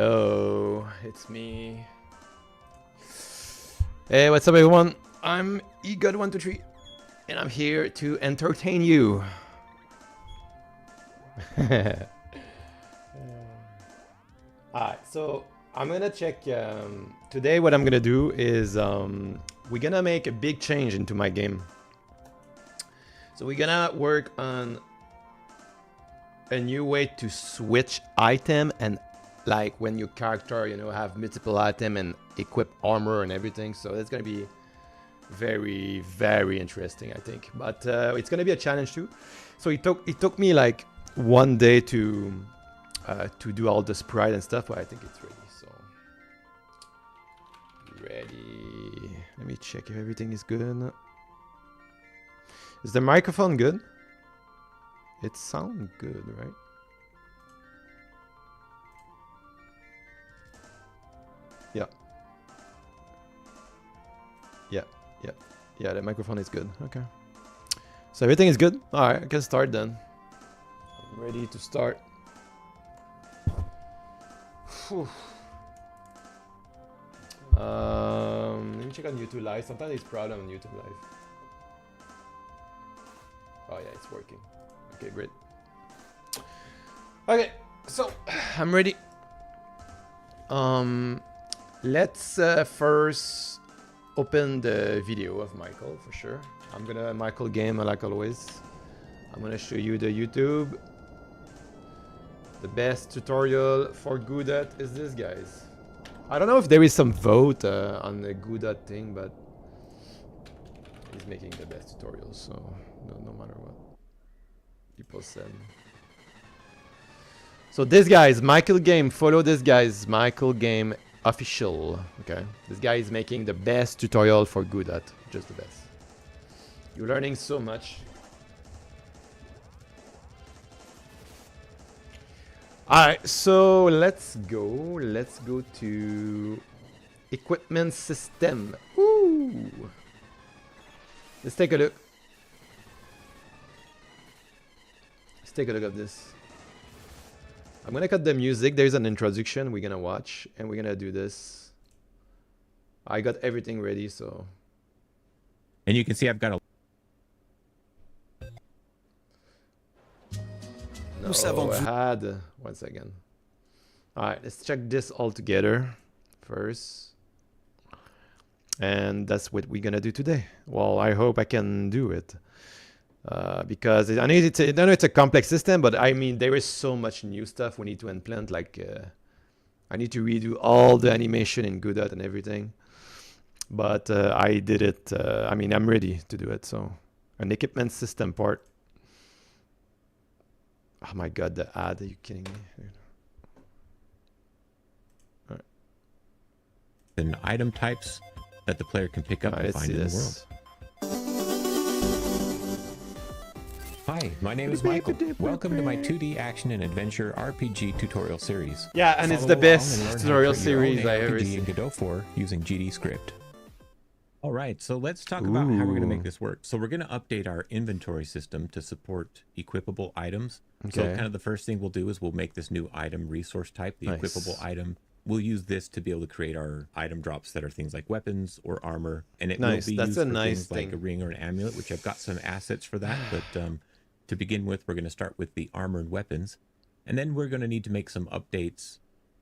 Hello, it's me. Hey, what's up everyone? I'm eGod123 and I'm here to entertain you. Alright, so I'm gonna check today. What I'm gonna do is we're gonna make a big change into my game. So we're gonna work on a new way to switch item, and like when your character, you know, have multiple item and equip armor and everything. So it's gonna be very, very interesting, I think. But it's gonna be a challenge too. So it took me like one day to do all the sprite and stuff, but I think it's ready. So ready. Let me check if everything is good. Is the microphone good? It sounds good, right? Yeah. Yeah, the microphone is good. Okay. So everything is good? Alright, I can start then. I'm ready to start. Let me check on YouTube Live. Sometimes it's problem on YouTube Live. Oh yeah, it's working. Okay, great. Okay, so I'm ready. Let's first open the video of Michael for sure. I'm gonna Michael game like always. I'm gonna show you the YouTube. The best tutorial for Godot is this, guys. I don't know if there is some vote on the Godot thing, but he's making the best tutorials, so no matter what people said. So this guy is Michael Game. Follow this guy is Michael Game official. Okay, this guy is making the best tutorial for Godot, just the best. You're learning so much. Alright, so let's go to equipment system. Ooh. Let's take a look. Let's take a look at this. I'm gonna cut the music. There's an introduction we're gonna watch, and we're gonna do this. I got everything ready, so. And you can see I've got a. No, I had. 1 second. Alright, let's check this all together first. And that's what we're gonna do today. Well, I hope I can do it. Because I know it's a complex system, but I mean, there is so much new stuff we need to implement. Like, I need to redo all the animation in Godot and everything. But I did it. I mean, I'm ready to do it. So, an equipment system part. Oh my god, the ad, are you kidding me? All right. And item types that the player can pick up and find in the world. Hi, my name is Michael. Welcome to my 2D action and adventure RPG tutorial series. Yeah, and it's the best tutorial series I ever seen. Godot 4 using GD script. All right, so let's talk about how we're going to make this work. So we're going to update our inventory system to support equipable items. Okay. So kind of the first thing we'll do is we'll make this new item resource type, the equipable item. We'll use this to be able to create our item drops that are things like weapons or armor. And it will be used for things like a ring or an amulet, which I've got some assets for that. But to begin with, we're going to start with the armor and weapons. And then we're going to need to make some updates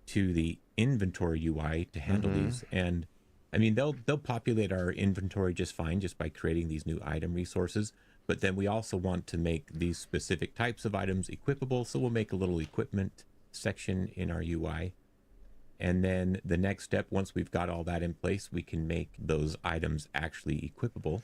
to the inventory UI to handle these. And I mean, they'll populate our inventory just fine just by creating these new item resources. But then we also want to make these specific types of items equipable. So we'll make a little equipment section in our UI. And then the next step, once we've got all that in place, we can make those items actually equipable.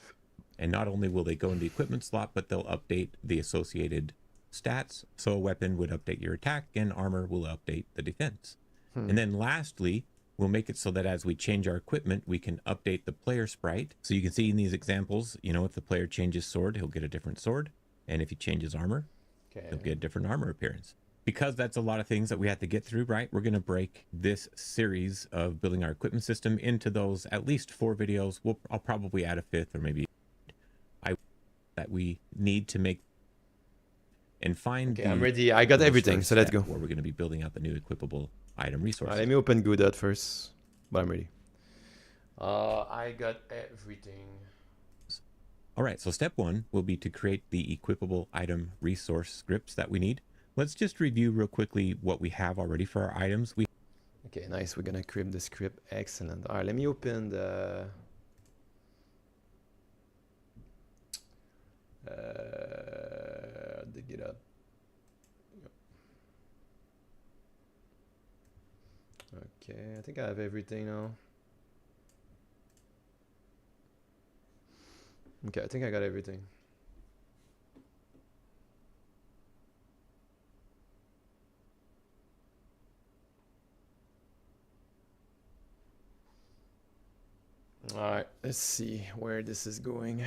And not only will they go in the equipment slot, but they'll update the associated stats. So a weapon would update your attack and armor will update the defense. And then lastly, we'll make it so that as we change our equipment, we can update the player sprite. So you can see in these examples, you know, if the player changes sword, he'll get a different sword. And if he changes armor, he'll get a different armor appearance. Because that's a lot of things that we have to get through, right? We're going to break this series of building our equipment system into those at least 4 videos. I'll probably add a 5th or maybe that we need to make and find Okay, I'm ready. I got everything, so let's go. Where we're going to be building out the new equipable item resource. Let me open Godot first, but I'm ready. I got everything. All right, so step 1 will be to create the equipable item resource scripts that we need. Let's just review real quickly what we have already for our items. Okay, nice. We're gonna create the script. Excellent. All right, let me open the dig it up. Okay, I think I have everything now. Okay, I think I got everything. All right, let's see where this is going.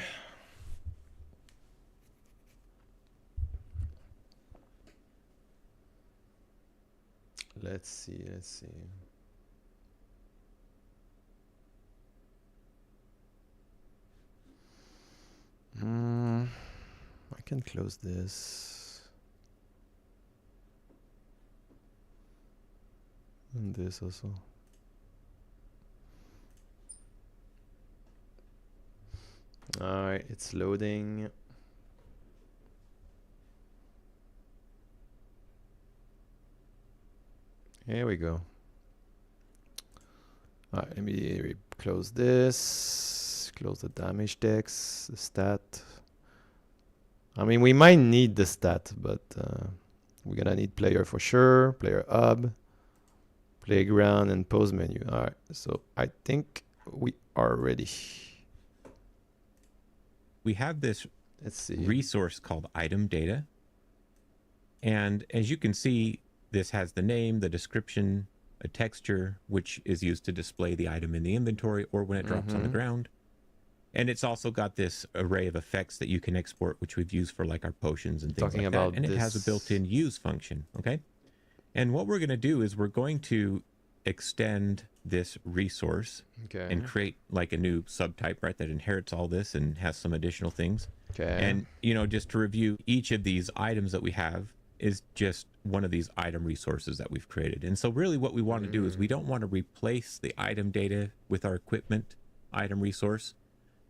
Let's see. I can close this. And this also. Alright, it's loading. Here we go. Alright, let me close this. Close the damage decks, the stat. I mean, we might need the stat, but we're gonna need player for sure, player hub, playground, and pose menu. Alright, so I think we are ready. We have this resource called item data. And as you can see, this has the name, the description, a texture, which is used to display the item in the inventory or when it drops on the ground. And it's also got this array of effects that you can export, which we've used for like our potions and things like that. And it has a built-in use function, okay? And what we're going to do is we're going to extend this resource and create like a new subtype, right, that inherits all this and has some additional things. And, you know, just to review, each of these items that we have is just one of these item resources that we've created. And so really what we want to do is we don't want to replace the item data with our equipment item resource,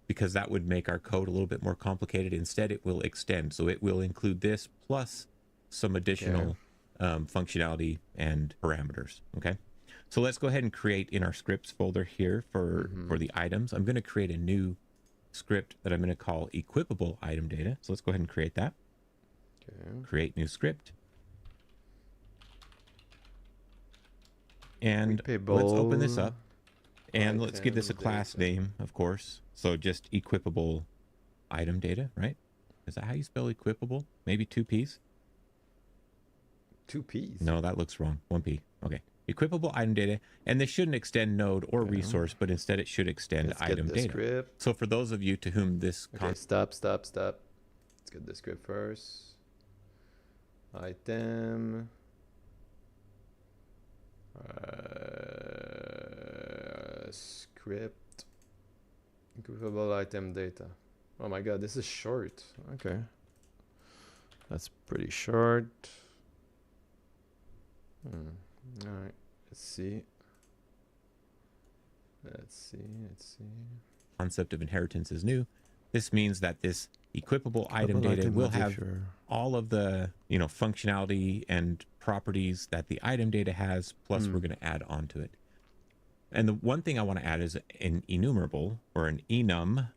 because that would make our code a little bit more complicated. Instead, it will extend. So it will include this plus some additional functionality and parameters, okay? So let's go ahead and create in our scripts folder here for the items. I'm going to create a new script that I'm going to call equipable item data. So let's go ahead and create that. Create new script. And let's open this up. And let's give this a class name, of course. So just equipable item data, right? Is that how you spell equipable? Maybe 2 P's? 2 P's? No, that looks wrong. 1 P. Okay. Equipable item data. And this shouldn't extend node or resource, but instead it should extend item data. Script. So for those of you to whom this... stop. Let's get the script first. Item. Script. Equipable item data. Oh my god, this is short. Okay. That's pretty short. Alright, let's see. Concept of inheritance is new. This means that this equipable item data will have all of the, you know, functionality and properties that the item data has, plus we're going to add on to it. And the one thing I want to add is an enumerable or an enum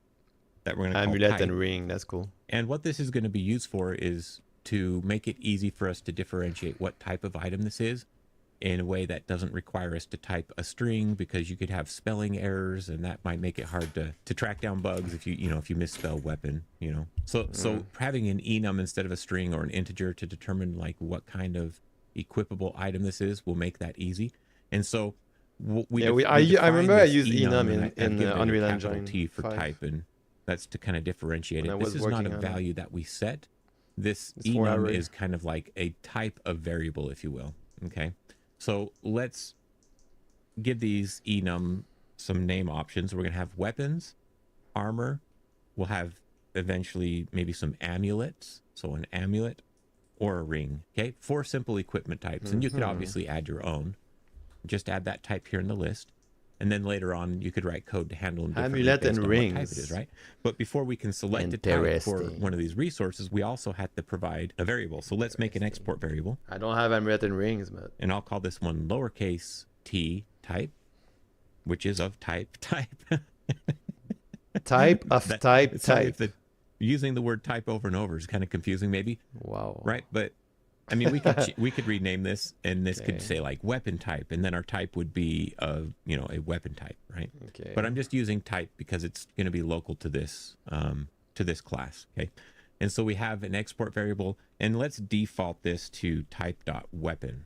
that we're going to call amulet type. And ring. That's cool. And what this is going to be used for is to make it easy for us to differentiate what type of item this is in a way that doesn't require us to type a string, because you could have spelling errors and that might make it hard to track down bugs if you misspell weapon, you know. So having an enum instead of a string or an integer to determine like what kind of equipable item this is will make that easy. And so I remember I used enum in Unreal Engine T for 5. type, and that's to kind of differentiate it. This is not a value that we set. This enum is kind of like a type of variable, if you will. Okay. So let's give these enum some name options. We're going to have weapons, armor. We'll have eventually maybe some amulets. So an amulet, or a ring. Okay, 4 simple equipment types, and you could obviously add your own. Just add that type here in the list, and then later on you could write code to handle them differently Amulet based and on rings. what type it is, right? But before we can select a type for one of these resources, we also have to provide a variable. So let's make an export variable. I don't have amulet and rings, but... And I'll call this one lowercase t type, which is of type. Type of type. Using the word type over and over is kind of confusing, maybe. Wow. Right, but I mean, we could rename this, and this could say like weapon type, and then our type would be a weapon type, right? Okay. But I'm just using type because it's going to be local to this class. Okay, and so we have an export variable, and let's default this to type.weapon.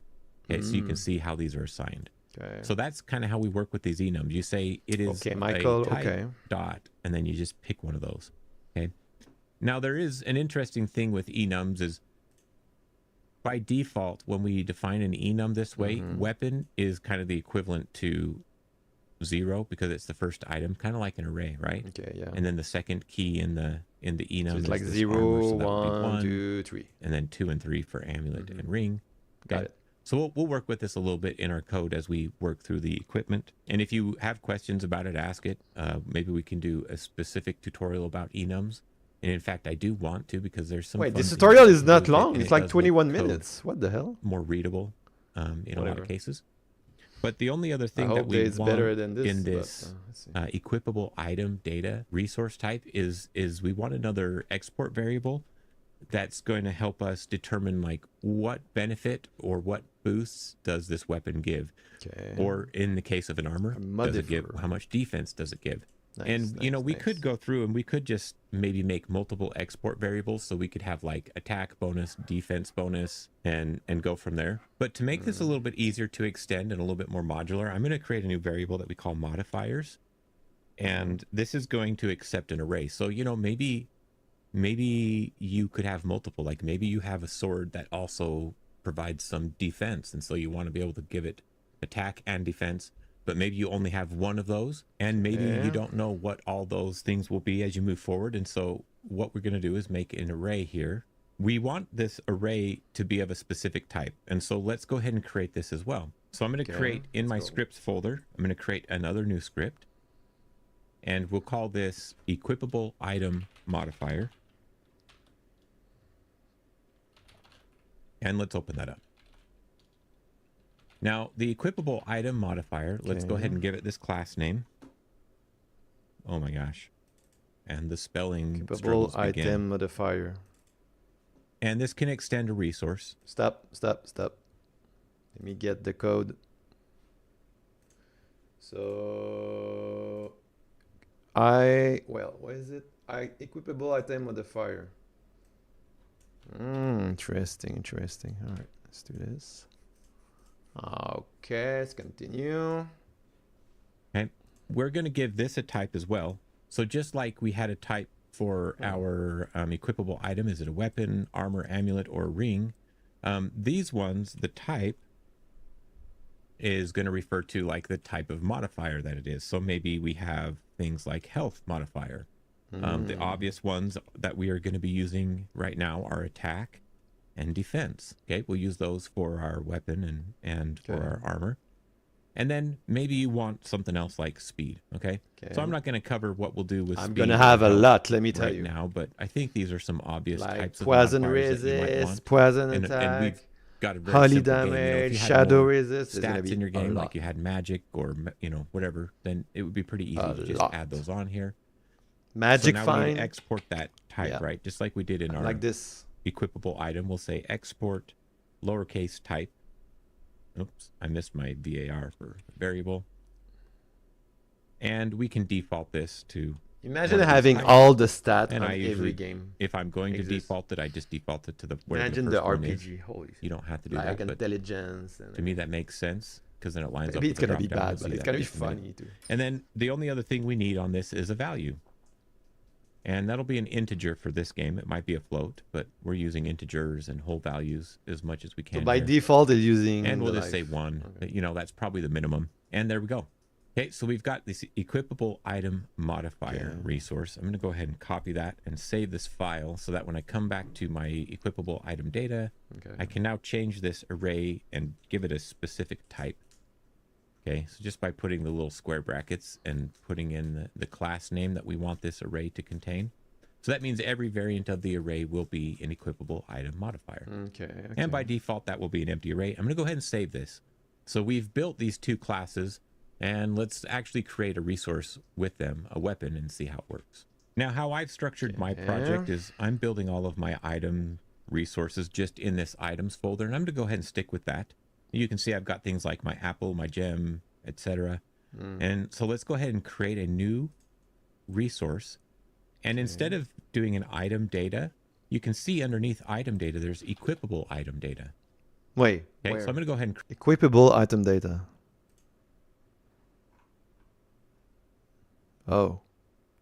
Okay, so you can see how these are assigned. Okay. So that's kind of how we work with these enums. You say it is Michael, a type dot, and then you just pick one of those. Okay. Now there is an interesting thing with enums is by default, when we define an enum this way, weapon is kind of the equivalent to 0 because it's the first item, kind of like an array, right? Okay, yeah. And then the second key in the enum so it's is like this 0, armor, so 1, 2, 3. and then 2 and 3 for amulet and ring. Okay? Got it. So we'll work with this a little bit in our code as we work through the equipment. And if you have questions about it, ask it. Maybe we can do a specific tutorial about enums. And in fact, I do want to because there's some. Wait, this tutorial is not long. It's like 21 minutes. What the hell? More readable in a lot of cases. But the only other thing that we want better than this, in this equipable item data resource type is we want another export variable that's going to help us determine like what benefit or what boosts does this weapon give. Okay. Or in the case of an armor, does it give, how much defense does it give? And we could go through and we could just maybe make multiple export variables so we could have like attack bonus, defense bonus, and go from there. But to make this a little bit easier to extend and a little bit more modular, I'm going to create a new variable that we call modifiers. And this is going to accept an array. So, maybe you could have multiple, like maybe you have a sword that also provides some defense. And so you want to be able to give it attack and defense. But maybe you only have one of those, and maybe you don't know what all those things will be as you move forward. And so what we're going to do is make an array here. We want this array to be of a specific type. And so let's go ahead and create this as well. So I'm going to create in my scripts folder, I'm going to create another new script, and we'll call this equipable item modifier. And let's open that up. Now, the equipable item modifier, let's go ahead and give it this class name. Oh my gosh. And the spelling struggles Equipable begin. item modifier. And this can extend a resource. Stop. Let me get the code. So, what is it? Equipable item modifier. Interesting. All right, let's do this. Okay, let's continue. Okay, we're going to give this a type as well. So just like we had a type for our equipable item, is it a weapon, armor, amulet, or a ring? These ones, the type is going to refer to like the type of modifier that it is. So maybe we have things like health modifier. The obvious ones that we are going to be using right now are attack and defense. Okay, we'll use those for our weapon and for our armor. And then maybe you want something else like speed. Okay, so I'm not going to cover what we'll do with speed. I'm going to have a lot, let me tell you. Now, but I think these are some obvious like types of poison resist, poison attack, and we've got a very holy simple damage, game. shadow resist. Stats in your game, like you had magic or whatever, then it would be pretty easy to just add those on here. Magic so now fine. we need to export that type, right? Just like we did in our like this equipable item. We'll say export lowercase type. Oops, I missed my VAR for variable. And we can default this to. Imagine having all the stats and on I usually, every game. If I'm going to default it, I just default it to the. Imagine the RPG. Holy. You don't have to do like that. Intelligence. To me, that makes sense because then it lines up. Maybe it's gonna be bad, but it's gonna be funny too. And then the only other thing we need on this is a value. And that'll be an integer for this game. It might be a float, but we're using integers and whole values as much as we can. So by default, it's using. And we'll just say 1. Okay. That's probably the minimum. And there we go. Okay, so we've got this equipable item modifier resource. I'm going to go ahead and copy that and save this file so that when I come back to my equipable item data, I can now change this array and give it a specific type. Okay, so just by putting the little square brackets and putting in the class name that we want this array to contain. So that means every variant of the array will be an equipable item modifier. Okay. And by default, that will be an empty array. I'm going to go ahead and save this. So we've built these two classes, and let's actually create a resource with them, a weapon, and see how it works. Now, how I've structured my project is I'm building all of my item resources just in this items folder, and I'm going to go ahead and stick with that. You can see I've got things like my apple, my gem, etc. And so let's go ahead and create a new resource. And instead of doing an item data, you can see underneath item data, there's equipable item data. Wait. Okay, so I'm going to go ahead and equipable item data. Oh,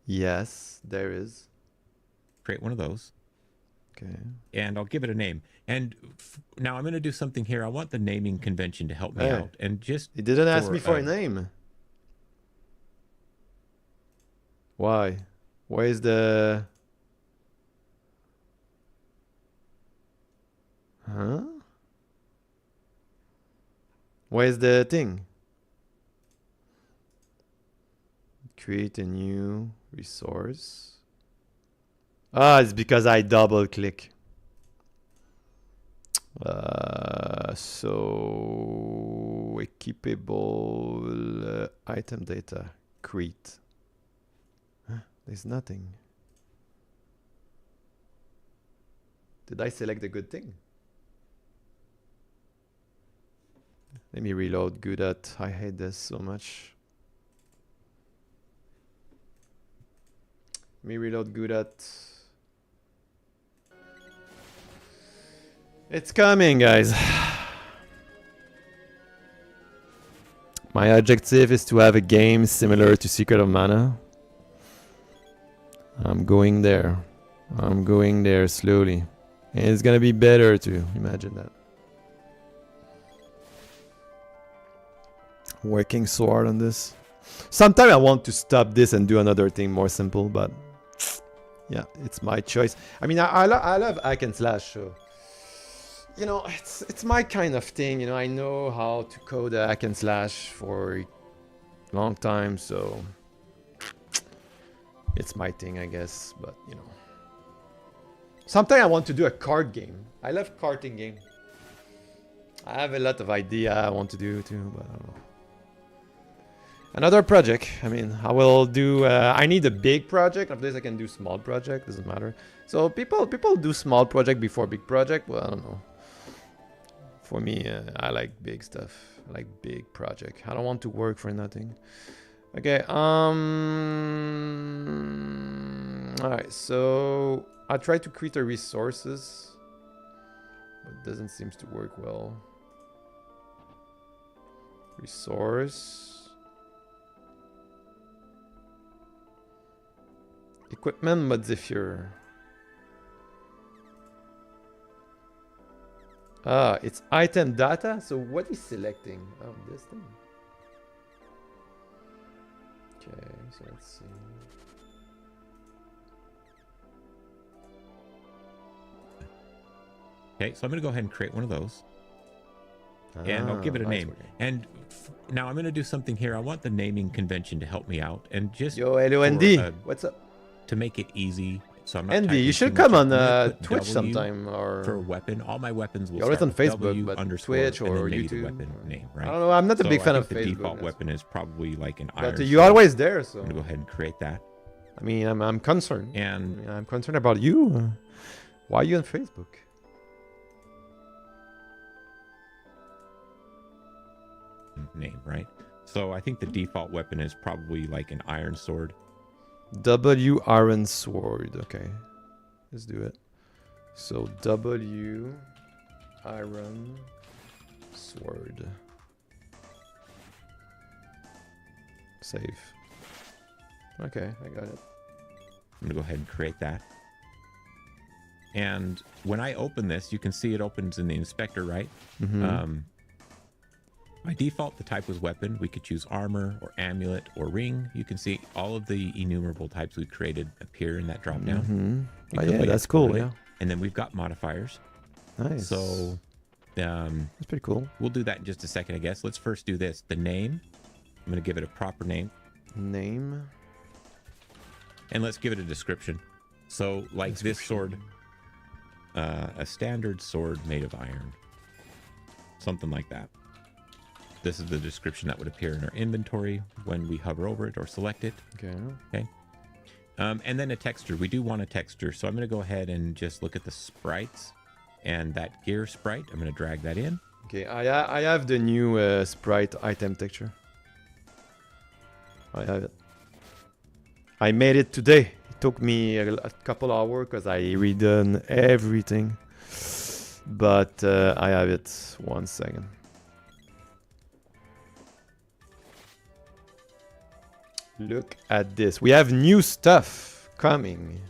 yes, there is. Create one of those. Okay. And I'll give it a name. And now I'm going to do something here. I want the naming convention to help me out. And just it didn't ask me for a name. Why? Where is the... Huh? Where's the thing? Create a new resource. Ah, it's because I double click. So equipable item data. Create. Huh? There's nothing. Did I select the good thing? Let me reload Godot. I hate this so much. Let me reload Godot. It's coming, guys. My objective is to have a game similar to Secret of Mana. I'm going there. I'm going there slowly. And it's gonna be better too. Imagine that. Working so hard on this. Sometimes I want to stop this and do another thing more simple, but yeah, it's my choice. I mean, I love hack and slash, so you know, it's my kind of thing. You know, I know how to code a hack and slash for a long time, so it's my thing, I guess. But you know, sometimes I want to do a card game. I love karting game. I have a lot of idea I want to do too, but I don't know. Another project. I mean, I will do. I need a big project. After this, I can do small project. Doesn't matter. So people do small project before big project. Well, I don't know. For me, I like big stuff. I like big project. I don't want to work for nothing. Okay. All right. So I try to create a resources, but it doesn't seem to work well. Resource. Equipment modifier. Ah, it's item data. So what is selecting? Oh, this thing. Okay, so let's see. Okay, so I'm going to go ahead and create one of those. And I'll give it a name. And now I'm going to do something here. I want the naming convention to help me out. And just yo, hello, Andy. What's up? To make it easy, so I'm not Andy, you should come on Twitch sometime, or for a weapon. All my weapons will start on Facebook, but Twitch or YouTube. Weapon name, right? I don't know. I'm not a big fan of Facebook. The default weapon is probably like an iron. But you're always there, so I'm gonna go ahead and create that. I mean, I'm concerned. And I mean, I'm concerned about you. Why are you on Facebook? Name, right? So I think the default weapon is probably like an iron sword. W iron sword. Okay, let's do it. So W iron sword. Save. Okay, I got it. I'm gonna go ahead and create that. And when I open this, you can see it opens in the inspector, right? Mm-hmm. By default, the type was weapon. We could choose armor or amulet or ring. You can see all of the innumerable types we created appear in that drop down. Oh, yeah, that's cool. Yeah. And then we've got modifiers. Nice. So that's pretty cool. We'll do that in just a second, I guess. Let's first do this. The name. I'm going to give it a proper name. Name. And let's give it a description. So, like this sword, a standard sword made of iron. Something like that. This is the description that would appear in our inventory when we hover over it or select it. Okay. And then a texture. We do want a texture. So I'm going to go ahead and just look at the sprites. And that gear sprite, I'm going to drag that in. Okay, I have the new sprite item texture. I have it. I made it today. It took me a couple hours because I redone everything. But I have it. 1 second. Look at this. We have new stuff coming.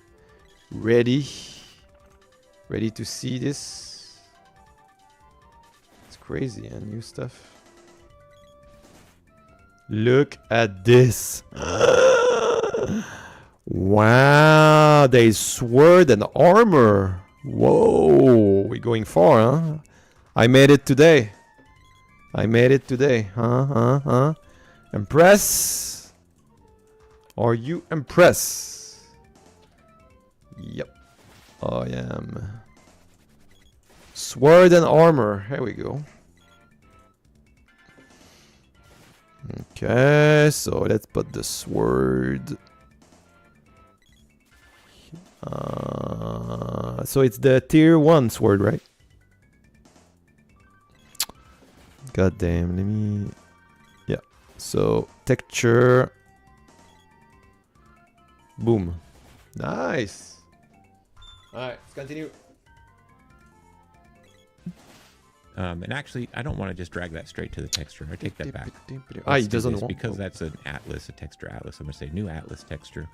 Ready to see this? It's crazy, and new stuff. Look at this. Wow, there's sword and armor. Whoa, we're going far, huh? I made it today. Huh? Impressed? Are you impressed? Yep, I am. Sword and armor. Here we go. Okay, so let's put the sword. So it's the tier 1 sword, right? God damn, let me... Yeah, so texture. Boom. Nice. Alright, let's continue. And actually, I don't want to just drag that straight to the texture. I take that back. He doesn't want... Because that's an atlas, a texture atlas. I'm going to say new atlas texture.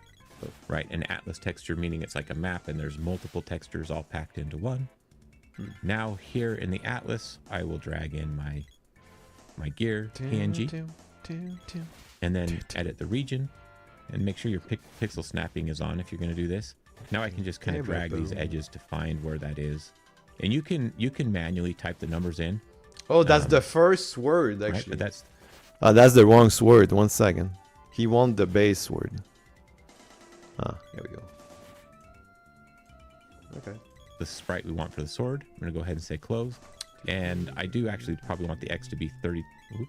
Right, an atlas texture meaning it's like a map and there's multiple textures all packed into one. Now here in the atlas, I will drag in my gear PNG and then edit the region and make sure your pixel snapping is on if you're going to do this. Now I can just kind of drag these edges to find where that is. And you can manually type the numbers in. Oh, that's the first word actually. Right, but that's the wrong sword. 1 second. He wants the base word. Here we go. Okay. The sprite we want for the sword. I'm going to go ahead and say close. And I do actually probably want the X to be 30,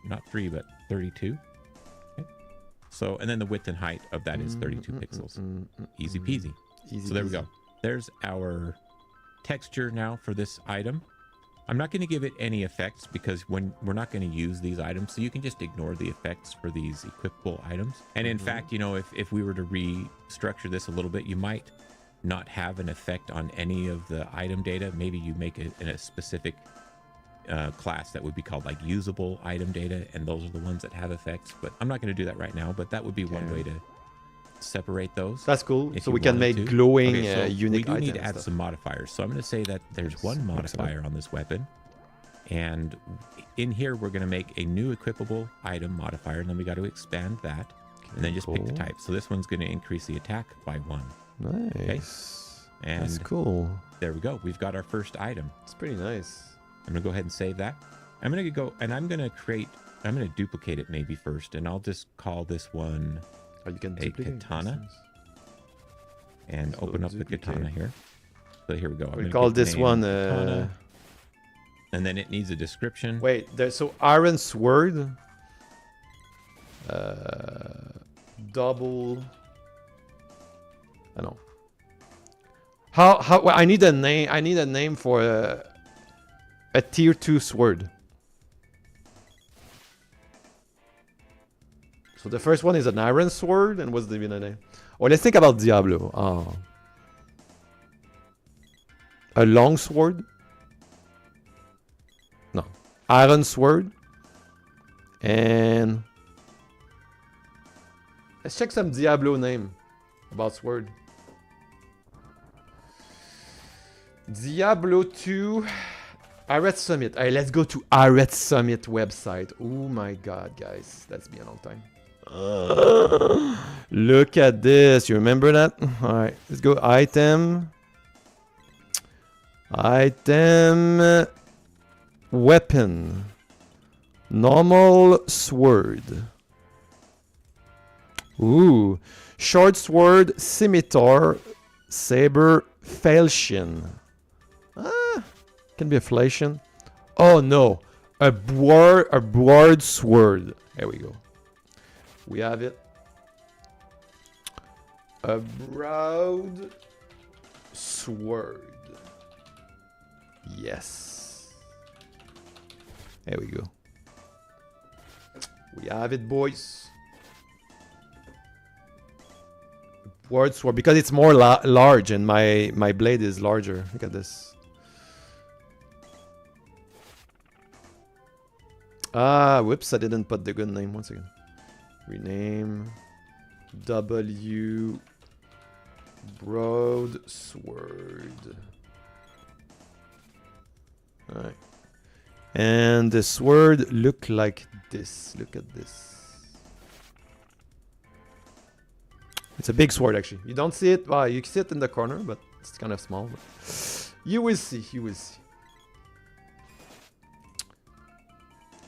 not 3, but 32. Okay. So, and then the width and height of that is 32 pixels. Easy peasy. So there we go. There's our texture now for this item. I'm not going to give it any effects because when we're not going to use these items, so you can just ignore the effects for these equipable items. And in fact, you know, if we were to restructure this a little bit, you might not have an effect on any of the item data. Maybe you make it in a specific class that would be called like usable item data, and those are the ones that have effects. But I'm not going to do that right now, but that would be one way to separate those. That's cool. So we can make glowing unique items. We do need to add some modifiers. So I'm going to say that there's one modifier on this weapon. And in here, we're going to make a new equipable item modifier. And then we got to expand that. And then just pick the type. So this one's going to increase the attack by 1. Nice. Okay? And that's cool. There we go. We've got our first item. It's pretty nice. I'm going to go ahead and save that. I'm going to go and I'm going to duplicate it maybe first. And I'll just call this one... you can a katana and open up the katana here. So here we go. We call this one katana, and then it needs a description. Wait, there's so iron sword, double. I know. How? Well, I need a name. I need a name for a tier 2 sword. So the first one is an iron sword, and what's the name? Oh, let's think about Diablo. Oh. A long sword? No. Iron sword. And... let's check some Diablo name about sword. Diablo 2 Arret Summit. Hey, let's go to Arret Summit website. Oh my god, guys. That's been a long time. Look at this. You remember that? Alright, let's go. Item. Item. Weapon. Normal sword. Ooh. Short sword, scimitar, saber, falchion. Ah, can be a falchion. Oh no, a broad sword. There we go. We have it. A broad sword. Yes. There we go. We have it, boys. Broad sword, because it's more large and my blade is larger. Look at this. Ah, whoops, I didn't put the good name. One second. Rename. W. Broadsword. Alright. And the sword look like this. Look at this. It's a big sword, actually. You don't see it. Well, you see it in the corner, but it's kind of small. But you will see. You will see.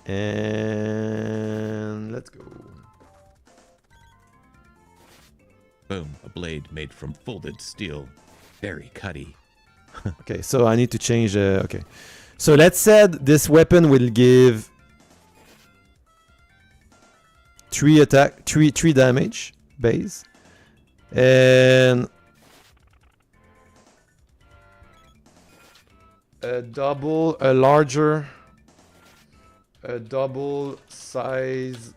And let's go. Boom. A blade made from folded steel. Very cutty. Okay, so I need to change. Okay. So let's say this weapon will give 3 damage base. And a larger, a double size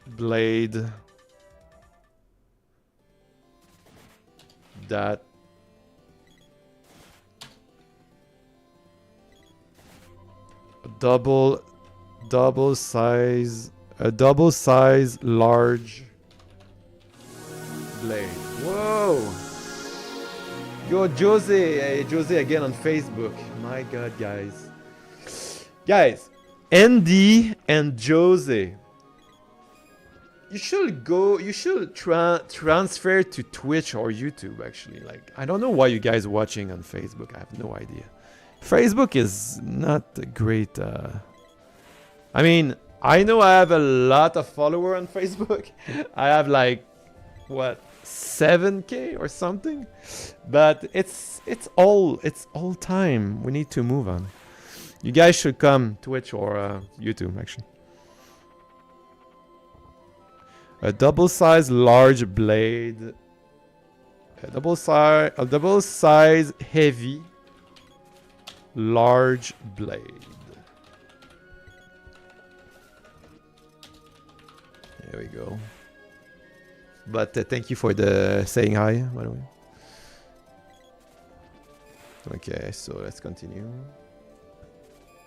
blade that double size large blade. Whoa! Yo, Jose! Hey, Jose again on Facebook. My god, guys. Guys, Andy and Jose. You should transfer to Twitch or YouTube, actually. Like, I don't know why you guys are watching on Facebook. I have no idea. Facebook is not a great... I mean, I know I have a lot of followers on Facebook. I have like, what, 7K or something? But it's all time. We need to move on. You guys should come Twitch or YouTube, actually. A double-sized large blade. A double-size heavy large blade. There we go. But thank you for the saying hi, by the way. Okay, so let's continue.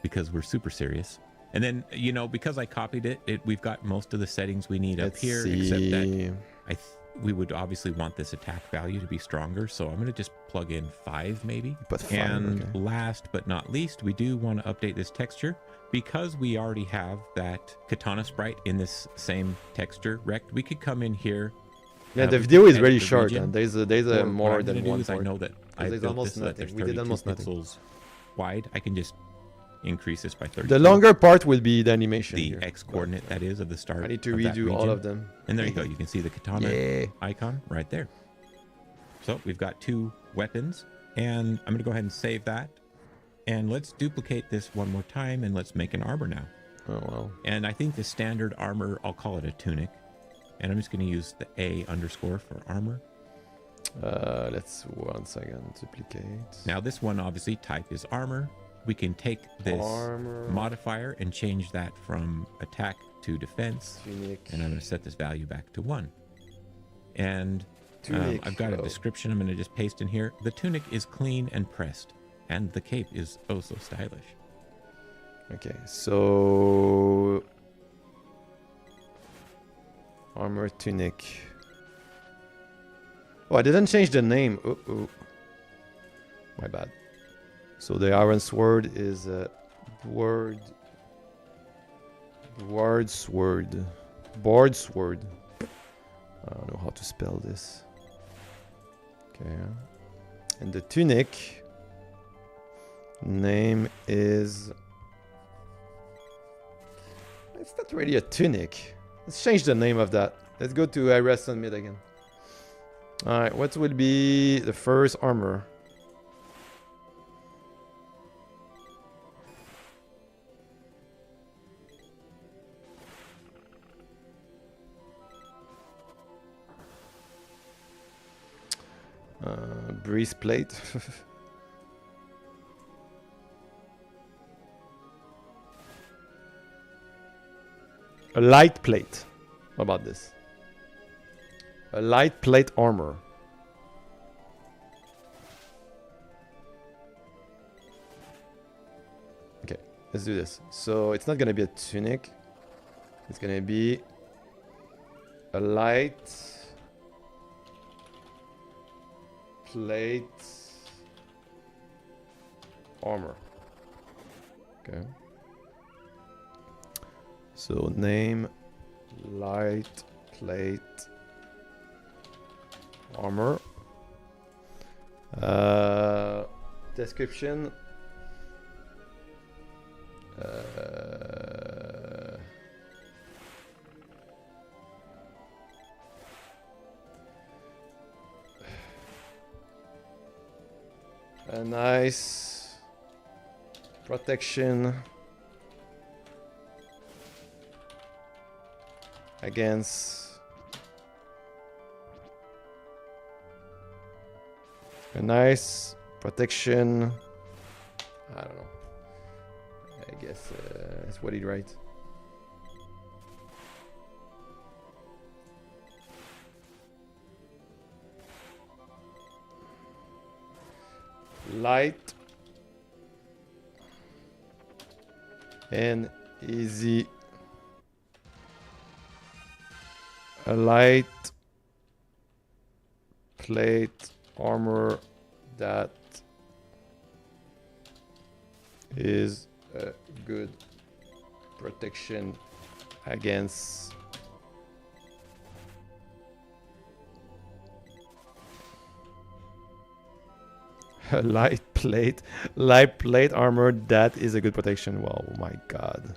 Because we're super serious. And then, you know, because I copied it, we've got most of the settings we need up here, except that we would obviously want this attack value to be stronger. So I'm going to just plug in 5 maybe. But 5, and okay. Last but not least, we do want to update this texture. Because we already have that katana sprite in this same texture rect, we could come in here. Yeah, the video is very short, and there's a more than one part. I know that I there's built almost this so that nothing. there's We did 32 almost nothing. pixels wide. I can just increase this by 30. The longer part will be the animation. The here. X coordinate that is of the start. I need to of that redo all region. of them. And there you go. You can see the katana icon right there. So we've got 2 weapons, and I'm going to go ahead and save that. And let's duplicate this one more time, and let's make an armor now. Oh, wow. And I think the standard armor, I'll call it a tunic. And I'm just going to use the A underscore for armor. Let's one second duplicate. Now this one obviously type is armor. We can take this modifier and change that from attack to defense. Tunic. And I'm going to set this value back to 1. And I've got a description I'm going to just paste in here. The tunic is clean and pressed, and the cape is oh so stylish. Okay, so armor tunic. Oh, I didn't change the name. Oh, my bad. So the iron sword is a board sword. Board sword. I don't know how to spell this. Okay. And the tunic name is... It's not really a tunic. Let's change the name of that. Let's go to I rest on mid again. Alright, what will be the first armor? Breastplate. A light plate. How about this? A light plate armor. Okay, let's do this. So it's not gonna be a tunic. It's gonna be a light plate armor. Okay. So name light plate armor. Description. A nice protection against a nice protection. I don't know. I guess that's what he'd write. Light and easy. A light plate armor that is a good protection against a light plate armor that is a good protection. Wow, my god.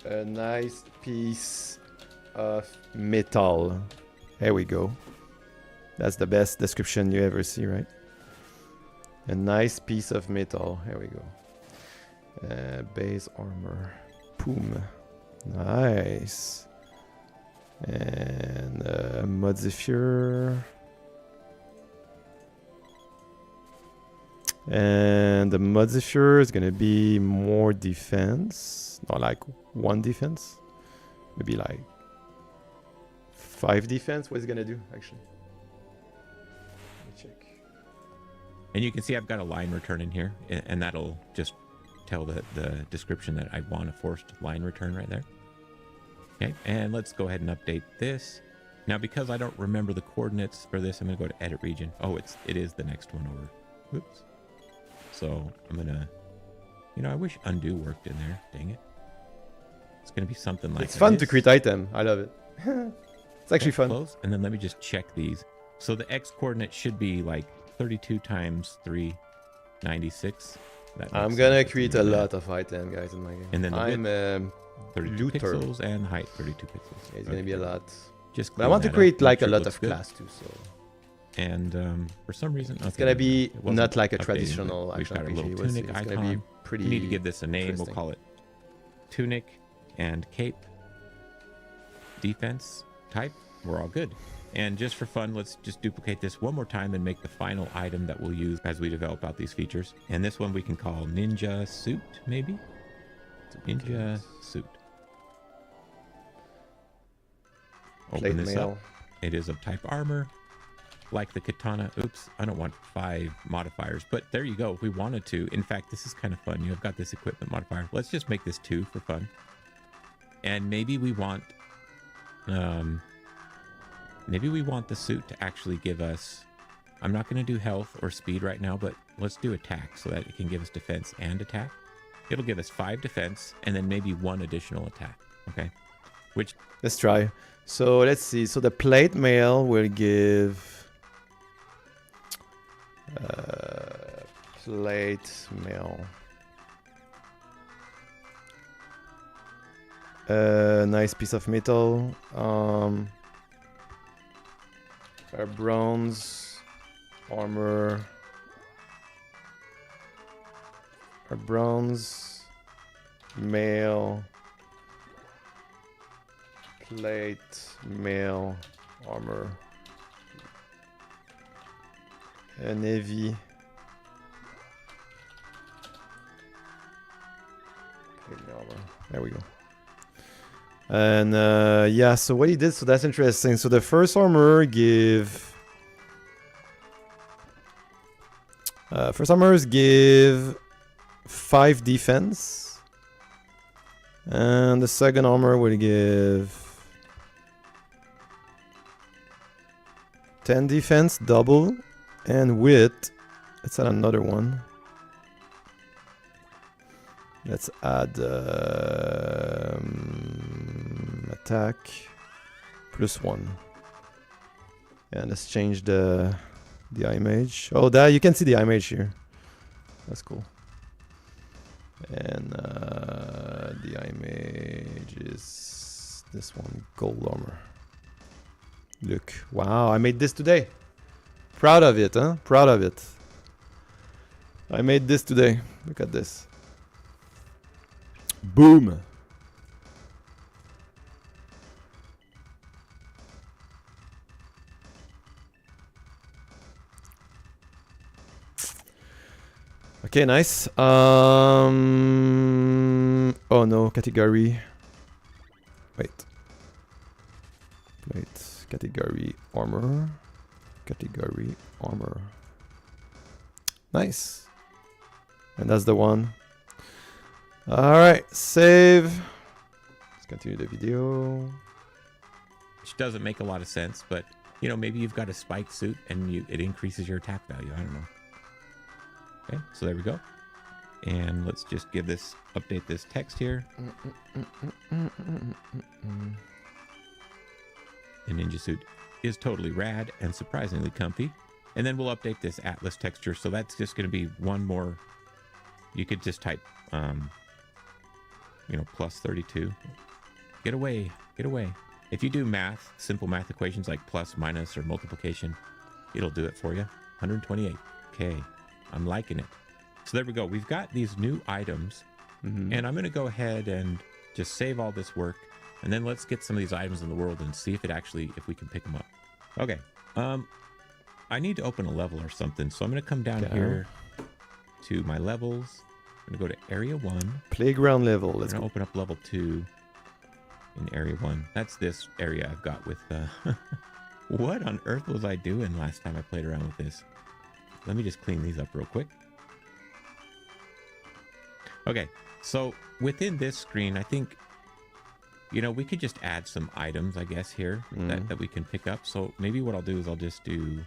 A nice piece of metal. There we go. That's the best description you ever see, right? A nice piece of metal. Here we go. Base armor. Boom. Nice. And modifier. And the modifier is gonna be more defense. Not like 1 defense. Maybe like 5 defense. What is it gonna do actually? Let me check. And you can see I've got a line return in here, and that'll just tell the description that I want a forced line return right there. Okay, and let's go ahead and update this. Now, because I don't remember the coordinates for this, I'm gonna go to edit region. Oh, it is the next one over. Whoops. So I'm gonna, I wish undo worked in there. Dang it. It's gonna be something like it's fun to create item. I love it. It's actually fun. Close. And then let me just check these. So the X coordinate should be like 32 times 396. I'm gonna create a lot of item, guys, in my game. And then I'm 32 pixels and height 32 pixels. Yeah, it's gonna be a lot. But I want to create like a lot of class too. So. And for some reason, it's gonna be not like a traditional we've got a little RPG. tunic It's icon. gonna be pretty. We need to give this a name. We'll call it tunic and cape defense type. We're all good. And just for fun, let's just duplicate this one more time and make the final item that we'll use as we develop out these features. And this one we can call Ninja Suit, maybe? Ninja Suit. Open this up. It is of type armor. Like the katana. Oops, I don't want 5 modifiers, but there you go. If we wanted to, in fact, this is kind of fun. You've got this equipment modifier. Let's just make this 2 for fun. And maybe we want maybe we want the suit to actually give us, I'm not going to do health or speed right now, but let's do attack so that it can give us defense and attack. It'll give us 5 defense and then maybe 1 additional attack. Okay. Which, let's try. So let's see. So the plate mail will give plate mail. Nice piece of metal. A bronze armor. A bronze mail. Plate mail armor. A navy. Plate mail armor. There we go. And yeah, so what he did, so that's interesting. So the first armor give first armors give 5 defense, and the second armor will give 10 defense double, and wit. Let's add another one. Let's add attack +1, and let's change the image. Oh, that you can see the image here. That's cool. And the image is this one, gold armor. Look, wow! I made this today. Proud of it, huh? Proud of it. I made this today. Look at this. Boom. Okay, nice. Oh no, category. Wait. Category armor. Category armor. Nice. And that's the one. Alright, save. Let's continue the video. which doesn't make a lot of sense, but you know, maybe you've got a spike suit and it increases your attack value. I don't know. Okay, so there we go. And let's just update this text here. The ninja suit is totally rad and surprisingly comfy. And then we'll update this Atlas texture. So that's just going to be one more. You could just type, plus 32. Get away, get away. If you do math, simple math equations like plus, minus, or multiplication, it'll do it for you. 128. Okay, I'm liking it. So there we go. We've got these new items. And I'm going to go ahead and just save all this work. And then let's get some of these items in the world and see if we can pick them up. Okay. I need to open a level or something. So I'm going to come down here to my levels. I'm going to go to area 1. Playground level. Let's go. Open up level 2 in area 1. That's this area I've got with... what on earth was I doing last time I played around with this? Let me just clean these up real quick. Okay. So within this screen, I think, we could just add some items, I guess, here that we can pick up. So maybe what I'll do is I'll just do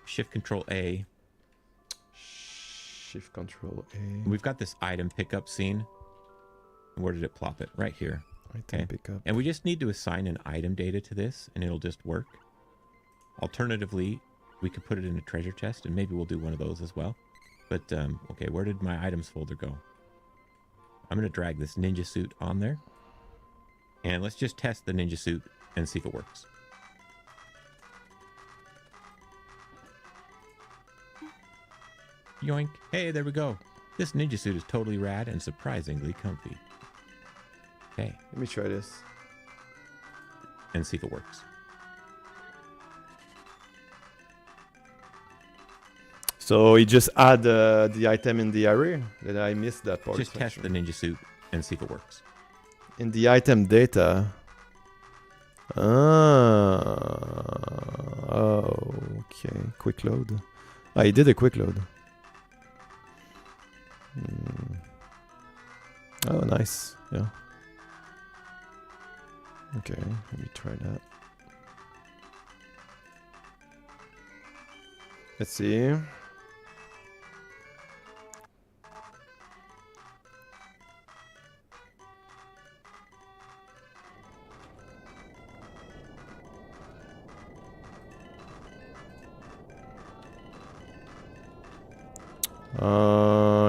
Shift Control A. Shift Control A. We've got this item pickup scene. Where did it plop it? Right here. Item pickup. And we just need to assign an item data to this, and it'll just work. Alternatively, we could put it in a treasure chest, and maybe we'll do one of those as well. But, okay, where did my items folder go? I'm going to drag this ninja suit on there. And let's just test the ninja suit and see if it works. Yoink. Hey, there we go. This ninja suit is totally rad and surprisingly comfy. Okay. Let me try this. And see if it works. So you just add the item in the array? Did I miss that part? Just test the ninja suit and see if it works. In the item data. Okay. Quick load. He did a quick load. Oh, nice. Yeah. Okay, let me try that. Let's see.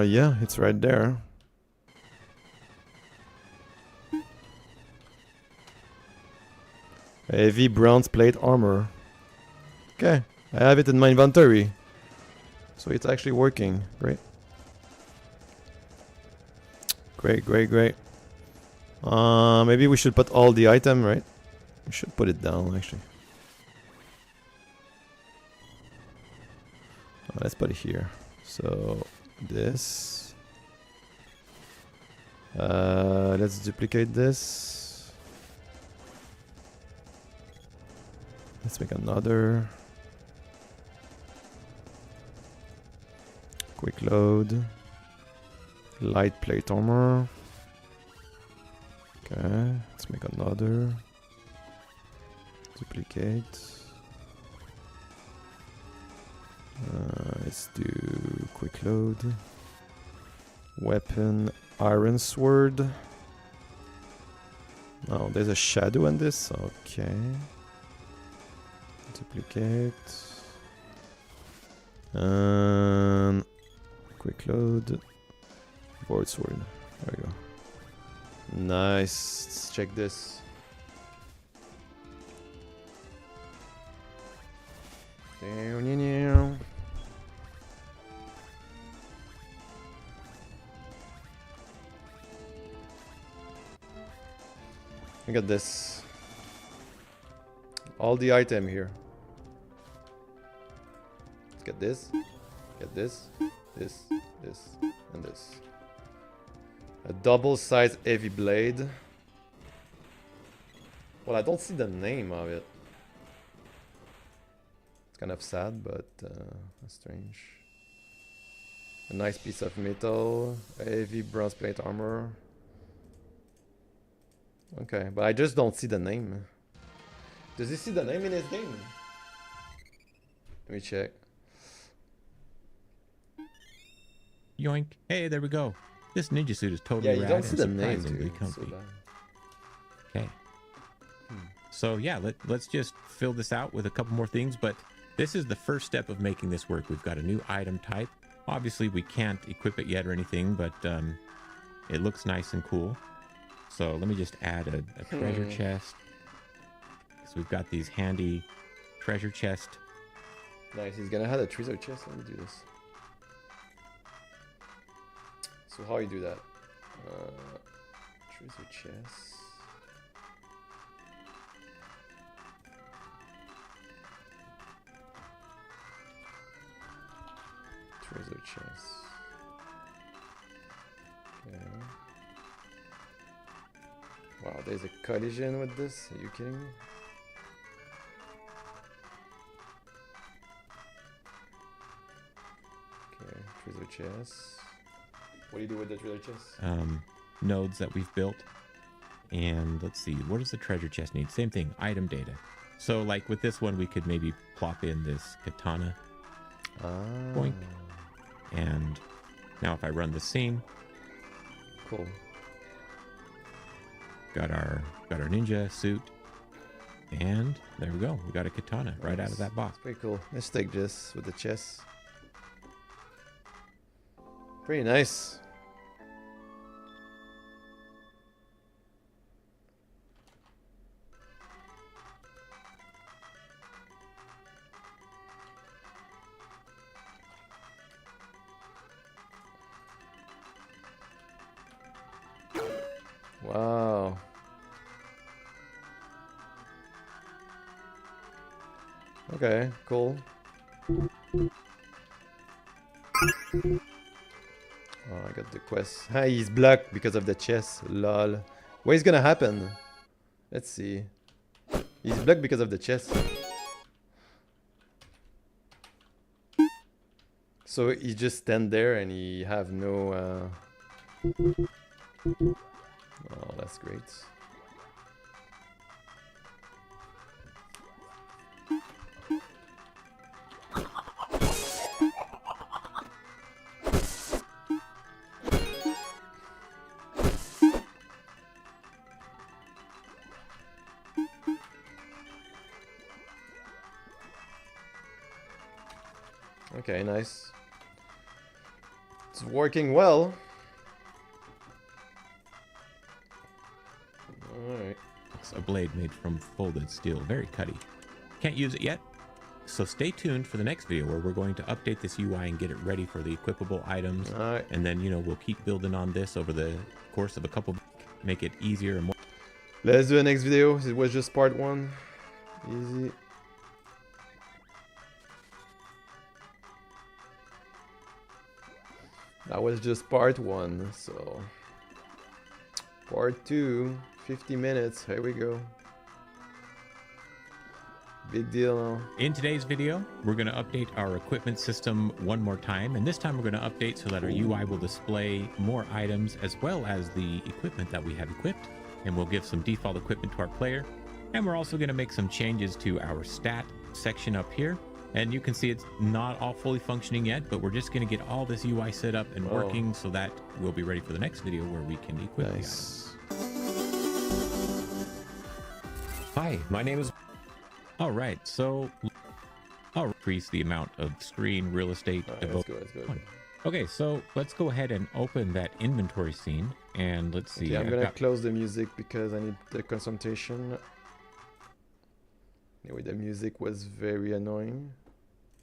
Yeah, it's right there. Heavy bronze plate armor. Okay, I have it in my inventory. So it's actually working. Great. Great, great, great. Maybe we should put all the item, right? We should put it down, actually. Let's put it here. So, this. Let's duplicate this. Let's make another. Quick load. Light plate armor. Okay, let's make another. Duplicate. Let's do quick load. Weapon, iron sword. Oh, there's a shadow on this. Okay. Duplicate. Quick load. Board sword. There we go. Nice. Let's check this. Look at this. All the item here. Let's get this. Get this. This. This. And this. A double-sized heavy blade. Well, I don't see the name of it. It's kind of sad, but that's strange. A nice piece of metal. A heavy bronze plate armor. Okay, but I just don't see the name. Does he see the name in his game? Let me check. Yoink. Hey, there we go. This ninja suit is totally you rad don't see the and name, surprisingly dude. comfy. So Okay. So yeah, let's just fill this out with a couple more things, but this is the first step of making this work. We've got a new item type. Obviously, we can't equip it yet or anything, but it looks nice and cool. So let me just add a treasure chest. So we've got these handy treasure chest. Nice, he's gonna have a treasure chest. Let me do this. So how you do that? Treasure chest. Treasure chest. Okay. Wow, there's a collision with this? Are you kidding me? Okay, treasure chest. What do you do with the treasure chest? Nodes that we've built. And let's see, what does the treasure chest need? Same thing, item data. So like with this one, we could maybe plop in this katana. Boink. And now if I run the scene. Cool. Got our ninja suit. And there we go. We got a katana right out of that box. Pretty cool. Let's take this with the chest. Pretty nice. Wow. Okay, cool. Oh, I got the quest. Ah, he's blocked because of the chest. Lol. What is gonna happen? Let's see. He's blocked because of the chest. So he just stand there and he have no... Oh, that's great. Okay, nice. It's working well. Alright. It's a blade made from folded steel, very cutty. Can't use it yet, so stay tuned for the next video where we're going to update this UI and get it ready for the equipable items. Alright. And then, you know, we'll keep building on this over the course of a couple, make it easier and more. Let's do the next video. It was just part 1. Easy. That was just part 1, so part 2, 50 minutes. Here we go. Big deal. In today's video, we're going to update our equipment system one more time, and this time we're going to update so that our UI will display more items as well as the equipment that we have equipped, and we'll give some default equipment to our player. And we're also going to make some changes to our stat section up here. And you can see it's not all fully functioning yet, but we're just going to get all this UI set up and working so that we'll be ready for the next video where we can equip the items. Hi, my name is... All right, so I'll increase the amount of screen real estate. Let's go. Okay, so let's go ahead and open that inventory scene, and let's see. Okay, I'm gonna close the music because I need the concentration. Anyway, the music was very annoying.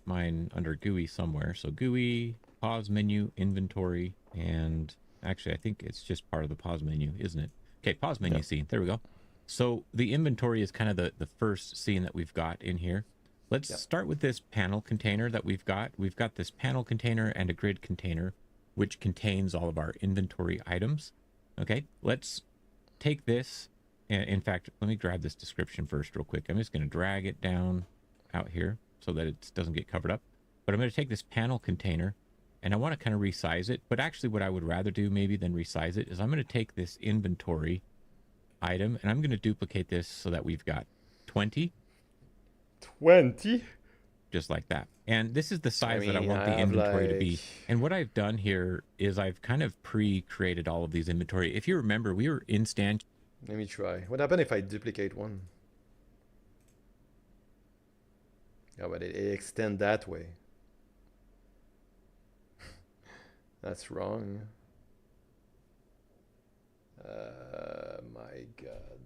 Mine under GUI somewhere. So GUI, pause menu, inventory, and actually I think it's just part of the pause menu, isn't it? Okay, pause menu scene. There we go. So the inventory is kind of the first scene that we've got in here. Let's start with this panel container that we've got. We've got this panel container and a grid container, which contains all of our inventory items. Okay, let's take this. And in fact, let me grab this description first real quick. I'm just going to drag it down out here so that it doesn't get covered up. But I'm going to take this panel container and I want to kind of resize it. But actually what I would rather do maybe than resize it is I'm going to take this inventory item and I'm going to duplicate this so that we've got 20. Just like that. And this is the size that I want the inventory to be. And what I've done here is I've kind of pre-created all of these inventory. If you remember, we were instant. Let me try. What happened if I duplicate one? Yeah, but it extend that way. That's wrong. My God.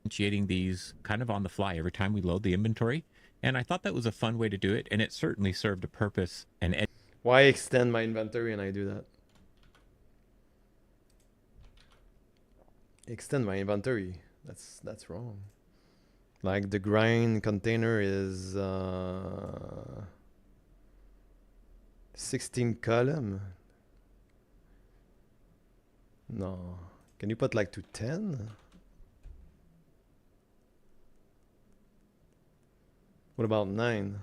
Initiating these kind of on the fly every time we load the inventory. And I thought that was a fun way to do it. And it certainly served a purpose. And why extend my inventory and I do that? Extend my inventory. That's wrong. Like the grind container is 16 column. No. Can you put like to 10? What about 9?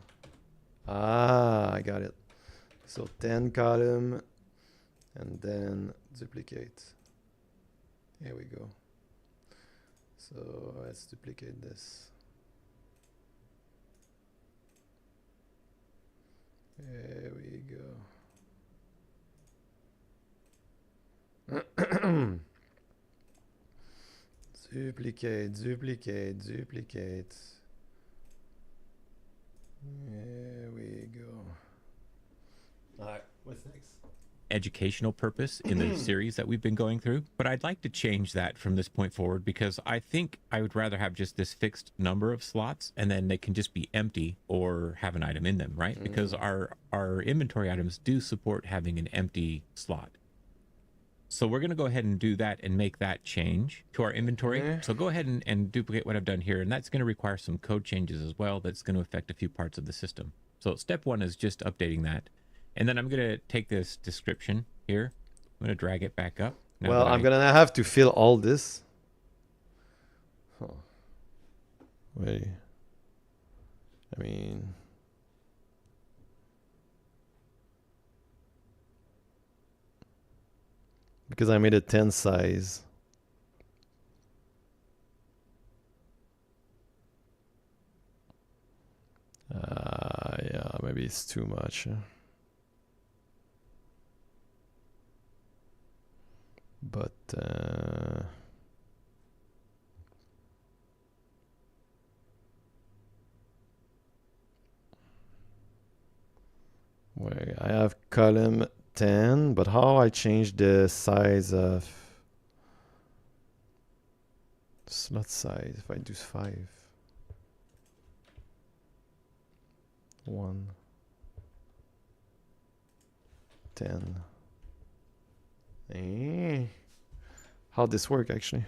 Ah, I got it. So 10 column and then duplicate. Here we go. So let's duplicate this. There we go. Duplicate. There we go. All right, what's next? Educational purpose in the series that we've been going through, but I'd like to change that from this point forward because I think I would rather have just this fixed number of slots and then they can just be empty or have an item in them, right? Because our inventory items do support having an empty slot. So we're going to go ahead and do that and make that change to our inventory. So go ahead and duplicate what I've done here, and that's going to require some code changes as well. That's going to affect a few parts of the system. So step one is just updating that. And then I'm going to take this description here. I'm going to drag it back up. Well, I'm going to have to fill all this. Huh. Wait. I mean... because I made a 10 size. Yeah, maybe it's too much. But Wait, I have column 10, but how I change the size of slot size if I do 5? 1, 10. How'd this work actually?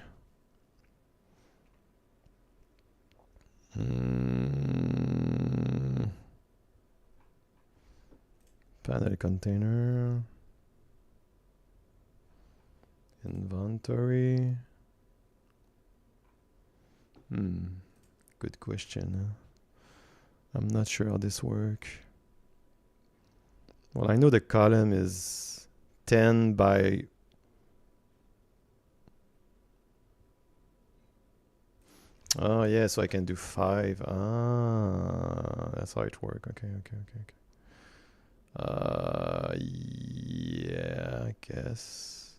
Panel container. Inventory. Good question. I'm not sure how this works. Well, I know the column is 10 by... Oh, yeah, so I can do 5. Ah, that's how it works. Okay. Yeah, I guess.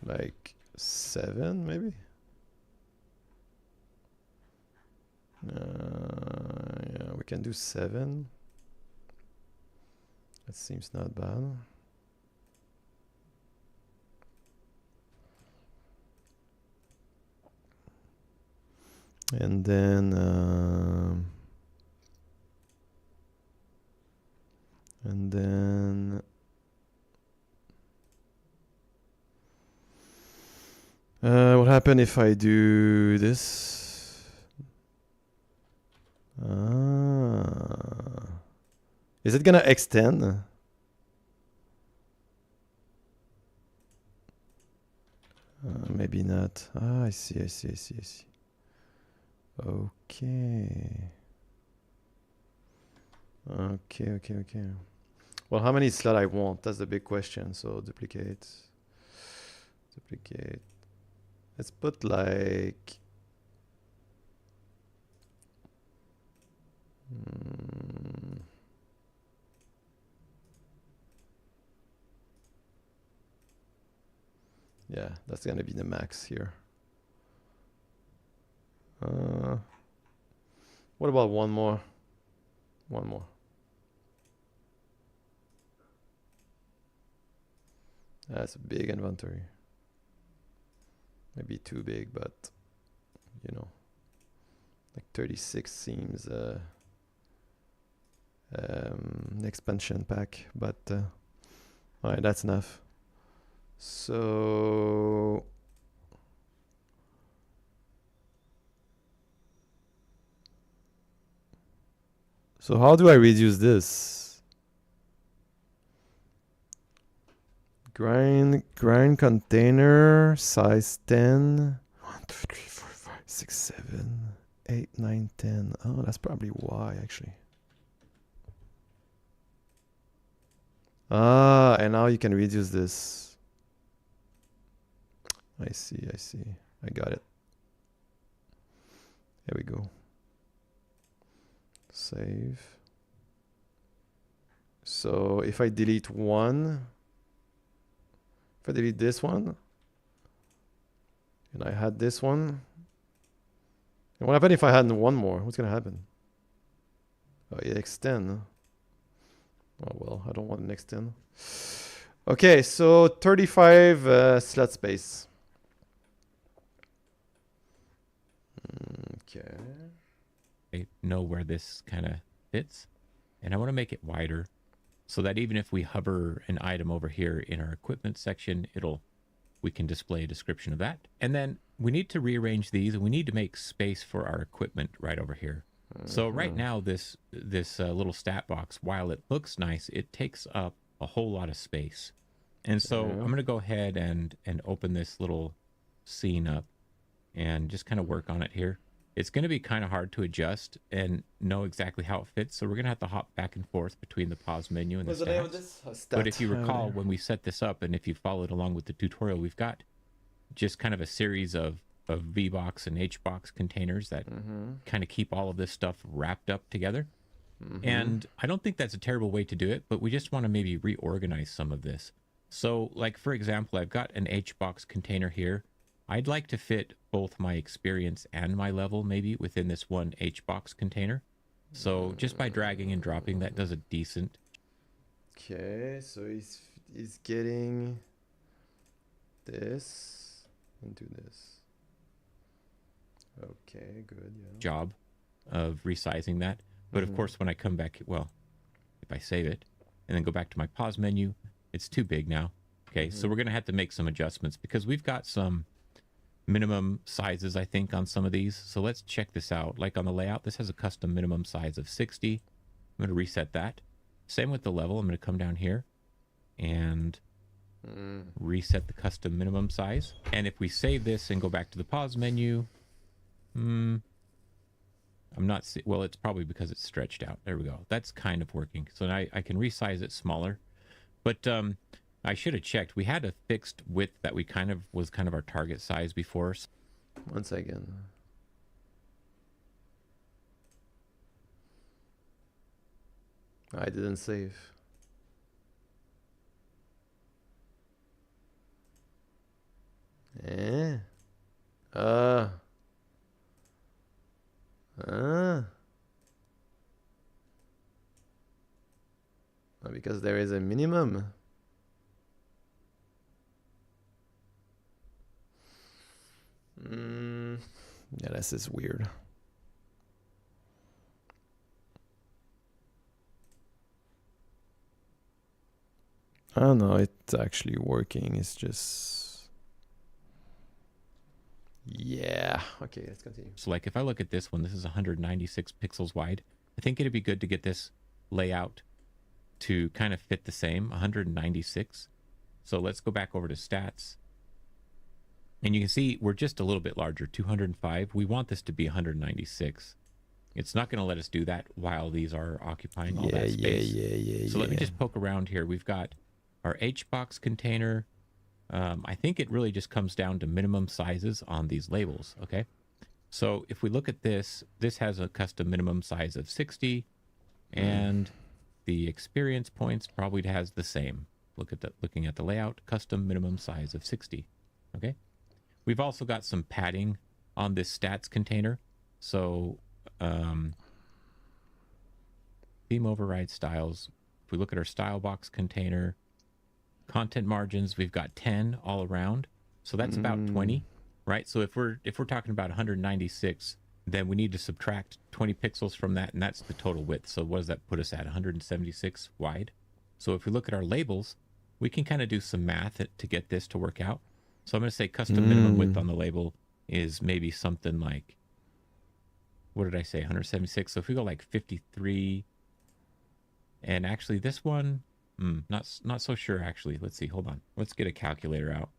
Like 7, maybe? Yeah, we can do 7. That seems not bad. And then what happened if I do this? Is it gonna extend? Maybe not. I see. Okay. Well, how many slots I want? That's the big question. So duplicate. Let's put like... Yeah, that's gonna be the max here. What about one more? That's a big inventory. Maybe too big, but you know, like 36 seems an expansion pack, but all right, that's enough. So how do I reduce this? Grind container size 10. 1, 2, 3, 4, 5, 6, 7, 8, 9, 10. Oh, that's probably why actually. And now you can reduce this. I see. I got it. There we go. Save. So if I delete one, if I delete this one, and I had this one, and what happened if I had one more? What's gonna happen? Oh, it extend. Oh well, I don't want an extend. Okay, so 35 slot space. Okay. I know where this kind of fits, and I want to make it wider so that even if we hover an item over here in our equipment section, we can display a description of that. And then we need to rearrange these, and we need to make space for our equipment right over here. So right now, this little stat box, while it looks nice, it takes up a whole lot of space. And so I'm going to go ahead and open this little scene up and just kind of work on it here. It's going to be kind of hard to adjust and know exactly how it fits. So we're going to have to hop back and forth between the pause menu and the stats. But if you recall, when we set this up, and if you followed along with the tutorial, we've got just kind of a series of VBox and HBox containers that kind of keep all of this stuff wrapped up together. And I don't think that's a terrible way to do it, but we just want to maybe reorganize some of this. So like, for example, I've got an HBox container here. I'd like to fit both my experience and my level maybe within this one HBox container. So just by dragging and dropping, that does a decent. Okay, so he's getting this into this. Okay, good. Yeah. Job of resizing that. But of course, when I come back, well, if I save it and then go back to my pause menu, it's too big now. Okay, so we're going to have to make some adjustments because we've got some minimum sizes, I think, on some of these. So let's check this out. Like on the layout, this has a custom minimum size of 60. I'm going to reset that. Same with the level. I'm going to come down here and reset the custom minimum size. And if we save this and go back to the pause menu, I'm not, well, it's probably because it's stretched out. There we go. That's kind of working. So now I can resize it smaller. But I should have checked. We had a fixed width that we was kind of our target size before. 1 second. I didn't save. Because there is a minimum. Yeah, this is weird. I don't know, it's actually working. It's just... Yeah. Okay, let's continue. So like if I look at this one, this is 196 pixels wide. I think it'd be good to get this layout to kind of fit the same, 196. So let's go back over to stats. And you can see we're just a little bit larger, 205. We want this to be 196. It's not going to let us do that while these are occupying all that space. So let me just poke around here. We've got our HBox container. I think it really just comes down to minimum sizes on these labels, okay? So if we look at this, this has a custom minimum size of 60, and the experience points probably has the same. Looking at the layout, custom minimum size of 60, okay? We've also got some padding on this stats container. So theme override styles. If we look at our style box container, content margins, we've got 10 all around. So that's about 20, right? So if we're talking about 196, then we need to subtract 20 pixels from that, and that's the total width. So what does that put us at? 176 wide. So if we look at our labels, we can kind of do some math to get this to work out. So I'm going to say custom minimum width on the label is maybe something like, what did I say, 176? So if we go like 53, and actually this one, not so sure actually. Let's see, hold on. Let's get a calculator out.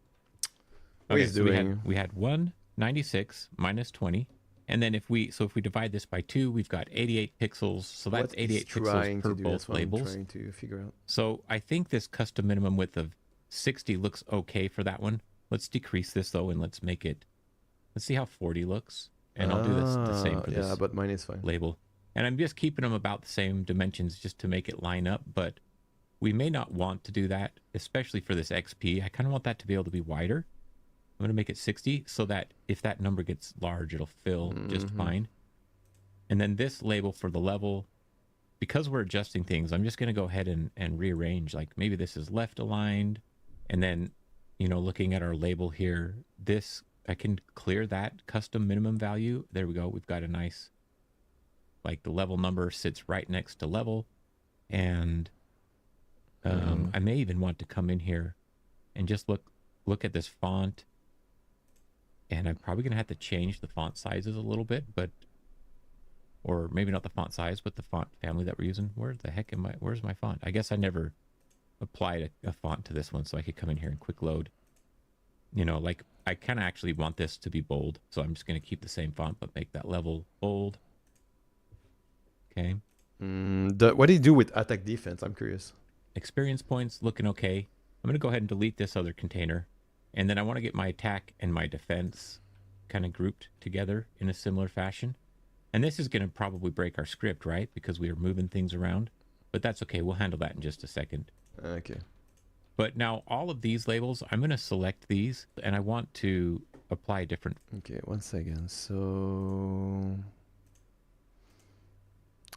Okay, so we had 196 minus 20. And then if we divide this by 2, we've got 88 pixels. So that's 88 pixels per both labels. Trying to figure out. So I think this custom minimum width of 60 looks okay for that one. Let's decrease this though, and let's see how 40 looks. And I'll do this the same for this. Yeah, but mine is fine. Label. And I'm just keeping them about the same dimensions just to make it line up, but we may not want to do that, especially for this XP. I kind of want that to be able to be wider. I'm going to make it 60 so that if that number gets large, it'll fill just fine. And then this label for the level, because we're adjusting things, I'm just going to go ahead and rearrange. Like maybe this is left aligned, and then, you know, looking at our label here, this, I can clear that custom minimum value. There we go. We've got a nice, like the level number sits right next to level. And I may even want to come in here and just look at this font. And I'm probably going to have to change the font sizes a little bit, or maybe not the font size, but the font family that we're using. Where the heck where's my font? I guess I never applied a font to this one, so I could come in here and quick load. You know, like I kind of actually want this to be bold, so I'm just going to keep the same font, but make that level bold. Okay. What do you do with attack defense? I'm curious. Experience points looking okay. I'm going to go ahead and delete this other container. And then I want to get my attack and my defense kind of grouped together in a similar fashion. And this is going to probably break our script, right? Because we are moving things around. But that's okay. We'll handle that in just a second. Okay. But now all of these labels, I'm going to select these. And I want to apply different... Okay, 1 second. So...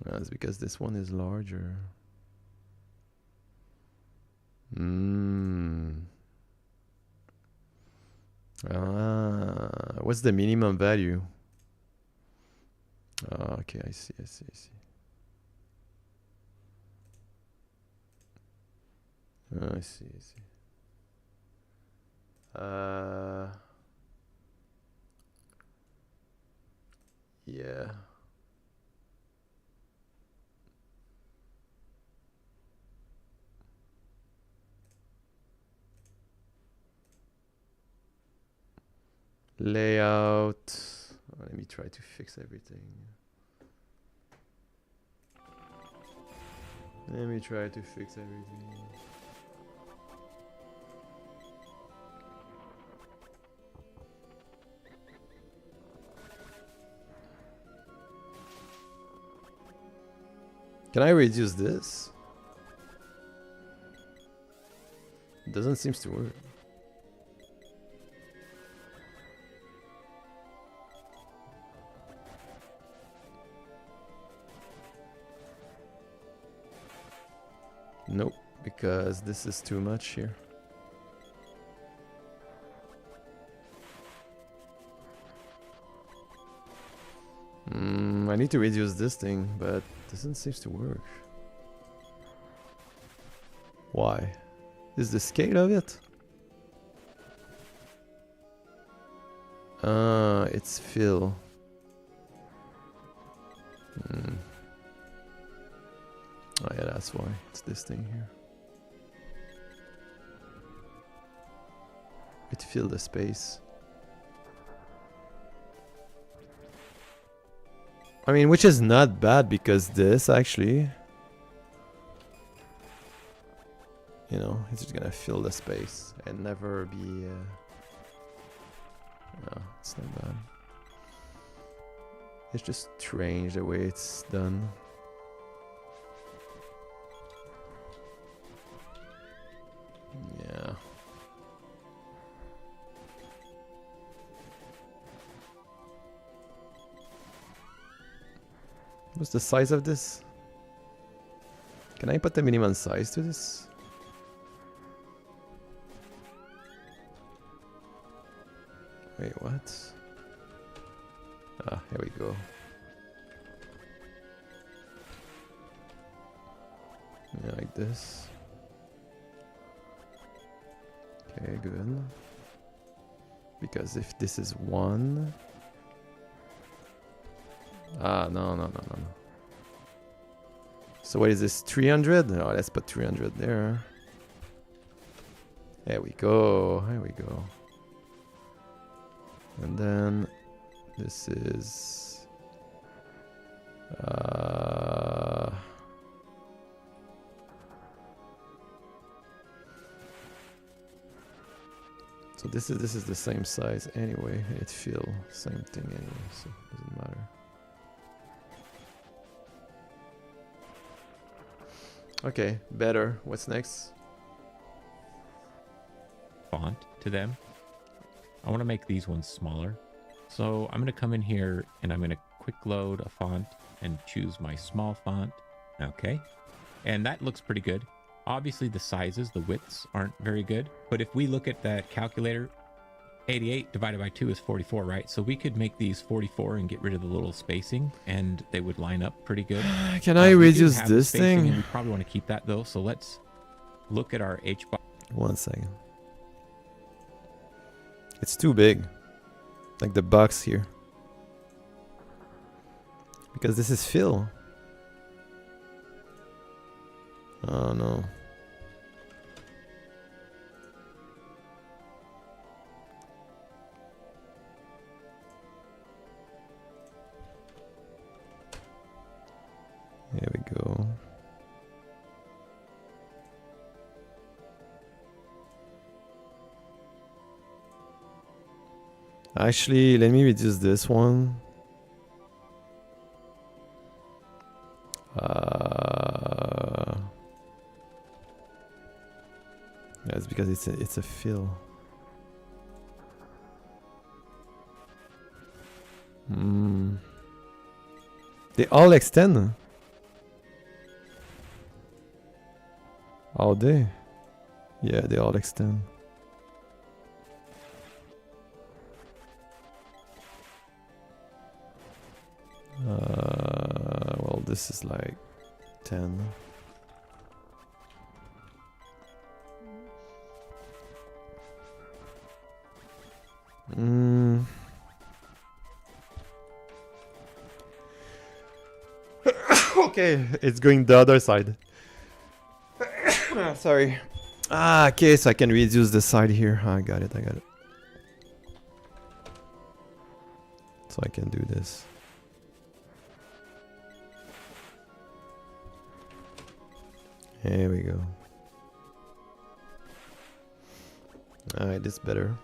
That's because this one is larger. What's the minimum value? Okay, I see. I see. Yeah. Layout. Let me try to fix everything. Can I reduce this? It doesn't seem to work. Nope, because this is too much here. I need to reduce this thing, but it doesn't seem to work. Why? Is the scale of it? It's fill. Oh yeah, that's why. It's this thing here. It filled the space. I mean, which is not bad because this actually, you know, it's just gonna fill the space and never be. No, it's not bad. It's just strange the way it's done. Yeah. What's the size of this? Can I put the minimum size to this? Wait, what? Ah, here we go. Yeah, like this. Okay, good. Because if this is 1... Ah, no. So what is this, 300? Oh, let's put 300 there. There we go. And then this is... So this is the same size anyway. It feels same thing anyway, so it doesn't matter. Okay, better. What's next? Font to them. I want to make these ones smaller. So I'm going to come in here and I'm going to quick load a font and choose my small font. Okay. And that looks pretty good. Obviously the sizes, the widths aren't very good. But if we look at that calculator, 88 divided by 2 is 44, right? So we could make these 44 and get rid of the little spacing and they would line up pretty good. Can I reduce this thing? And we probably want to keep that though. So let's look at our H box. 1 second. It's too big. Like the box here. Because this is fill. Oh no. Here we go. Actually, let me reduce this one. That's because it's a fill. They all extend. All day. Yeah, they all extend. Well, this is like 10. Okay, it's going the other side. Sorry. Okay, so I can reduce the side here. I got it. So I can do this. Here we go. Alright, this better.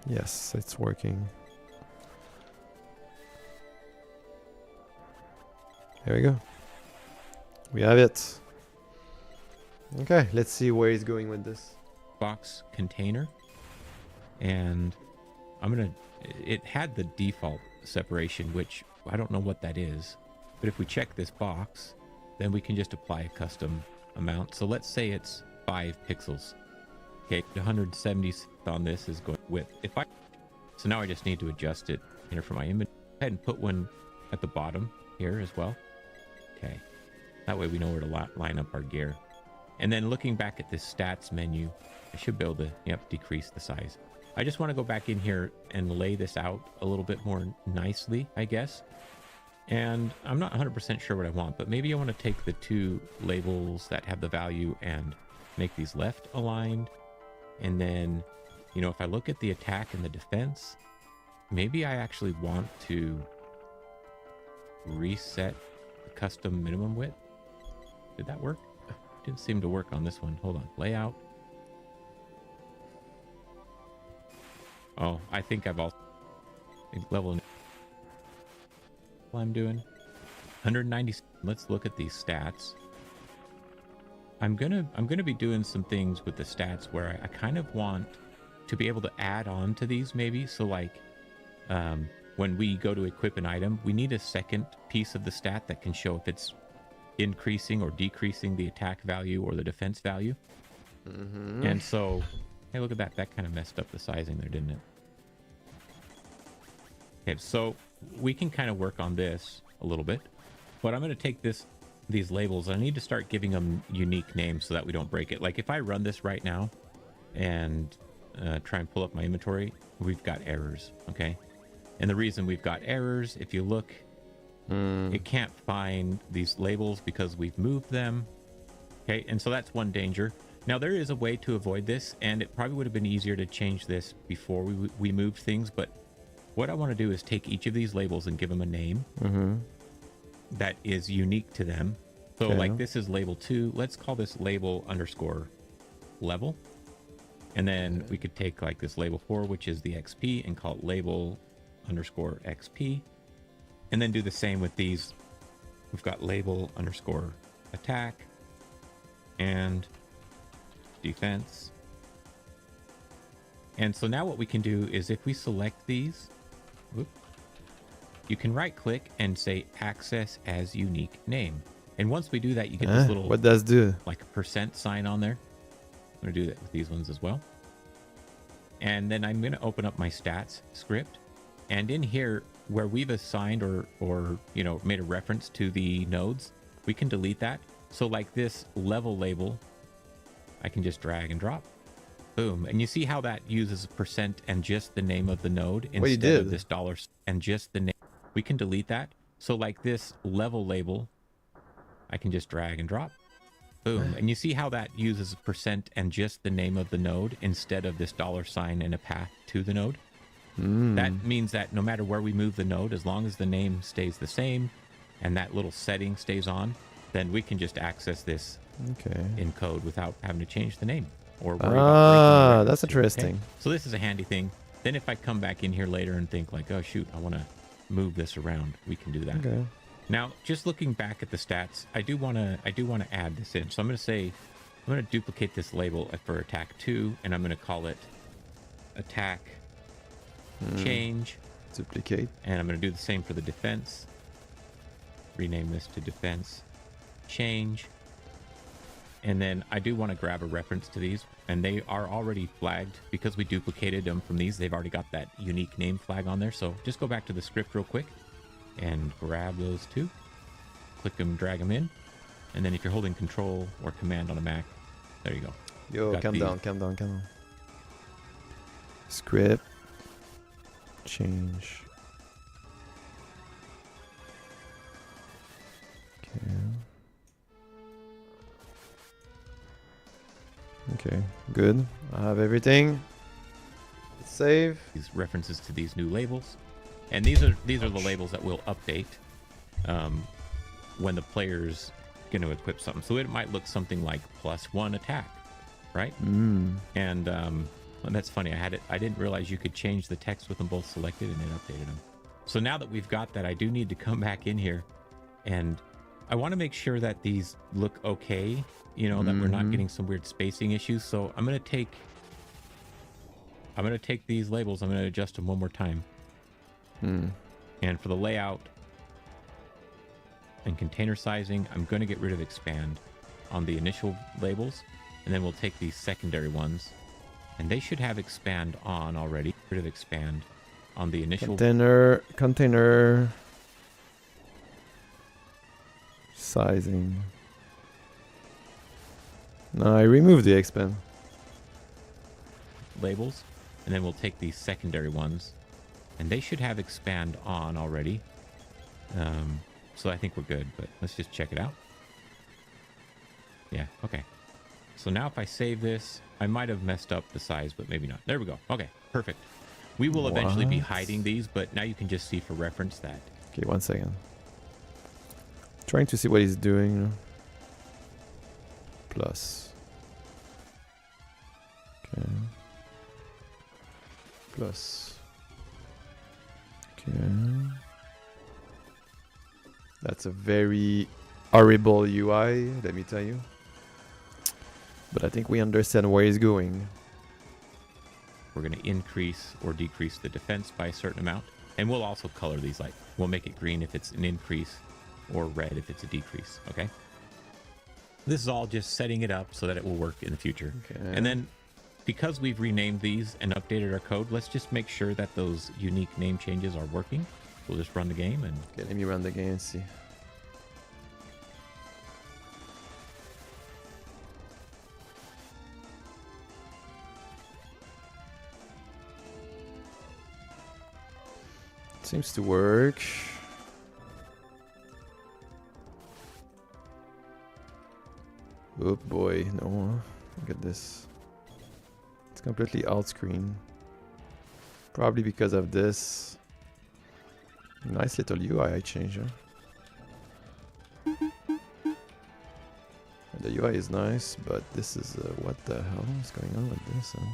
Yes, it's working. There we go. We have it. Okay, let's see where he's going with this. Box container. And I'm gonna, it had the default separation, which I don't know what that is. But if we check this box, then we can just apply a custom amount. So let's say it's 5 pixels. Okay, 170th on this is going width. So now I just need to adjust it here for my image. Go ahead and put one at the bottom here as well. Okay, that way we know where to line up our gear. And then looking back at this stats menu, I should be able to, decrease the size. I just want to go back in here and lay this out a little bit more nicely, I guess. And I'm not 100% sure what I want, but maybe I want to take the 2 labels that have the value and make these left aligned. And then, if I look at the attack and the defense, maybe I actually want to reset the custom minimum width. Did that work? Didn't seem to work on this one. Hold on. Layout. Oh, I think I've also level I'm doing 190. Let's look at these stats. I'm gonna be doing some things with the stats where I kind of want to be able to add on to these maybe. So like when we go to equip an item, we need a second piece of the stat that can show if it's increasing or decreasing the attack value or the defense value. And so, hey, look at that. That kind of messed up the sizing there, didn't it? Okay, so we can kind of work on this a little bit, but I'm going to take these labels. I need to start giving them unique names so that we don't break it. Like if I run this right now and try and pull up my inventory, we've got errors. Okay, and the reason we've got errors, if you look, it can't find these labels because we've moved them. Okay, and so that's one danger. Now there is a way to avoid this, and it probably would have been easier to change this before we moved things, but what I want to do is take each of these labels and give them a name that is unique to them. So like this is label 2. Let's call this label underscore level. And then we could take like this label 4, which is the XP, and call it label underscore XP. And then do the same with these. We've got label underscore attack and defense. And so now what we can do is if we select these, you can right click and say access as unique name. And once we do that, you get this little, what does do? Like a percent sign on there. I'm going to do that with these ones as well. And then I'm going to open up my stats script. And in here, where we've assigned or made a reference to the nodes, we can delete that. So like this level label, I can just drag and drop. Boom. And you see how that uses a percent and just the name of the node instead of this dollar and just the name. We can delete that. So like this level label, I can just drag and drop. Boom. And you see how that uses a percent and just the name of the node instead of this dollar sign and a path to the node. That means that no matter where we move the node, as long as the name stays the same and that little setting stays on, then we can just access this in code without having to change the name or worry about that's interesting. Okay? So this is a handy thing. Then if I come back in here later and think like, oh shoot, I want to move this around, we can do that. Okay. Now, just looking back at the stats, I do want to add this in. So I'm going to duplicate this label for attack 2, and I'm going to call it attack change. Duplicate. And I'm going to do the same for the defense. rename this to defense, change. And then I do want to grab a reference to these, and they are already flagged because we duplicated them from these. They've already got that unique name flag on there. So just go back to the script real quick and grab those two, click them, drag them in. And then if you're holding control or command on a Mac, there you go. Yo, calm down. Script, change. Okay, good. I have everything. Save. These references to these new labels, and these are the labels that will update when the player's going to equip something. So it might look something like +1 attack, right? And that's funny. I didn't realize you could change the text with them both selected, and it updated them. So now that we've got that, I do need to come back in here, and I want to make sure that these look okay, you know, that we're not getting some weird spacing issues. So I'm going to take these labels, I'm going to adjust them one more time. And for the layout and container sizing, I'm going to get rid of expand on the initial labels, and then we'll take these secondary ones, and they should have expand on already. Rid of expand on the initial container sizing. No, I removed the expand labels, and then we'll take these secondary ones, and they should have expand on already. So I think we're good, but let's just check it out. Yeah, okay. So now if I save this, I might have messed up the size, but maybe not. There we go. Okay, perfect. We will eventually be hiding these, but now you can just see for reference that. Okay, 1 second. Trying to see what he's doing. Plus. Okay. Plus. Okay. That's a very horrible UI, let me tell you. But I think we understand where he's going. We're going to increase or decrease the defense by a certain amount. And we'll also color these light. We'll make it green if it's an increase or red if it's a decrease, okay? This is all just setting it up so that it will work in the future. Okay. And then because we've renamed these and updated our code, let's just make sure that those unique name changes are working. We'll just run the game and... Okay, let me run the game and see. Seems to work. Oh boy, no. Look at this. It's completely out screen. Probably because of this. Nice little UI change, huh? The UI is nice, but this is what the hell is going on with this? Huh?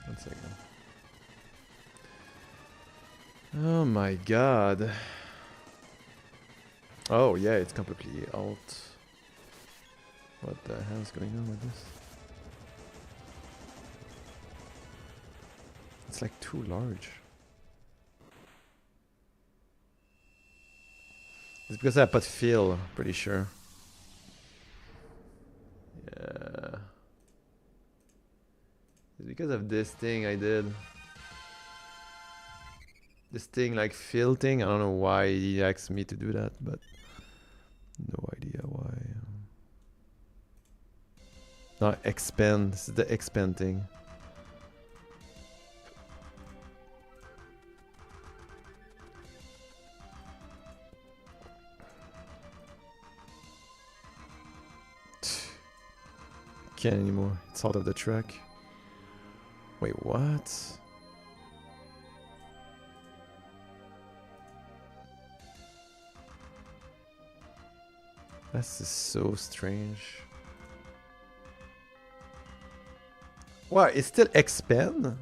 1 second. Oh my god. Oh yeah, it's completely out. What the hell is going on with this? It's like too large. It's because I put fill, pretty sure. Yeah. It's because of this thing I did. This thing like fill thing. I don't know why he asked me to do that, but no idea why. Not expand. This is the expand thing. Can't anymore. It's out of the track. Wait, what? This is so strange. What? It's still expand?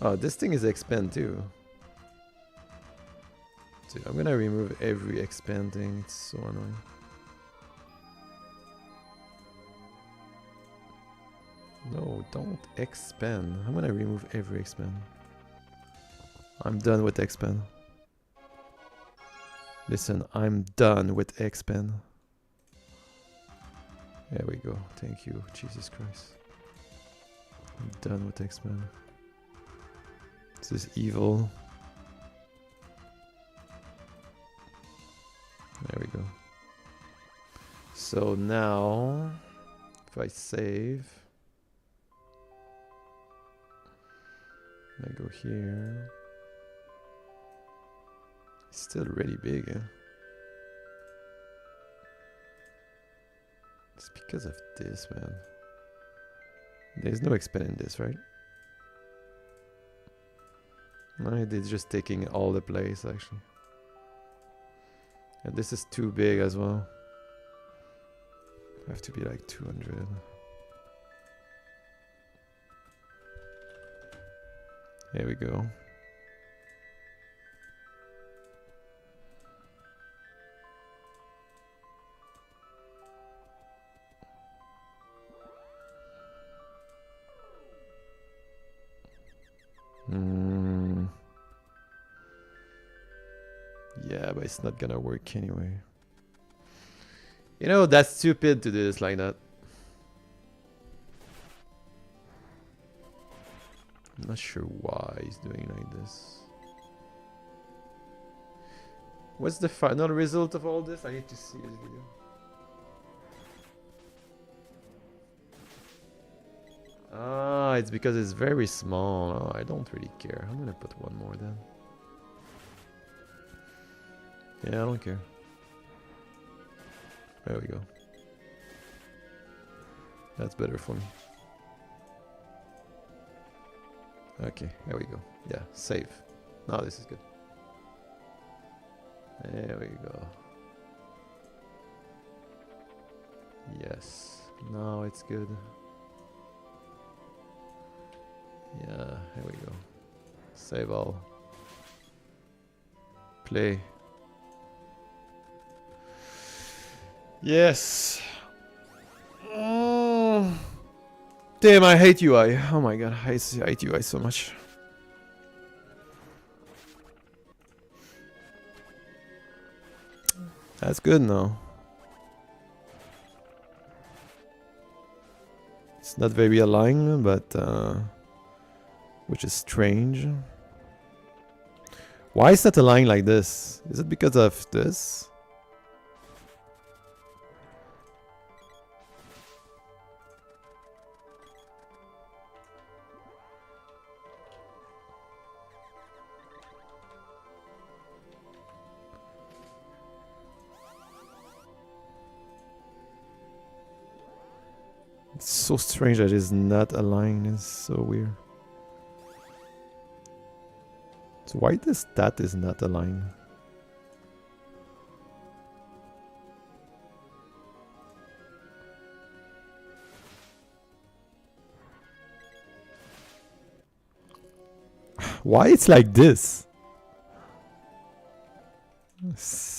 Oh, this thing is expand too. Dude, I'm gonna remove every expand thing. It's so annoying. No, don't expand. I'm gonna remove every expand. I'm done with expand. Listen, I'm done with expand. There we go. Thank you, Jesus Christ. I'm done with expand. This is evil. There we go. So now, if I save, I go here. It's still really big, eh? It's because of this, man. There's no expand in this, right? No, they're just taking all the place, actually. And this is too big as well. Have to be like 200. There we go. Yeah, but it's not gonna work anyway. You know, that's stupid to do this like that. I'm not sure why he's doing like this. What's the final result of all this? I need to see this video. Ah, it's because it's very small. Oh, I don't really care. I'm gonna put one more then. Yeah, I don't care. There we go. That's better for me. Okay, there we go. Yeah, save. Now this is good. There we go. Yes, now it's good. Yeah, here we go. Save all. Play. Yes. Oh. Damn, I hate UI. Oh my god, I hate UI so much. That's good now. It's not very aligned, but which is strange. Why is that aligned like this? Is it because of this? It's so strange that it's not aligned. It's so weird. So why this stat is not aligned? Why it's like this?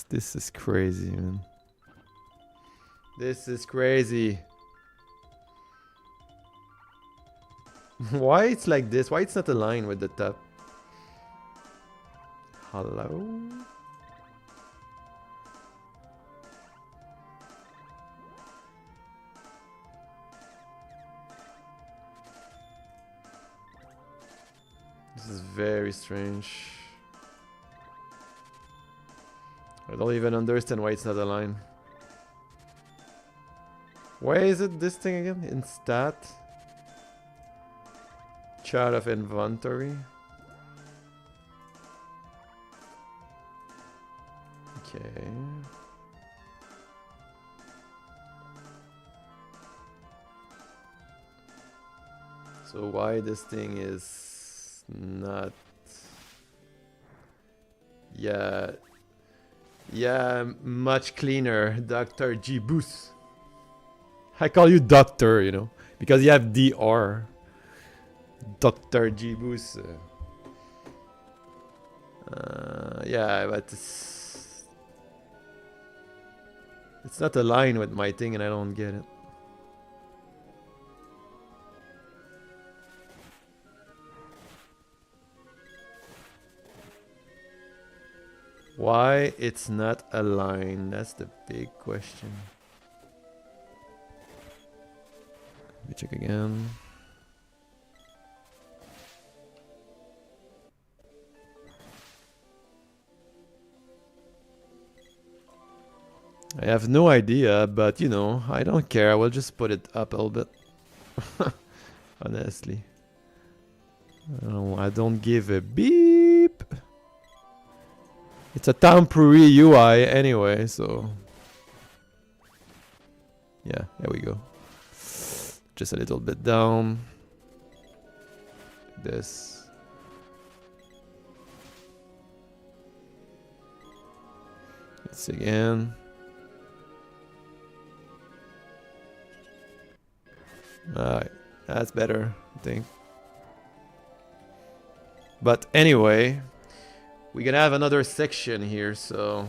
This is crazy, man. This is crazy. Why it's like this? Why it's not aligned with the top? Hello? This is very strange. I don't even understand why it's not aligned. Why is it this thing again? In stat? Chart of inventory. Okay. So why this thing is not... Yeah, much cleaner, Dr. G Booth. I call you Doctor, you know, because you have DR. Dr. G Booth. Yeah, but it's not aligned with my thing and I don't get it. Why it's not aligned? That's the big question. Let me check again. I have no idea, but you know, I don't care. I will just put it up a little bit. Honestly. I don't give a beep. It's a temporary UI anyway, so... Yeah, there we go. Just a little bit down. Like this. Let's see again. Alright, that's better, I think. But anyway, we're gonna have another section here, so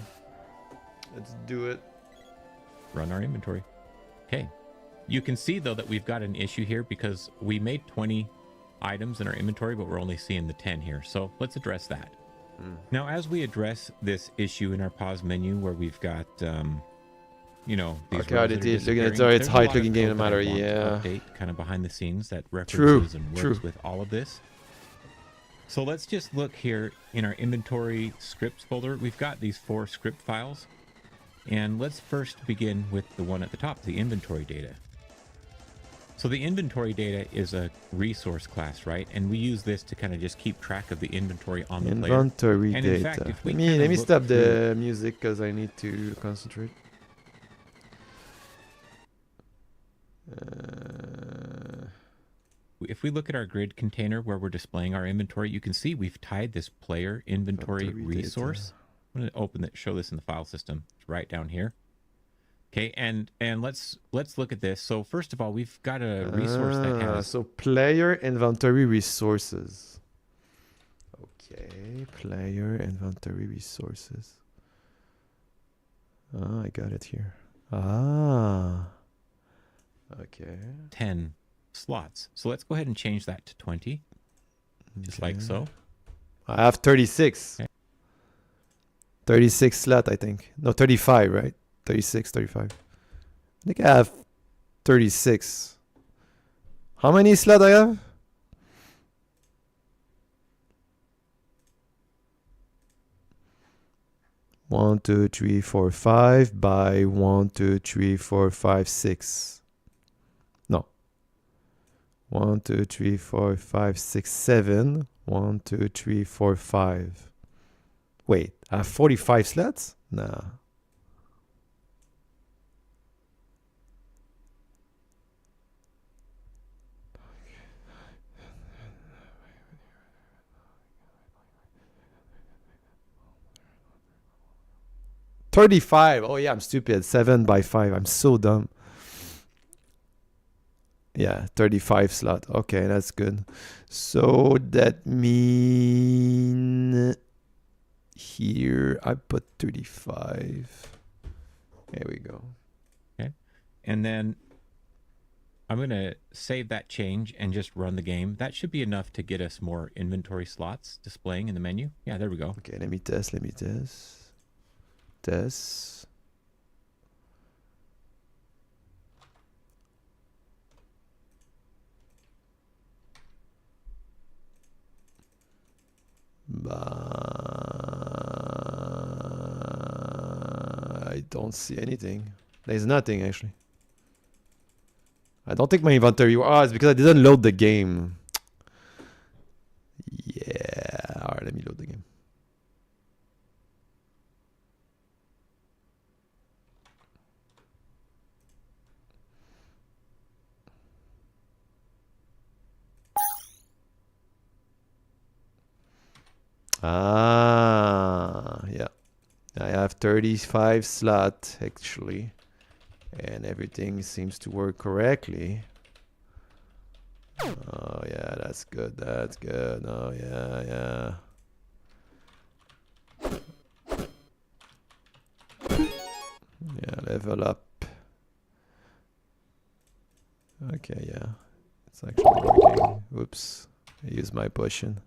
let's do it. Run our inventory. Okay. You can see though that we've got an issue here because we made 20 items in our inventory, but we're only seeing the 10 here. So let's address that. Now, as we address this issue in our pause menu where we've got, you know, these it's high looking game no matter. Yeah. Update kind of behind the scenes that references and works with all of this. So let's just look here in our inventory scripts folder. We've got these 4 script files. And let's first begin with the one at the top, the inventory data. So the inventory data is a resource class, right? And we use this to kind of just keep track of the inventory on the player. Inventory data. Fact, let me stop the music because I need to concentrate. If we look at our grid container where we're displaying our inventory, you can see we've tied this player inventory resource. I'm going to open it, show this in the file system. It's right down here. Okay, and let's look at this. So first of all, we've got a resource that has... So player inventory resources. Okay, player inventory resources. Ah, I got it here. Ah. Okay. 10 slots. So let's go ahead and change that to 20. Just like so. I have 36. Okay. 36 slot, I think. No, 35, right? 36, 35. I think I have 36. How many slot I have? One, two, three, four, 5 by 1, 2, 3, 4, 5, 6. No. 1, 2, 3, 4, 5, 6, 7. 1, 2, 3, 4, 5. Wait, I have 45 slots? Nah. $35. Oh yeah, I'm stupid. 7 by 5. I'm so dumb. Yeah, 35 slot. Okay, that's good. So that mean here I put 35. There we go. Okay. And then I'm going to save that change and just run the game. That should be enough to get us more inventory slots displaying in the menu. Yeah, there we go. Okay, let me test. Test. I don't see anything. There's nothing actually. I don't think my inventory. Oh, it's because I didn't load the game. Yeah. All right, let me load the game. Ah, yeah. I have 35 slots actually, and everything seems to work correctly. Oh yeah, that's good. That's good. Oh yeah, yeah. Yeah, level up. Okay, yeah. It's actually working. Oops. I used my potion.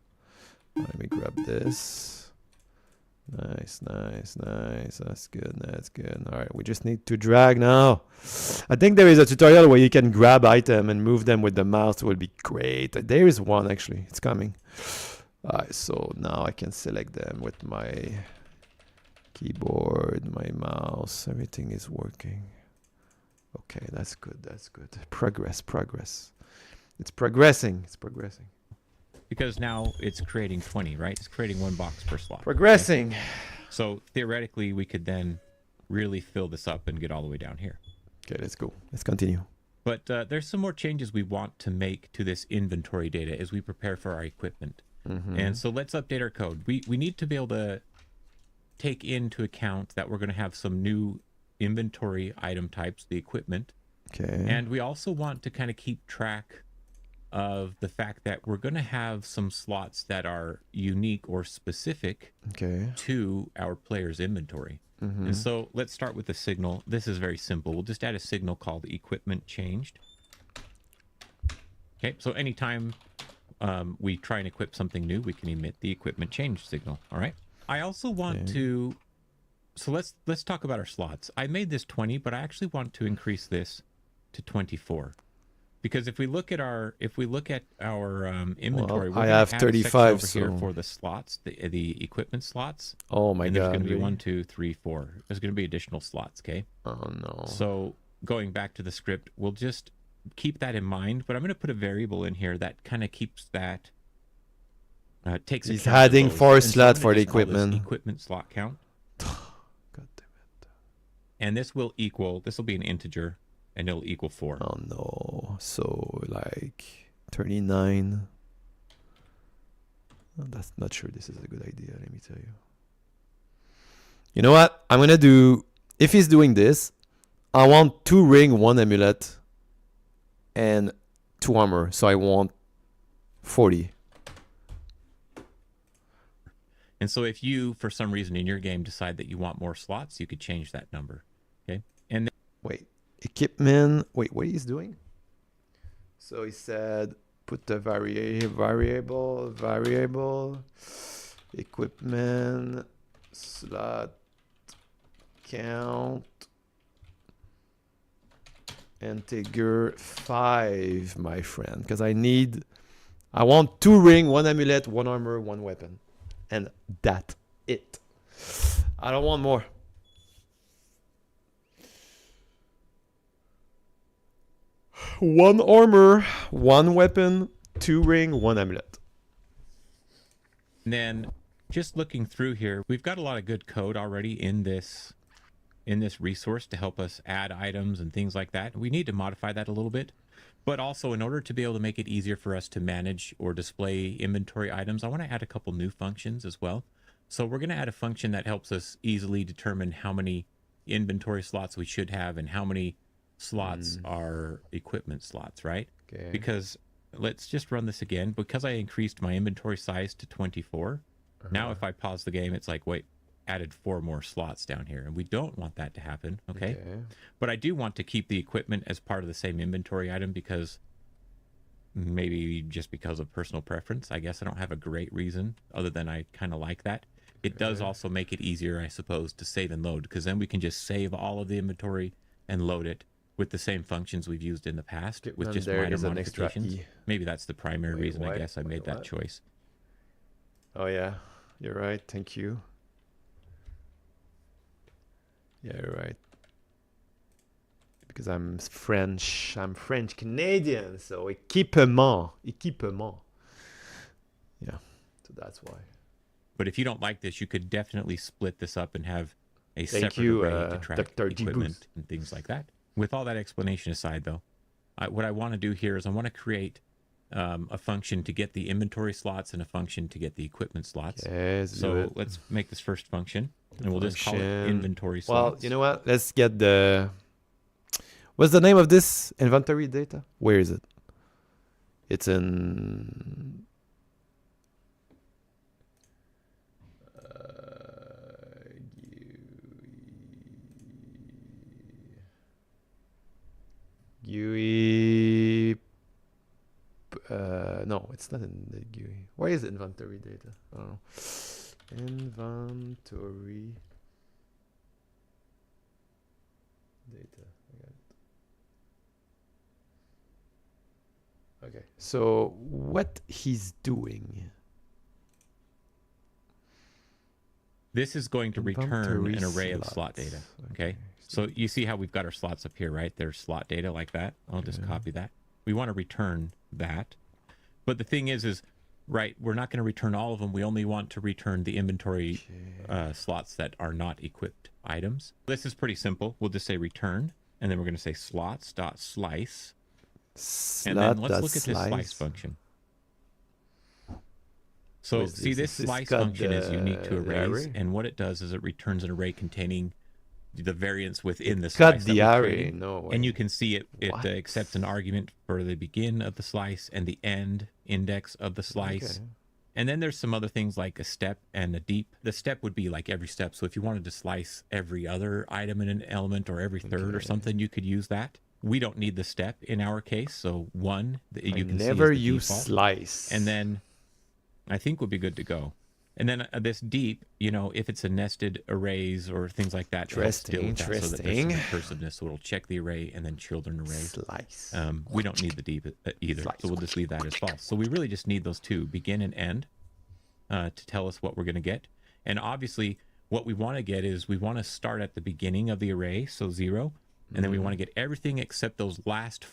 Let me grab this. Nice, nice, nice. That's good. That's good. All right, we just need to drag now. I think there is a tutorial where you can grab item and move them with the mouse. It would be great. There is one actually. It's coming. All right, so now I can select them with my keyboard, my mouse. Everything is working. Okay, that's good. That's good. Progress, progress. It's progressing. It's progressing. Because now it's creating 20, right? It's creating 1 box per slot. Progressing. Okay? So theoretically, we could then really fill this up and get all the way down here. Okay, let's go. Let's continue. But there's some more changes we want to make to this inventory data as we prepare for our equipment. And so let's update our code. We need to be able to take into account that we're going to have some new inventory item types, the equipment. Okay. And we also want to kind of keep track of the fact that we're going to have some slots that are unique or specific to our player's inventory. And so let's start with the signal. This is very simple. We'll just add a signal called equipment changed. Okay, so anytime we try and equip something new, we can emit the equipment change signal. All right. I also want to, so let's talk about our slots. I made this 20, but I actually want to increase this to 24. Because if we look at our inventory, well, I have 35 over here for the slots, the equipment slots. Oh my god! There's going to be 1, 2, 3, 4. There's going to be additional slots. Okay. Oh no. So going back to the script, we'll just keep that in mind. But I'm going to put a variable in here that kind of keeps that. Takes. He's adding 4 slots for the equipment. Equipment slot count. God damn it! And this will equal. This will be an integer. And it'll equal 4. Oh no. So like 39. Oh, that's not sure this is a good idea, let me tell you. You know what? I'm gonna do, if he's doing this, I want 2 ring, 1 amulet, and 2 armor. So I want 40. And so if you, for some reason in your game, decide that you want more slots, you could change that number. Okay. And then wait. Equipment. Wait, what he's doing? So he said, put the variable, equipment, slot, count, integer 5, my friend. Because I want 2 ring, 1 amulet, 1 armor, 1 weapon. And that's it. I don't want more. One armor, 1 weapon, 2 ring, 1 amulet. And then just looking through here, we've got a lot of good code already in this resource to help us add items and things like that. We need to modify that a little bit. But also, in order to be able to make it easier for us to manage or display inventory items, I want to add a couple new functions as well. So we're going to add a function that helps us easily determine how many inventory slots we should have and how many slots are equipment slots, right? Okay. Because let's just run this again. Because I increased my inventory size to 24, now if I pause the game, it's like, wait, added 4 more slots down here. And we don't want that to happen, okay? But I do want to keep the equipment as part of the same inventory item because maybe just because of personal preference. I guess I don't have a great reason other than I kind of like that. It does also make it easier, I suppose, to save and load because then we can just save all of the inventory and load it with the same functions we've used in the past with just minor modifications. Maybe that's the primary reason I guess I made that choice. Oh yeah, you're right. Thank you. Yeah, you're right. Because I'm French Canadian, so équipement. Yeah, so that's why. But if you don't like this, you could definitely split this up and have a separate array to track equipment and things like that. With all that explanation aside, though, what I want to do here is I want to create a function to get the inventory slots and a function to get the equipment slots. So let's make this first function, and we'll just call it inventory slots. Well, you know what? Let's get the... What's the name of this inventory data? Where is it? It's in... GUI. No, it's not in the GUI. Why is it inventory data? I don't know. Inventory data. I got it. Okay, so what he's doing? This is going to return an array of slot data. Okay. So you see how we've got our slots up here, right? There's slot data like that. I'll just copy that. We want to return that. But the thing is right, we're not going to return all of them. We only want to return the inventory slots that are not equipped items. This is pretty simple. We'll just say return, and then we're going to say slots.slice. And then let's look at this slice function. So see, this slice function is unique to arrays, and what it does is it returns an array containing the variance within the slice. Cut the array, no way. And you can see it accepts an argument for the begin of the slice and the end index of the slice. Okay. And then there's some other things like a step and a deep. The step would be like every step. So if you wanted to slice every other item in an element or every third or something, you could use that. We don't need the step in our case. So one, you can never see use default. Slice. And then I think we'll be good to go. And then this deep, you know, if it's a nested arrays or things like that, interesting. So that there's some recursiveness, so it'll check the array and then children array. Slice. We don't need the deep either, so we'll just leave that as false. So we really just need those two, begin and end, to tell us what we're going to get. And obviously, what we want to get is we want to start at the beginning of the array, so 0, and then we want to get everything except those last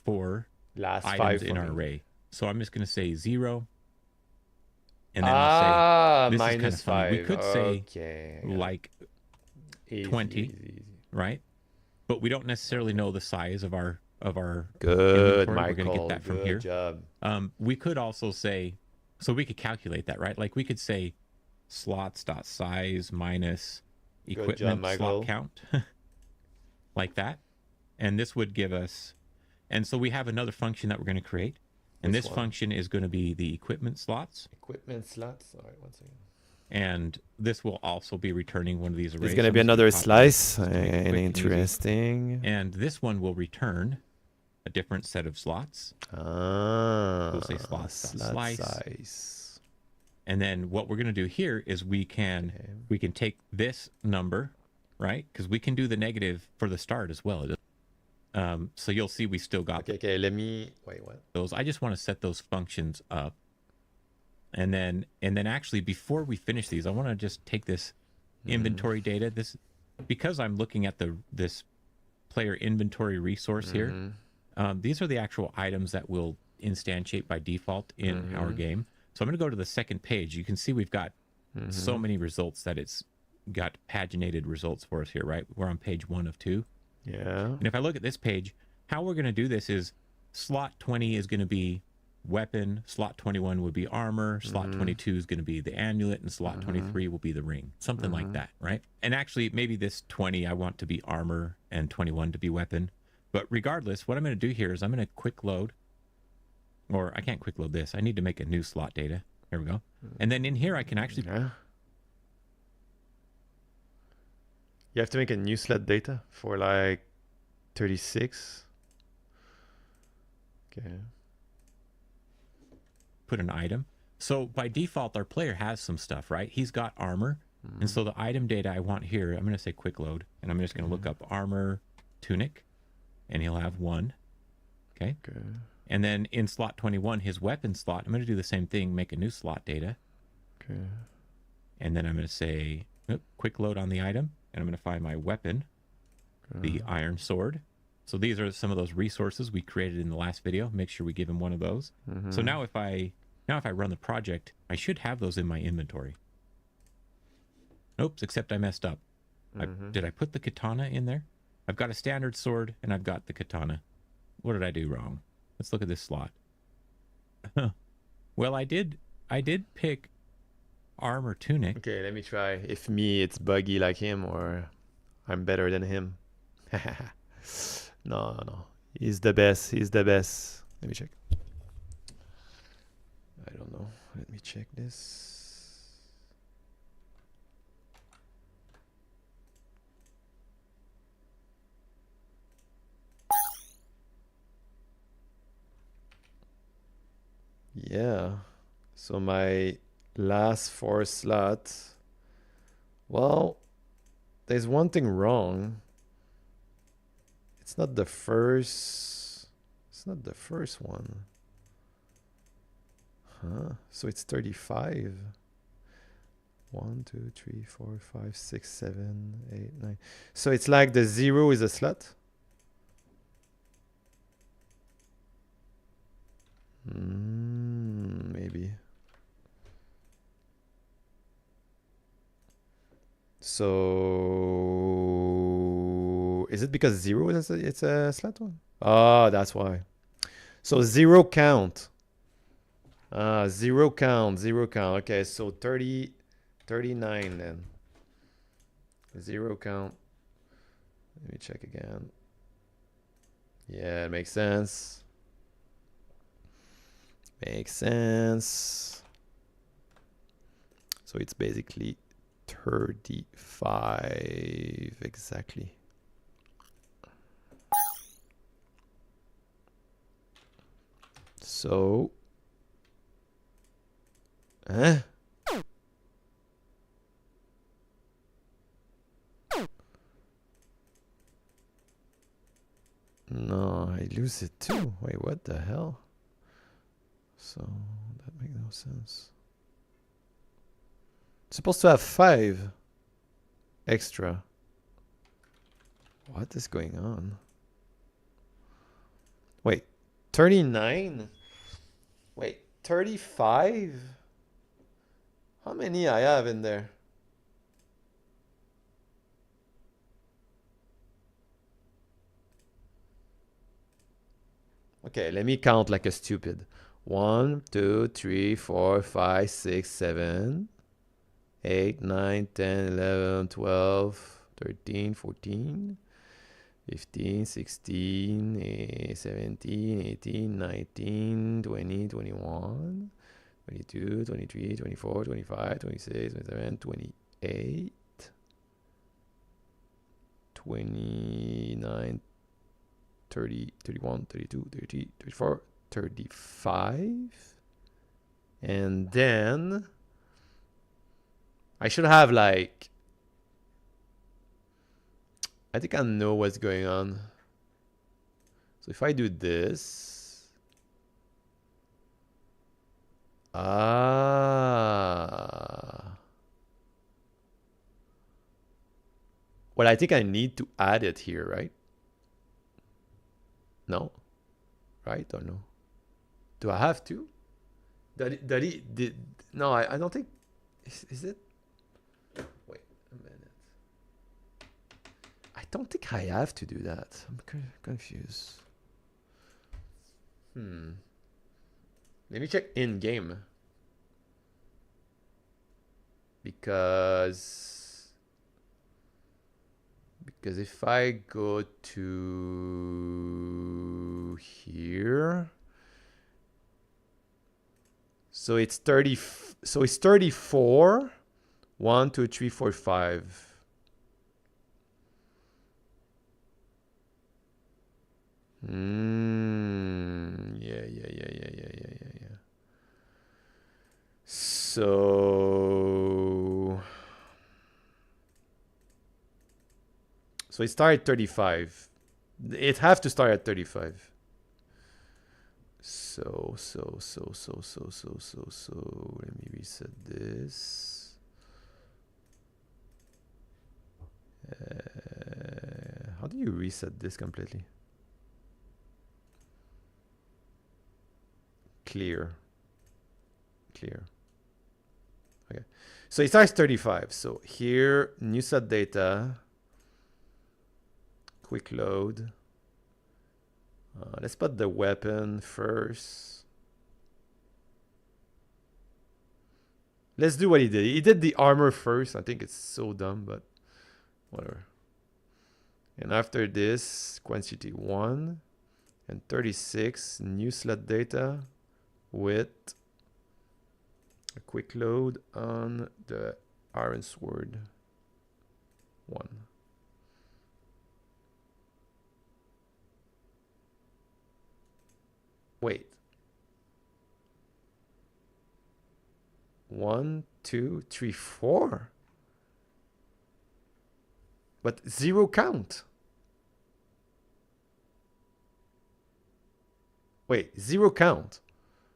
items in our array. So I'm just going to say 0. And then I'll say, this is kind of funny. We could say like 20, easy. Right? But we don't necessarily know the size of our good inventory. Michael, we're going to get that from here. Job. We could also say, so we could calculate that, right? Like we could say slots.size minus equipment slot count, like that. And this would give us, and so we have another function that we're going to create. And this function is going to be the equipment slots. Equipment slots. All right, one second. And this will also be returning one of these arrays. There's going to be another slice. Interesting. And this one will return a different set of slots. We'll say slots.slice. And then what we're going to do here is we can take this number, right? Because we can do the negative for the start as well. So you'll see we still got okay, let me wait, what? Those. I just want to set those functions up. And then actually before we finish these, I want to just take this inventory data. This, because I'm looking at this player inventory resource here. These are the actual items that will instantiate by default in our game. So I'm going to go to the second page. You can see we've got so many results that it's got paginated results for us here, right? We're on page 1 of 2. Yeah. And if I look at this page, how we're going to do this is slot 20 is going to be weapon, slot 21 would be armor, slot 22 is going to be the amulet, and slot 23 will be the ring. Something like that, right? And actually, maybe this 20 I want to be armor and 21 to be weapon. But regardless, what I'm going to do here is I'm going to quick load, or I can't quick load this. I need to make a new slot data. Here we go. And then in here, I can actually... Yeah. You have to make a new slot data for like 36. Okay. Put an item. So by default, our player has some stuff, right? He's got armor. And so the item data I want here, I'm going to say quick load. And I'm just going to look up armor tunic. And he'll have 1. Okay. And then in slot 21, his weapon slot, I'm going to do the same thing, make a new slot data. Okay. And then I'm going to say quick load on the item. And I'm going to find my weapon, the iron sword. So these are some of those resources we created in the last video. Make sure we give him one of those. So now if I run the project, I should have those in my inventory. Oops, except I messed up. Did I put the katana in there? I've got a standard sword and I've got the katana. What did I do wrong? Let's look at this slot. Well, I did pick armor tunic. Okay, let me try. If it's buggy like him or I'm better than him. No. He's the best. Let me check. I don't know. Let me check this. Yeah. So my last 4 slots Well, there's one thing wrong. It's not the first. It's not the first one. Huh? So it's 35. 1, 2, 3, 4, 5, 6, 7, 8, 9. So it's like the 0 is a slot? Maybe. So is it because 0 is it's a slot one? Oh, that's why. So 0 count. 0 count, 0 count. Okay, so 30, 39 then. 0 count. Let me check again. Yeah, it makes sense. Makes sense. So it's basically 35 exactly. So, huh? No, I lose it too. Wait, what the hell? So that makes no sense. It's supposed to have 5 extra. What is going on? Wait, 39? Wait, 35? How many I have in there? Okay, let me count like a stupid. 1, 2, 3, 4, 5, 6, 7, 8, 9, 10, 11, 12, 13, 14, 15, 16, 17, 18, 19, 20, 21, 22, 23, 24, 25, 26, 27, 28, 29, 30, 31, 32, 33, 34, 35. And then I should have like, I think I know what's going on. So if I do this, well, I think I need to add it here, right? No, right or no? Do I have to? No, I don't think. Is it? Wait a minute. I don't think I have to do that. I'm confused. Let me check in game. Because if I go to here, so it's 30. So it's 34. 1, 2, 3, 4, 5. Yeah. So it started at 35. It have to start at 35. So let me reset this. How do you reset this completely? Clear. Okay, so it starts 35. So here, new set data, quick load. Let's put the weapon first. Let's do what he did. He did the armor first. I think it's so dumb, but whatever. And after this, quantity 1 and 36, new slot data with a quick load on the Iron Sword 1. Wait. 1, 2, 3, 4. But 0 count. Wait, 0 count.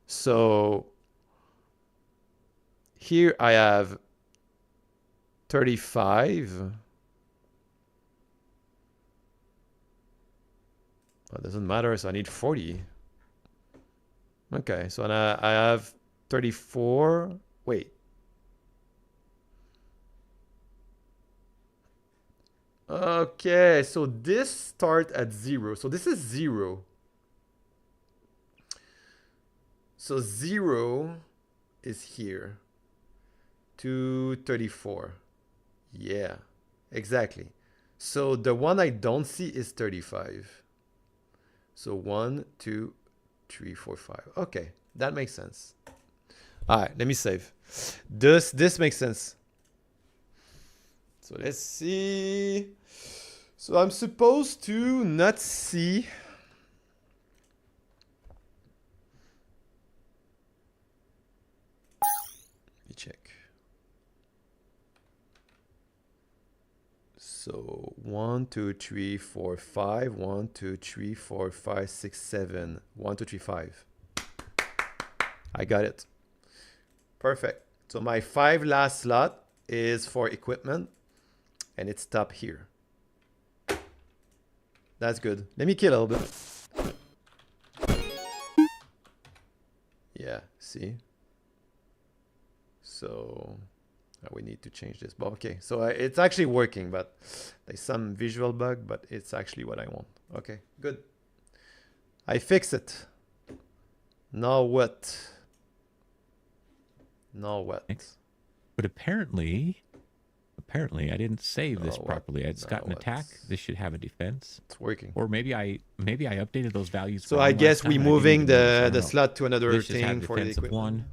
So here I have 35. Well, it doesn't matter, so I need 40. Okay, so I have 34. Wait. Okay, so this starts at 0. So this is 0. So 0 is here. 234. Yeah, exactly. So the one I don't see is 35. So 1, 2, 3, 4, 5. Okay, that makes sense. All right, let me save. This makes sense. So let's see. So I'm supposed to not see. Let me check. So 1, 2, 3, 4, 5. 1, 2, 3, 4, 5, 6, 7. 1, 2, 3, 5. I got it. Perfect. So my 5 last slot is for equipment, and it's top here. That's good. Let me kill a little bit. Yeah, see? So we need to change this. But okay, so it's actually working, but there's some visual bug, but it's actually what I want. Okay, good. I fix it. Now what? Now what? But apparently I didn't save this properly. It's got an attack. This should have a defense. It's working. Or maybe I updated those values. So I guess we're moving the slot to another thing for the equipment. 1.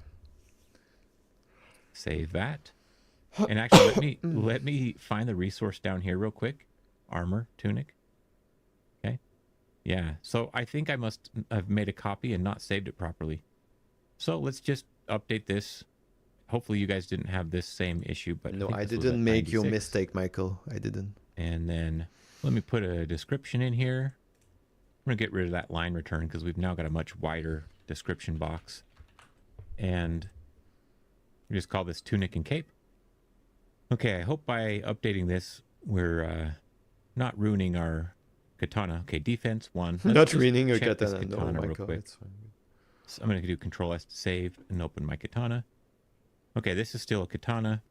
Save that. And actually, let me find the resource down here real quick. Armor, tunic. Okay. Yeah. So I think I must have made a copy and not saved it properly. So let's just update this. Hopefully you guys didn't have this same issue, but no, I didn't make your mistake, Michael. I didn't. And then let me put a description in here. I'm gonna get rid of that line return because we've now got a much wider description box. And we just call this tunic and cape. Okay, I hope by updating this we're not ruining our katana. Okay, defense 1. Not ruining your katana. No, real quick. It's fine. So I'm gonna do Control S to save and open my katana. Okay, this is still a katana.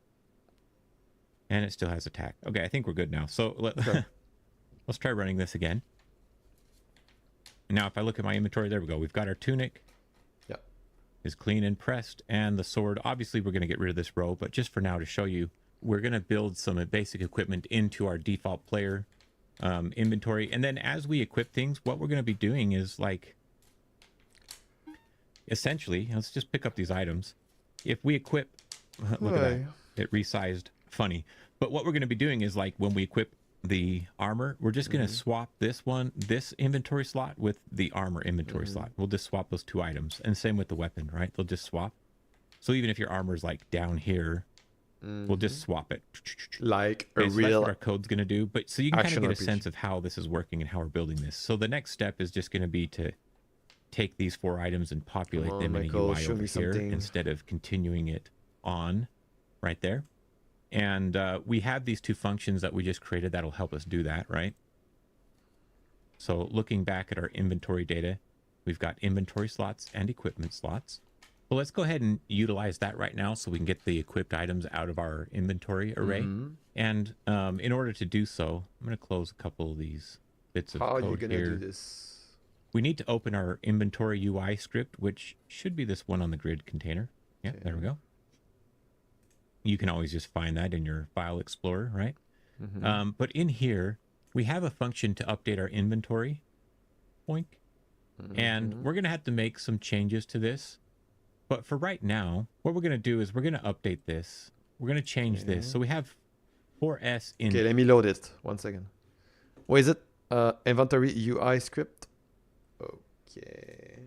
And it still has attack. Okay, I think we're good now. So let's try running this again. Now if I look at my inventory, there we go. We've got our tunic. Yep. Is clean and pressed. And the sword, obviously we're going to get rid of this row, but just for now to show you, we're going to build some basic equipment into our default player inventory. And then as we equip things, what we're going to be doing is like, essentially, let's just pick up these items. If we equip, look at that, it resized, funny. But what we're going to be doing is like when we equip the armor, we're just going to swap this inventory slot with the armor inventory slot. We'll just swap those 2 items. And same with the weapon, right? They'll just swap. So even if your armor is like down here, we'll just swap it. Like okay, a so real that's what our code's going to do. But so you can kind of get a RPG. sense of how this is working and how we're building this. So the next step is just going to be to take these 4 items and populate them in a UI over here instead of continuing it on right there. And we have these 2 functions that we just created that'll help us do that, right? So looking back at our inventory data, we've got inventory slots and equipment slots. Well, let's go ahead and utilize that right now so we can get the equipped items out of our inventory array. And in order to do so, I'm going to close a couple of these bits of code here. How are you going to do this? We need to open our inventory UI script, which should be this one on the grid container. Yeah, okay. There we go. You can always just find that in your file explorer, right? But in here, we have a function to update our inventory. Boink. And we're going to have to make some changes to this. But for right now, what we're going to do is we're going to update this. We're going to change this. So we have 4S in... Okay, let me load it. 1 second. What is it? Inventory UI script. Okay.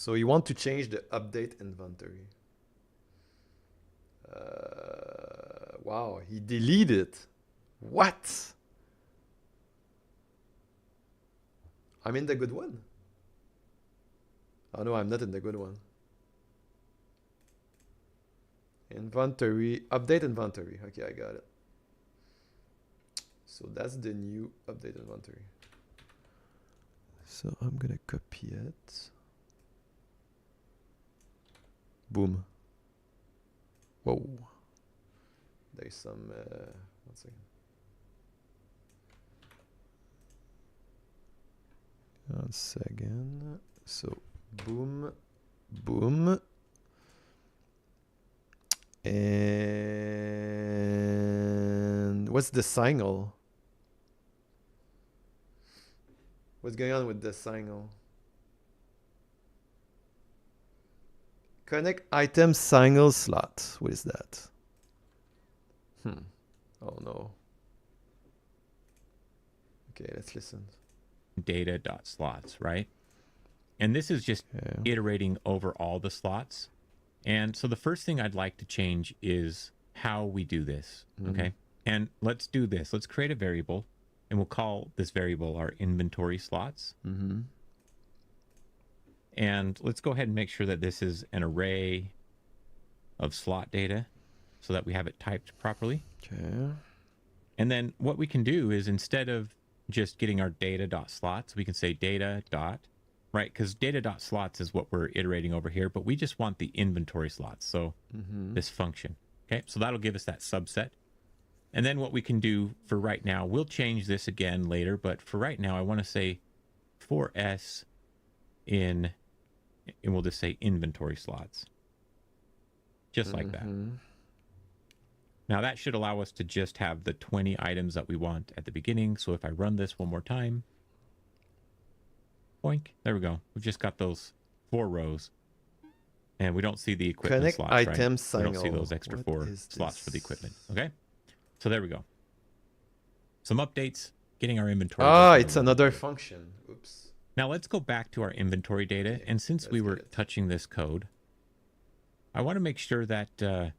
So you want to change the update inventory. Wow, he deleted. What? I'm in the good one. Oh no, I'm not in the good one. Inventory, update inventory. Okay, I got it. So that's the new update inventory. So I'm gonna copy it. Boom. Whoa. There's some, one second. One second. So, boom, boom. And what's the signal? What's going on with the signal? Connect item signal slot. What is that? Oh no. Okay, let's listen. Data.slots, right? And this is just iterating over all the slots. And so the first thing I'd like to change is how we do this, okay? And let's do this. Let's create a variable, and we'll call this variable our inventory slots. And let's go ahead and make sure that this is an array of slot data so that we have it typed properly. Okay. And then what we can do is, instead of just getting our data.slots, we can say data dot, right? Because data.slots is what we're iterating over here, but we just want the inventory slots. So this function, okay? So that'll give us that subset. And then what we can do for right now, we'll change this again later, but for right now, I want to say for S in, and we'll just say inventory slots. Just like that. Now that should allow us to just have the 20 items that we want at the beginning. So if I run this one more time, boink, there we go. We've just got those 4 rows. And we don't see the equipment Connect slots, item right? signal. We don't see those extra 4 slots for the equipment. Okay? So there we go. Some updates, getting our inventory. Ah, it's another function. Oops. Now let's go back to our inventory data. Okay, and since we were touching this code, I want to make sure that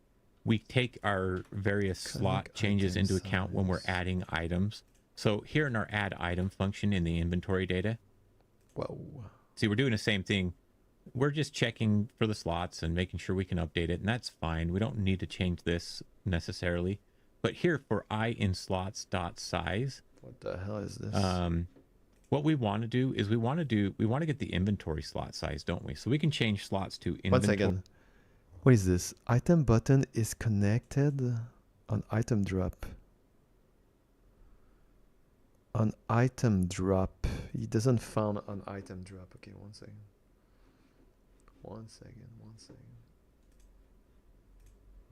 we take our various slot changes into account when we're adding items. So here in our add item function in the inventory data, whoa. See, we're doing the same thing. We're just checking for the slots and making sure we can update it, and that's fine. We don't need to change this necessarily. But here for I in slots dot size, what the hell is this? what we want to do is we want to get the inventory slot size, don't we? So we can change slots to inventory. 1 second. What is this? Item button is connected on item drop. On item drop. He doesn't found on item drop. Okay, 1 second. 1 second. 1 second.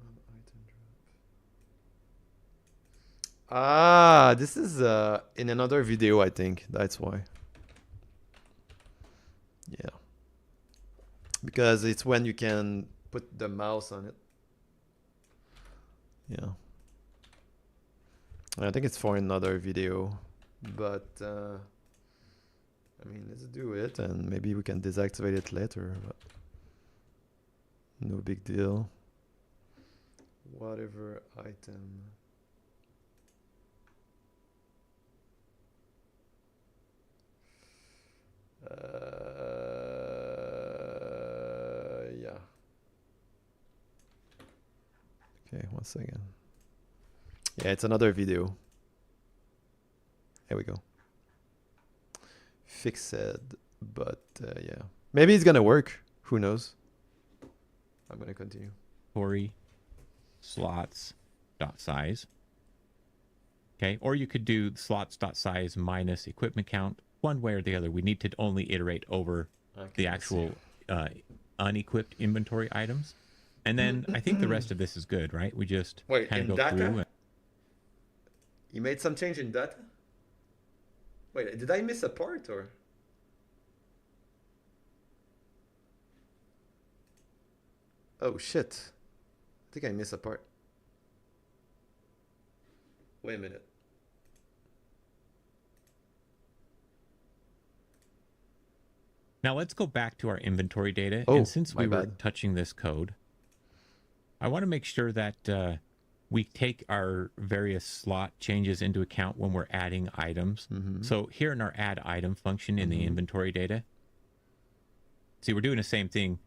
On item drop. Ah, this is in another video, I think. That's why. Yeah. Because it's when you can put the mouse on it. Yeah. I think it's for another video. But, I mean, let's do it. And maybe we can deactivate it later. But no big deal. Whatever item. Yeah. Okay, 1 second. Yeah, it's another video. There we go. Fixed, but yeah. Maybe it's gonna work. Who knows? I'm gonna continue. Inventory slots dot size. Okay, or you could do slots dot size minus equipment count. One way or the other, we need to only iterate over the actual unequipped inventory items. And then I think the rest of this is good, right? We just kind of go through. And you made some change in data? Wait, did I miss a part or? Oh shit. I think I missed a part. Wait a minute. Now let's go back to our inventory data. Oh, and since we were bad. touching this code, I want to make sure that we take our various slot changes into account when we're adding items. So here in our add item function in the inventory data, see, we're doing the same thing.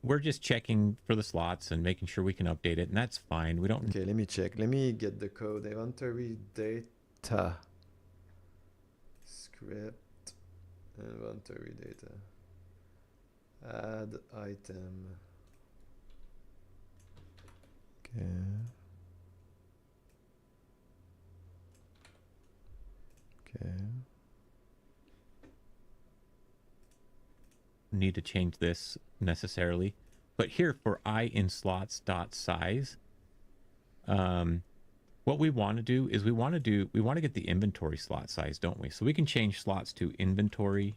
We're just checking for the slots and making sure we can update it, and that's fine. We don't. Okay, let me check. Let me get the code. Inventory data. Script. Inventory data. Add item. Okay. Okay. Need to change this necessarily, but here for I in slots dot size, what we want to do is we want to get the inventory slot size, don't we? So we can change slots to inventory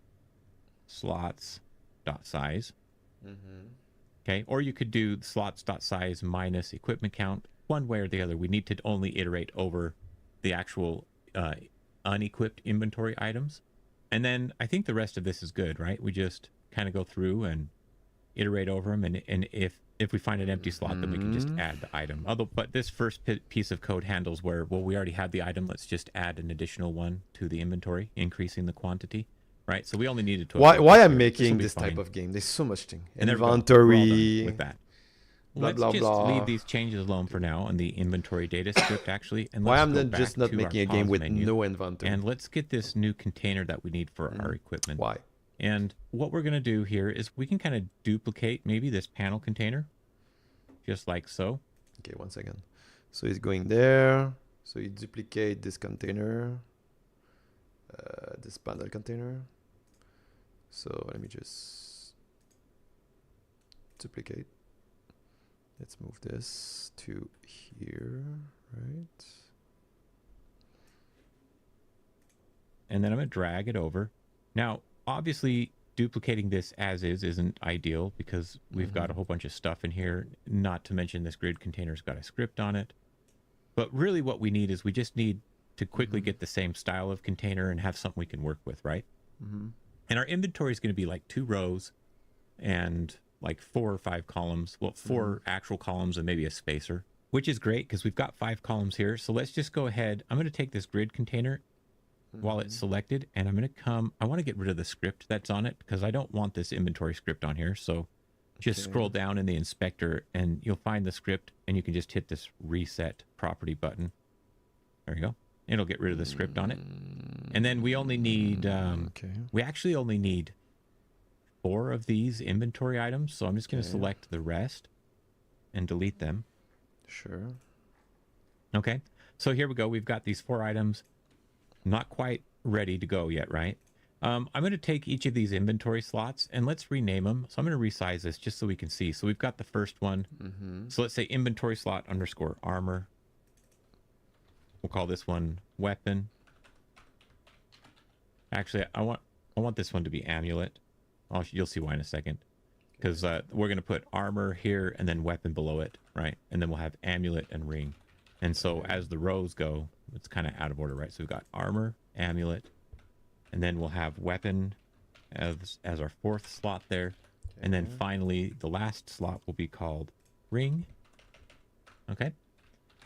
slots dot size. Okay, or you could do slots dot size minus equipment count. One way or the other, we need to only iterate over the actual unequipped inventory items, and then I think the rest of this is good, right? We just kind of go through and iterate over them, and if we find an empty slot, then we can just add the item. But this first piece of code handles where, well, we already had the item, let's just add an additional one to the inventory, increasing the quantity, right? So we only needed to. Why I'm making this type of game? There's so much thing. And inventory with that. Blah, Let's blah, just blah. leave these changes alone for now on the inventory data script, actually. And Why let's I'm go not back just not to making our a game pause with menu, no inventory? and let's get this new container that we need for our equipment. Why? And what we're going to do here is we can kind of duplicate maybe this panel container, just like so. Okay, 1 second. So it's going there. So you duplicate this container, this panel container. So let me just duplicate. Let's move this to here, right? And then I'm going to drag it over. Now, obviously, duplicating this as is isn't ideal because we've got a whole bunch of stuff in here, not to mention this grid container's got a script on it. But really what we need is we just need to quickly get the same style of container and have something we can work with, right? And our inventory is going to be like 2 rows and like 4 or 5 columns. Well, 4 actual columns and maybe a spacer, which is great because we've got 5 columns here. So let's just go ahead. I'm going to take this grid container while it's selected, and I'm going to come. I want to get rid of the script that's on it because I don't want this inventory script on here. So just scroll down in the inspector and you'll find the script, and you can just hit this reset property button. There you go. It'll get rid of the script on it. And then we only need, we actually only need 4 of these inventory items. So I'm just going to select the rest and delete them. Sure. Okay. So here we go. We've got these 4 items. Not quite ready to go yet, right? I'm going to take each of these inventory slots and let's rename them. So I'm going to resize this just so we can see. So we've got the first one. So let's say inventory slot underscore armor. We'll call this one weapon. Actually, I want this one to be amulet. You'll see why in a second. Because we're going to put armor here and then weapon below it, right? And then we'll have amulet and ring. And so as the rows go, it's kind of out of order, right? So we've got armor, amulet, and then we'll have weapon as our 4th slot there. And then finally, the last slot will be called ring. Okay.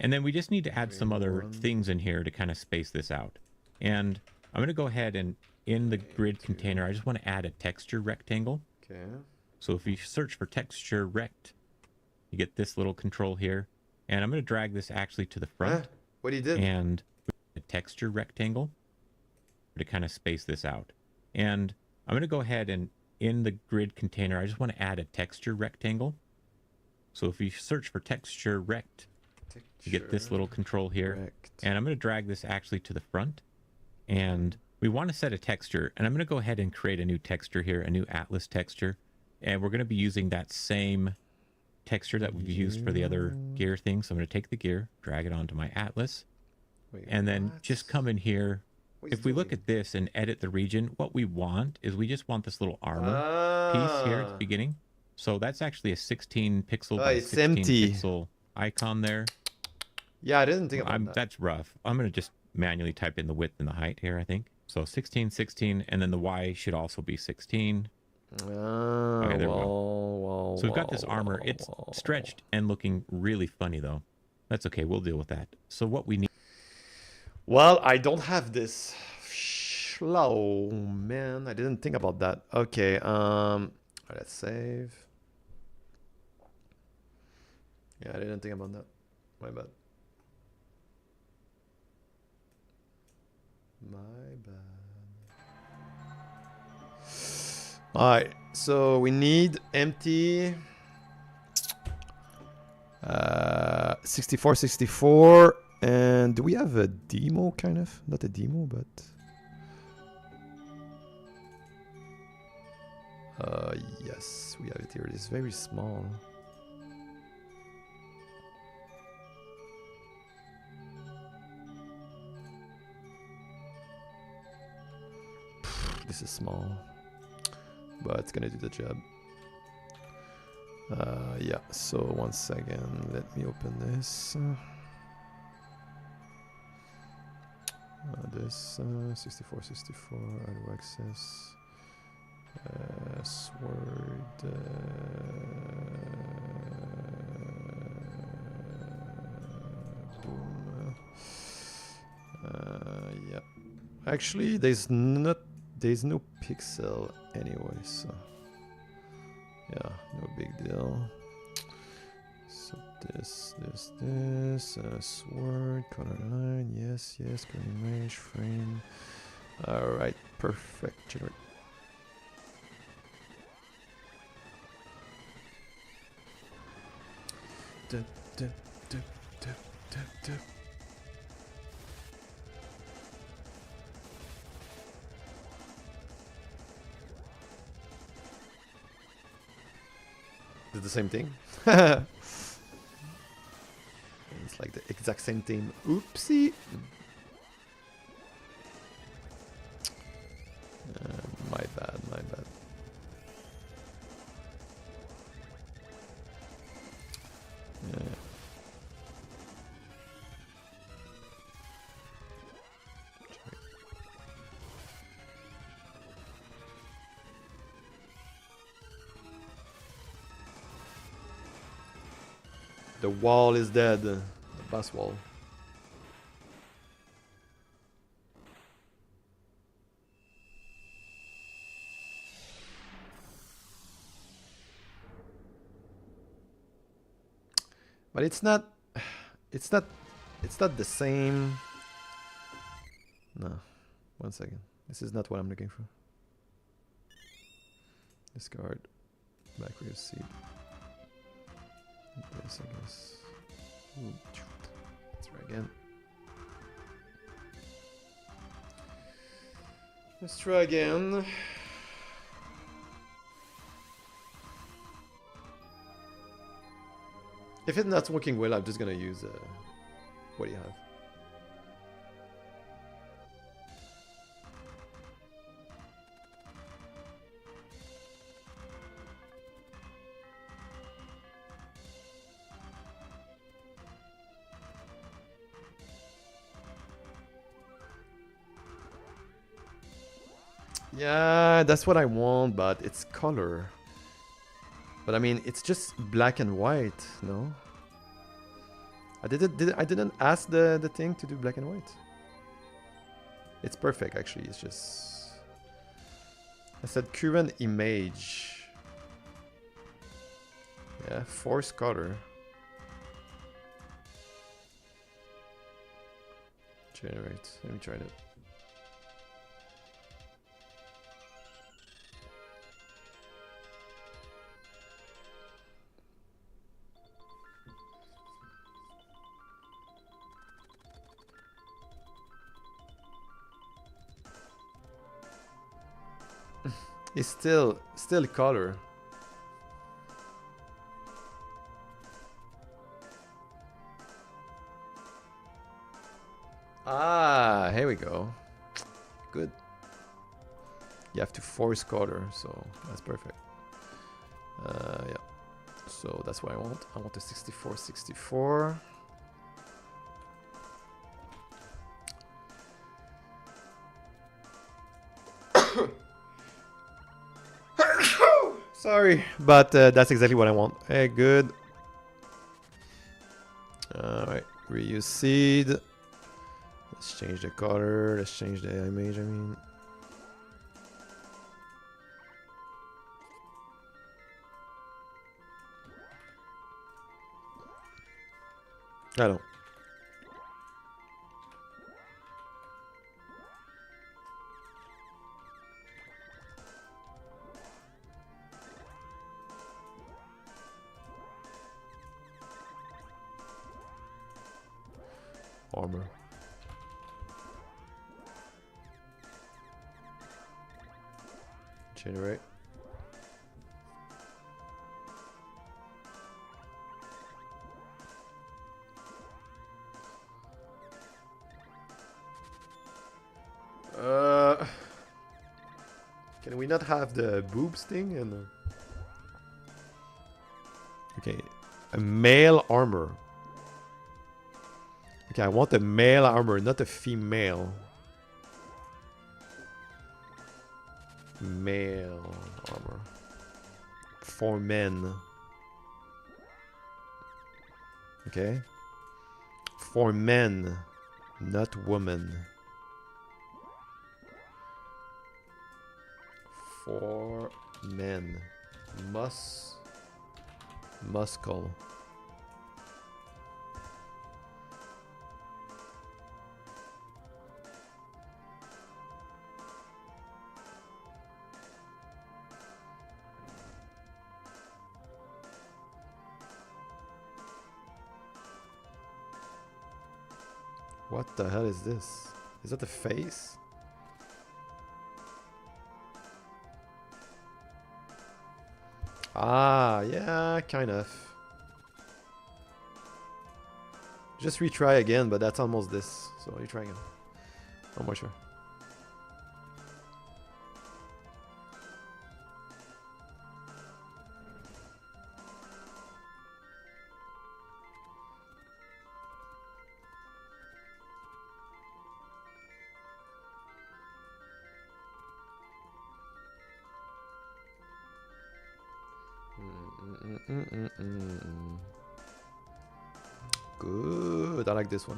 And then we just need to add some other things in here to kind of space this out. And I'm going to go ahead and in the grid container, I just want to add a texture rectangle. Okay. So if you search for texture rect, you get this little control here. And I'm going to drag this actually to the front. What he did? And a texture rectangle to kind of space this out. And I'm going to go ahead and in the grid container, I just want to add a texture rectangle. So if you search for texture rect, you get this little control here. And I'm going to drag this actually to the front. And we want to set a texture. And I'm going to go ahead and create a new texture here, a new Atlas texture. And we're going to be using that same texture that we've used for the other gear thing. So I'm going to take the gear, drag it onto my Atlas. And then just come in here. If we look at this and edit the region, what we want is we just want this little armor piece here at the beginning. So that's actually a 16 pixel by 16 pixel icon there. Yeah, I didn't think about that. That's rough. I'm going to just manually type in the width and the height here, I think. So 16, 16, and then the Y should also be 16. Okay, there we go. So we've got this armor. It's stretched and looking really funny, though. That's okay. We'll deal with that. So what we need... Well, I don't have this. Slow, man. I didn't think about that. Okay, let's save. Yeah, I didn't think about that. My bad. My bad. Alright, so we need empty 64. And do we have a demo, kind of? Not a demo, but... yes, we have it here. It's very small. This is small, but it's gonna do the job. Yeah, so 1 second. Let me open this. This 64, auto access, sword, boom. Yeah, actually, there's no pixel anyway, so yeah, no big deal. So this, sword, color line, yes, color image, frame. Alright, perfect. Generate. Did the same thing. It's like the exact same thing. Oopsie. My bad. Yeah. The wall is dead. The boss wall. But it's not the same. No. 1 second. This is not what I'm looking for. Discard. Back where you see. This, I guess. Ooh. Let's try again. Let's try again. If it's not working well, I'm just gonna use what do you have? Yeah, that's what I want, but it's color. But I mean, it's just black and white, no? I didn't ask the thing to do black and white. It's perfect, actually. It's just... I said current image. Yeah, force color. Generate. Let me try that. It's still color. Ah, here we go. Good. You have to force color, so that's perfect. Yeah. So that's what I want. I want a 64. Sorry, but that's exactly what I want. Hey, good. Alright, reuse seed. Let's change the color. Let's change the image, I mean. I don't. Armor. Generate. Can we not have the boobs thing? And okay, a male armor. Okay, I want a male armor, not a female. Male armor. For men. Okay. For men, not women. For men. Muscle. What the hell is this? Is that the face? Ah, yeah, kind of. Just retry again, but that's almost this. So retry again. I'm more sure. Good. I like this one.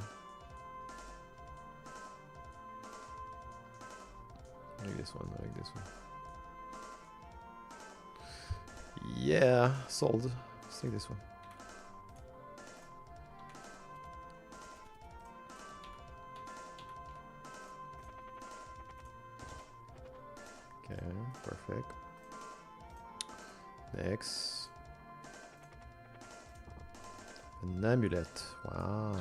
I like this one. I like this one. Yeah, sold. Let's take this one. Okay, perfect. Next. An amulet. Wow.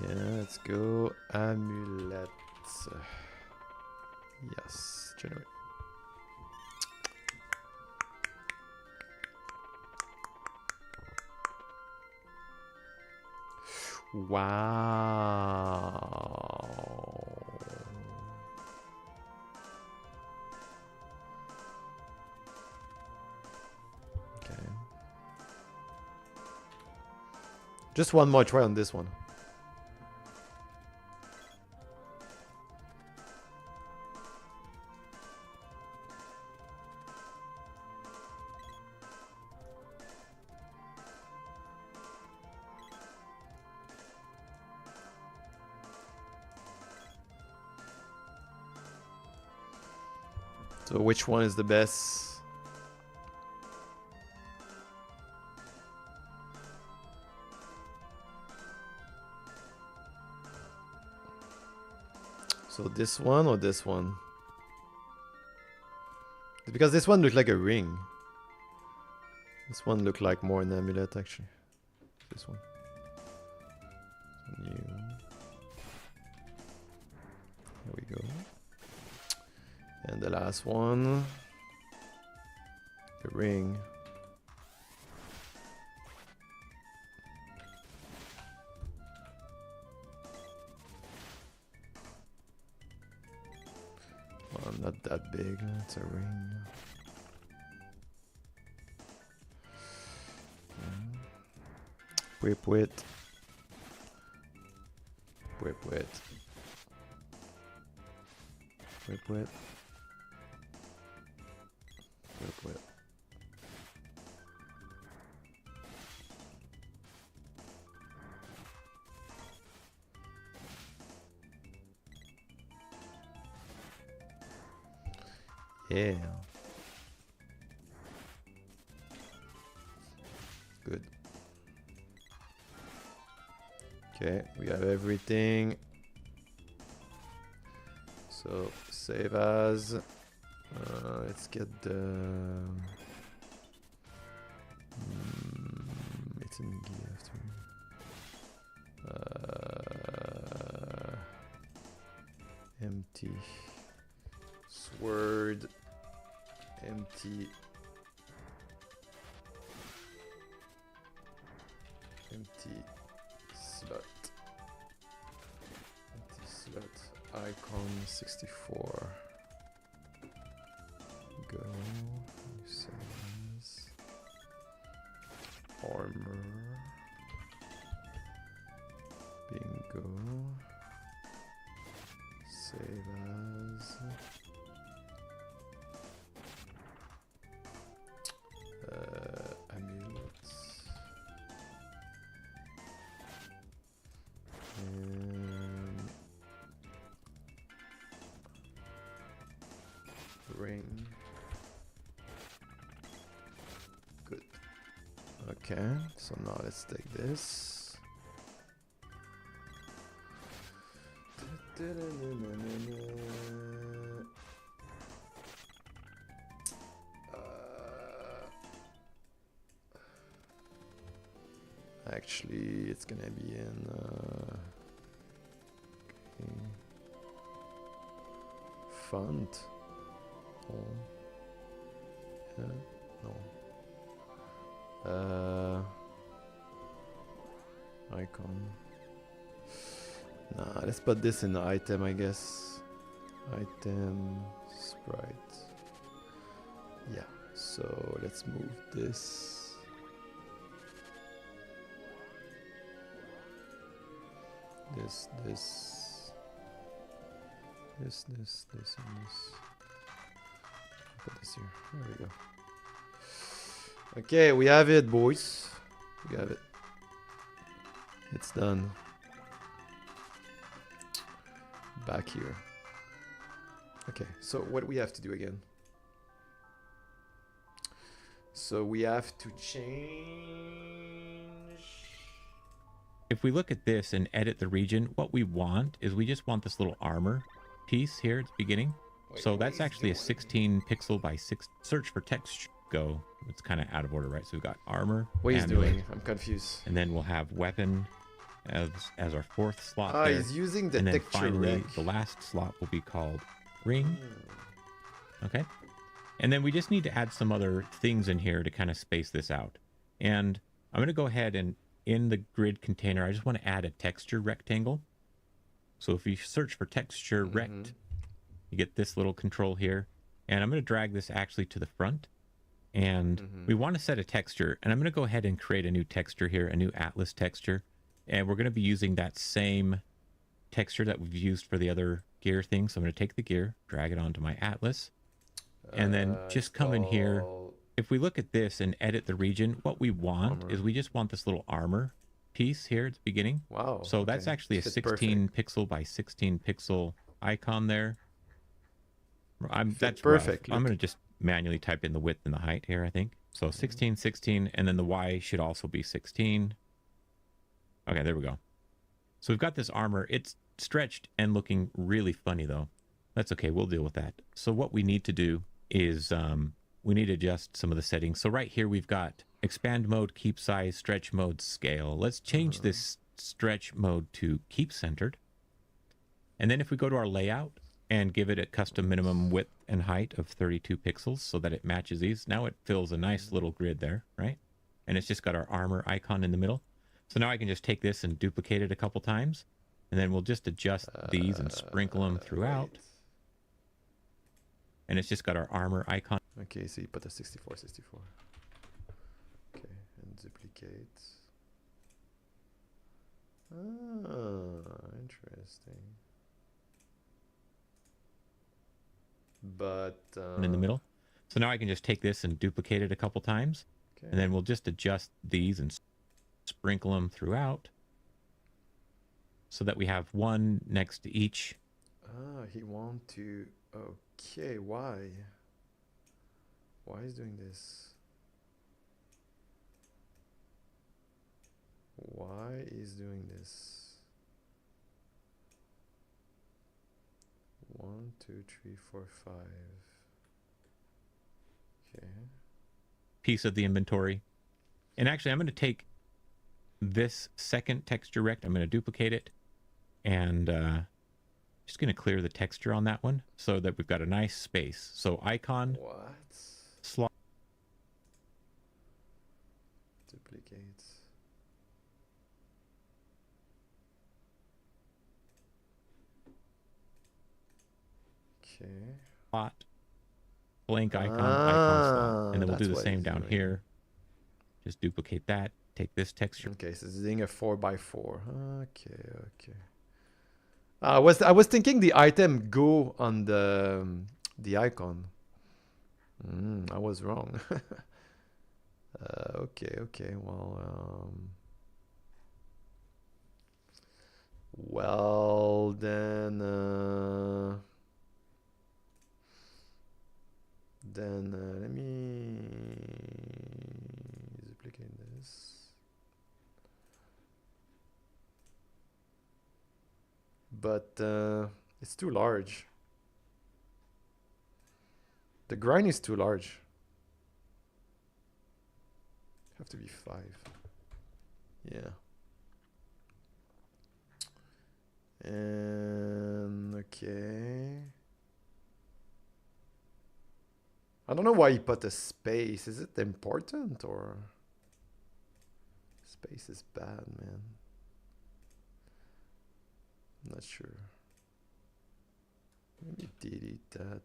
Yeah, let's go. Amulet. Yes, generate. Wow. Okay. Just one more try on this one. So which one is the best? So this one or this one? Because this one looked like a ring. This one looked like more an amulet actually. This one. New. Here we go. And the last one. The ring. Well, not that big. It's a ring. Whip wit. Whip wit. Whip wit. Whip wit. Yeah. Good. Okay, we have everything. So save as. Let's get the. It's in gear after. Empty. Sword. Empty. Empty slot. Empty slot. Icon 64. Go. Says armor. Bingo. Save as. Amulet. And ring. Good. Okay, so now let's take this. Actually, it's gonna be in okay. Font. Oh. Yeah. No. Icon. Nah, let's put this in the item, I guess. Item sprite. Yeah. So let's move this. This, and this. Put this here. There we go. Okay, we have it, boys. We have it. It's done. Back here. Okay, so what do we have to do again? So we have to change. If we look at this and edit the region, what we want is we just want this little armor piece here at the beginning. Wait, so that's actually a 16 pixel by 6 search for text go. It's kind of out of order, right? So we've got armor. What he's doing? I'm confused. And then we'll have weapon as our fourth slot there. He's using the and then texture finally, rec. the last slot will be called ring. Okay. And then we just need to add some other things in here to kind of space this out. And I'm going to go ahead and in the grid container, I just want to add a texture rectangle. So if you search for texture rect, you get this little control here. And I'm going to drag this actually to the front. And we want to set a texture. And I'm going to go ahead and create a new texture here, a new Atlas texture. And we're going to be using that same texture that we've used for the other gear thing. So I'm going to take the gear, drag it onto my Atlas. And then just come in here. If we look at this and edit the region, what we want is we just want this little armor piece here at the beginning. Wow. So that's actually a 16 pixel by 16 pixel icon there. That's perfect. I'm going to just manually type in the width and the height here, I think. So 16, 16, and then the Y should also be 16. Okay, there we go. So we've got this armor. It's stretched and looking really funny though. That's okay. We'll deal with that. So what we need to do is we need to adjust some of the settings. So right here, we've got expand mode, keep size, stretch mode, scale. Let's change this stretch mode to keep centered. And then if we go to our layout and give it a custom minimum width and height of 32 pixels so that it matches these, now it fills a nice little grid there, right? And it's just got our armor icon in the middle. So now I can just take this and duplicate it a couple times. And then we'll just adjust these and sprinkle them throughout. Wait. And it's just got our armor icon. Okay, so you put a 64. Okay, and duplicate. Interesting. But in the middle. So now I can just take this and duplicate it a couple times. okay. And then we'll just adjust these and sprinkle them throughout so that we have one next to each. He want to. Okay, why? Why is doing this? Why is doing this? 1, 2, 3, 4, 5. Okay. Piece of the inventory. And actually, I'm going to take this second texture rect. I'm going to duplicate it and just going to clear the texture on that one so that we've got a nice space. So icon. What? Slot. Duplicate. Okay. Slot. Blank icon. Icon slot. And then we'll do the That's what same he's down doing. here. Just duplicate that. Take this texture. Okay, so it's doing a 4x4. Okay, okay. I was thinking the item go on the icon. I was wrong. Okay, okay. Well then let me duplicate this. But it's too large. The grind is too large. Have to be 5. Yeah. And okay. I don't know why he put a space. Is it important or space is bad, man? I'm not sure. Let me delete that.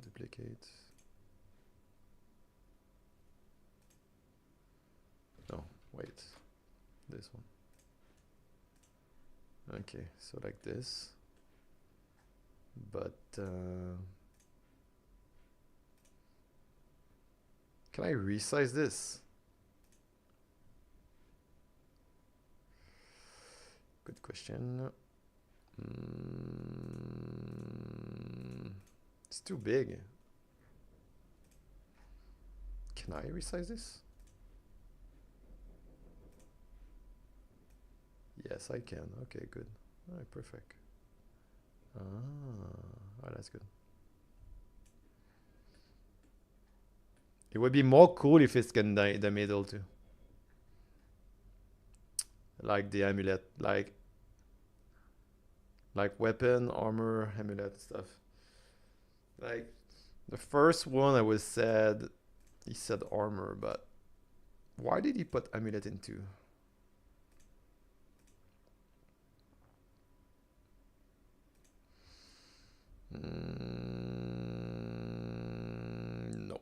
Duplicate. No, wait. This one. Okay, so like this. But can I resize this? Good question. It's too big. Can I resize this? Yes, I can. Okay, good. All right, perfect. Oh, that's good. It would be more cool if it's in the middle too. Like the amulet, like weapon, armor, amulet stuff. Like the first one I was said, he said armor, but why did he put amulet into? No,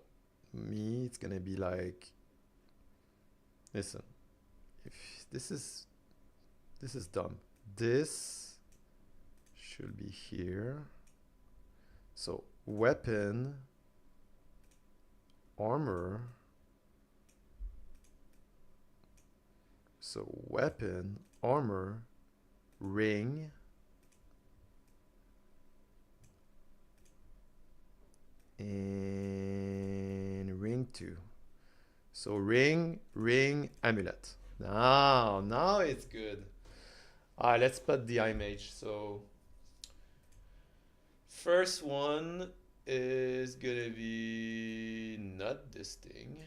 me it's gonna be like, listen, if this is dumb. This should be here. So weapon, armor. So weapon, armor, ring, and ring 2. So ring, amulet. Now it's good. Alright, let's put the image. So first one is gonna be not this thing.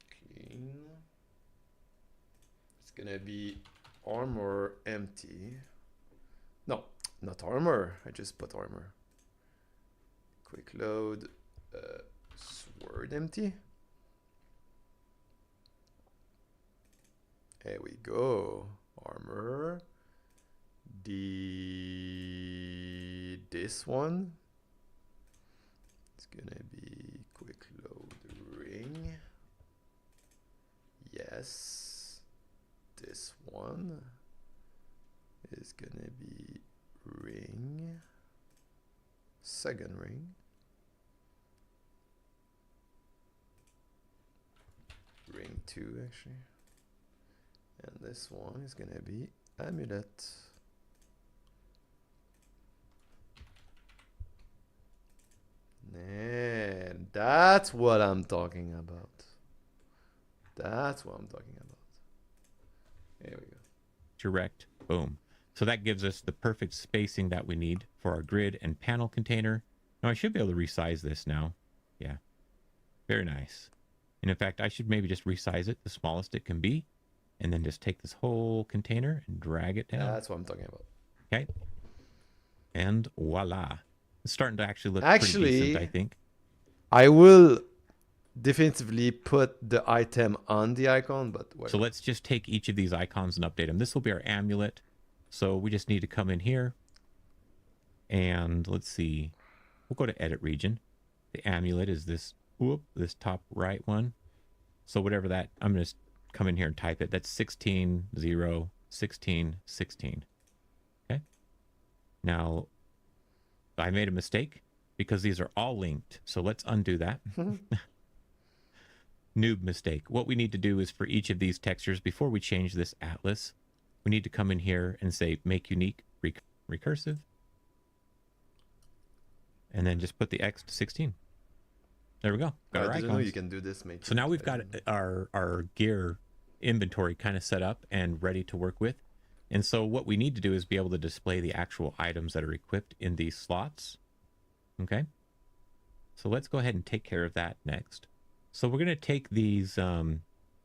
Clean. It's gonna be armor empty. No, not armor. I just put armor. Quick load. Sword empty. There we go. Armor. The this one is gonna be quick load ring. Yes. This one is gonna be ring. Second ring. Ring 2 actually. And this one is gonna be amulet. Man, that's what I'm talking about. That's what I'm talking about. There we go. Direct. Boom. So that gives us the perfect spacing that we need for our grid and panel container. Now I should be able to resize this now. Yeah. Very nice. And in fact, I should maybe just resize it the smallest it can be. And then just take this whole container and drag it down. That's what I'm talking about. Okay. And voila. It's starting to actually look pretty decent, I think. I will definitively put the item on the icon, but whatever. So let's just take each of these icons and update them. This will be our amulet. So we just need to come in here. And let's see. We'll go to edit region. The amulet is this, this top right one. So whatever that, I'm going to come in here and type it. That's 16, 0, 16, 16. Okay. Now, I made a mistake because these are all linked. So let's undo that. Noob mistake. What we need to do is for each of these textures, before we change this atlas, we need to come in here and say make unique recursive. And then just put the X to 16. There we go. Got our I didn't icons. know you can do this, mate. So now we've got our gear inventory kind of set up and ready to work with. And so what we need to do is be able to display the actual items that are equipped in these slots. Okay. So let's go ahead and take care of that next. So we're going to take these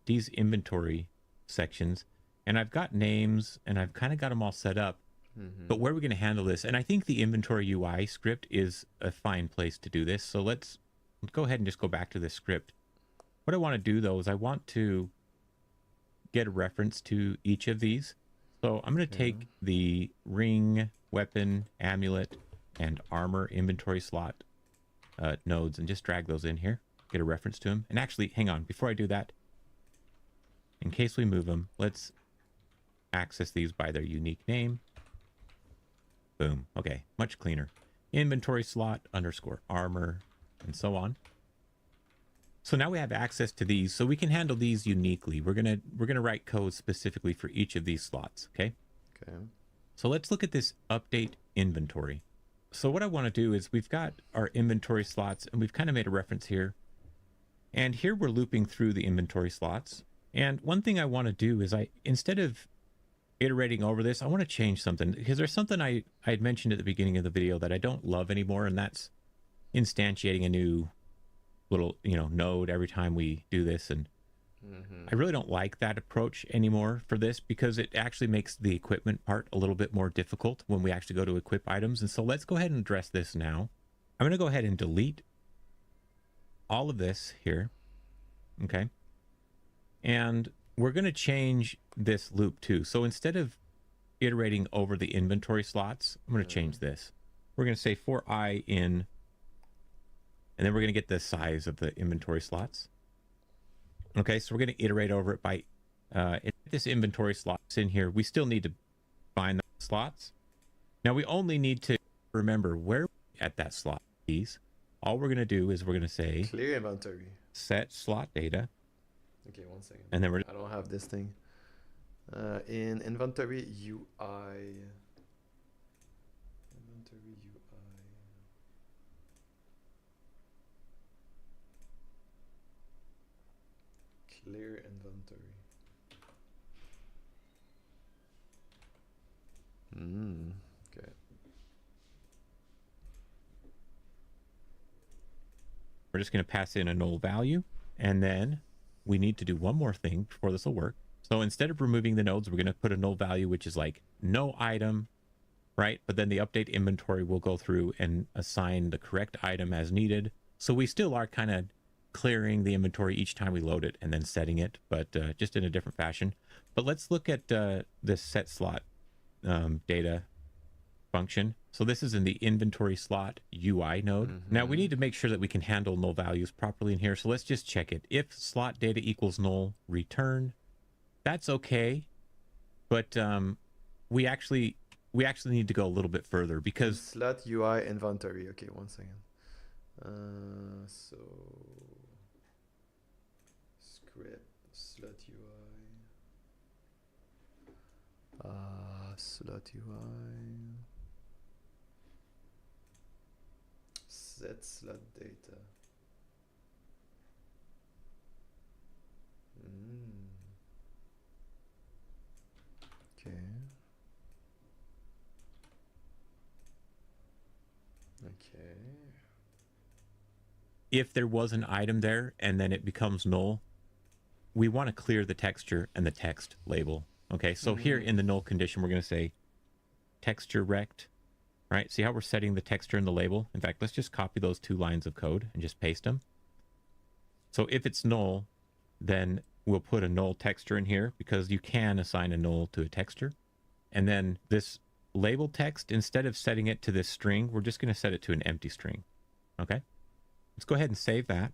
inventory sections, and I've got names and I've kind of got them all set up. But where are we going to handle this? And I think the inventory UI script is a fine place to do this. So let's go ahead and just go back to this script. What I want to do though is I want to get a reference to each of these. So I'm going to take the ring, weapon, amulet, and armor inventory slot nodes and just drag those in here. Get a reference to them. And actually, hang on, before I do that, in case we move them, let's access these by their unique name. Boom. Okay, much cleaner. Inventory slot underscore armor and so on. So now we have access to these, so we can handle these uniquely. We're gonna write code specifically for each of these slots. Okay. Okay. So let's look at this update inventory. So what I want to do is we've got our inventory slots, and we've kind of made a reference here. And here we're looping through the inventory slots. And one thing I want to do is instead of iterating over this, I want to change something, because there's something I had mentioned at the beginning of the video that I don't love anymore, and that's instantiating a new little node every time we do this. And I really don't like that approach anymore for this, because it actually makes the equipment part a little bit more difficult when we actually go to equip items. And so let's go ahead and address this now. I'm going to go ahead and delete all of this here. Okay. And we're going to change this loop too. So instead of iterating over the inventory slots, I'm going to change this. We're going to say for I in, and then we're going to get the size of the inventory slots. Okay, so we're going to iterate over it by if this inventory slots in here. We still need to find the slots. Now we only need to remember where at that slot keys. All we're going to do is we're going to say clear inventory, set slot data. Okay, 1 second. And then I don't have this thing. In inventory UI. Inventory UI. Clear inventory. Okay. We're just going to pass in a null value, and then we need to do one more thing before this will work. So instead of removing the nodes, we're going to put a null value, which is like no item, right? But then the update inventory will go through and assign the correct item as needed. So we still are kind of clearing the inventory each time we load it and then setting it, but just in a different fashion. But let's look at this set slot data function. So this is in the inventory slot UI node. Now we need to make sure that we can handle null values properly in here. So let's just check it. If slot data equals null, return. That's okay. But we actually need to go a little bit further because slot UI inventory. Okay, 1 second. So script slot UI. Slot UI. Set slot data. Okay. Okay. If there was an item there and then it becomes null, we want to clear the texture and the text label. Okay, so here in the null condition, we're going to say texture rect, right? See how we're setting the texture and the label? In fact, let's just copy those 2 lines of code and just paste them. So if it's null, then we'll put a null texture in here because you can assign a null to a texture. And then this label text, instead of setting it to this string, we're just going to set it to an empty string. Okay, let's go ahead and save that.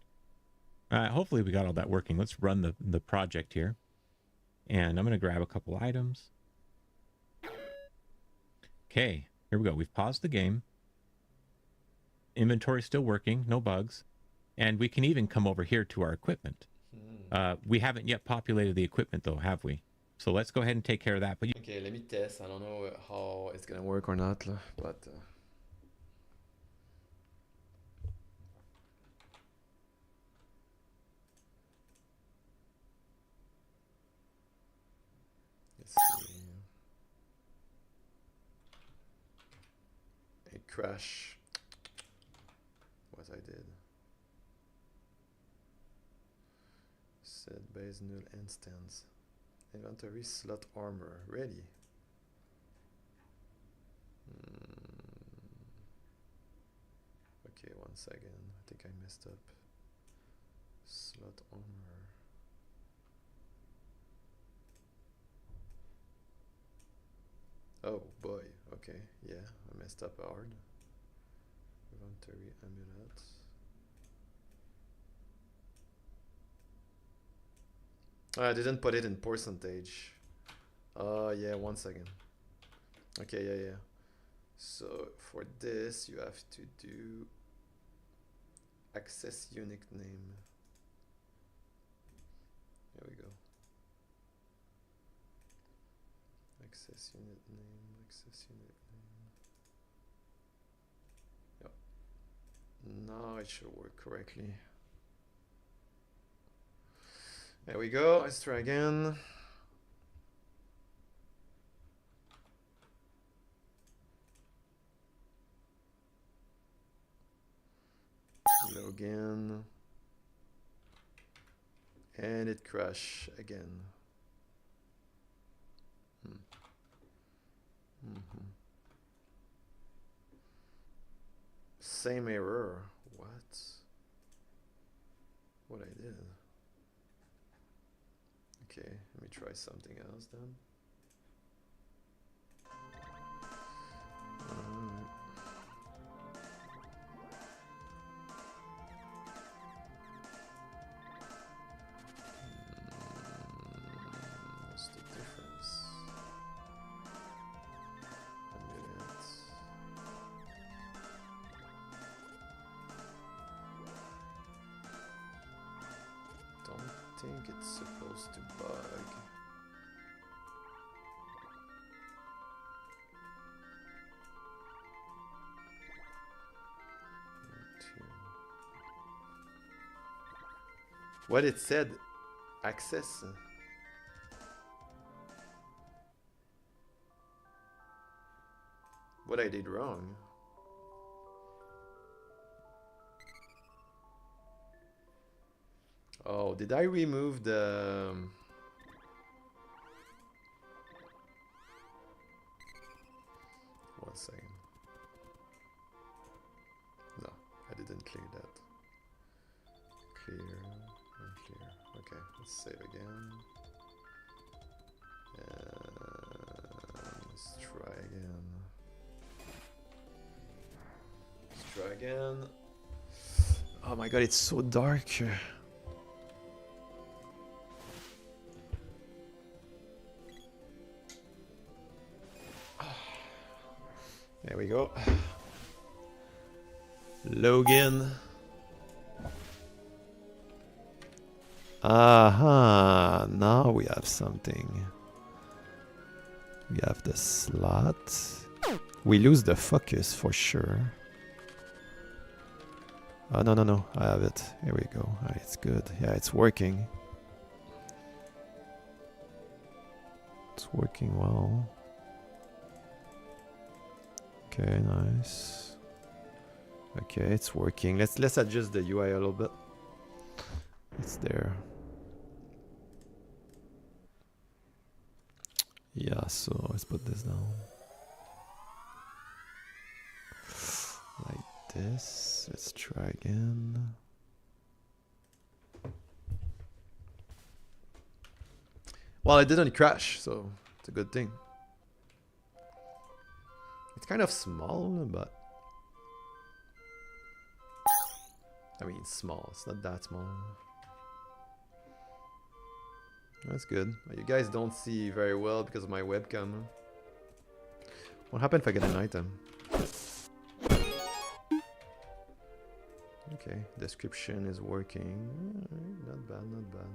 Hopefully we got all that working. Let's run the project here. And I'm going to grab a couple items. Okay, here we go. We've paused the game. Inventory still working, no bugs. And we can even come over here to our equipment. We haven't yet populated the equipment though, have we? So let's go ahead and take care of that. But okay, let me test. I don't know how it's going to work or not, but... let's see. A crash. What I did. Set base null instance. Inventory slot armor ready. Okay, 1 second. I think I messed up. Slot armor. Oh boy. Okay, yeah, I messed up hard. Inventory amulet. I didn't put it in percentage. Yeah, 1 second. Okay, yeah. So for this, you have to do access unique name. There we go. Access unit name, access unit name. Yep. Now it should work correctly. There we go. Let's try again. Login. And it crashed again. Same error. What I did? Okay, let me try something else then. What's the difference? Don't think it's supposed to bug. What it said, access. What I did wrong. Oh, did I remove the... One second. No, I didn't clear that. Clear and clear. Okay, let's save again. And let's try again. again. Oh my god, it's so dark. There we go. Logan. Aha, now we have something. We have the slot. We lose the focus for sure. Oh, no, no, no. I have it. Here we go. It's good. Yeah, it's working. It's working well. Okay, nice. Okay, it's working. Let's adjust the UI a little bit. It's there. Yeah, so let's put this down. Like this. Let's try again. Well, it didn't crash, so it's a good thing. It's kind of small, but I mean, small. It's not that small. That's good. You guys don't see very well because of my webcam. What happens if I get an item? Okay, description is working. Alright, not bad, not bad.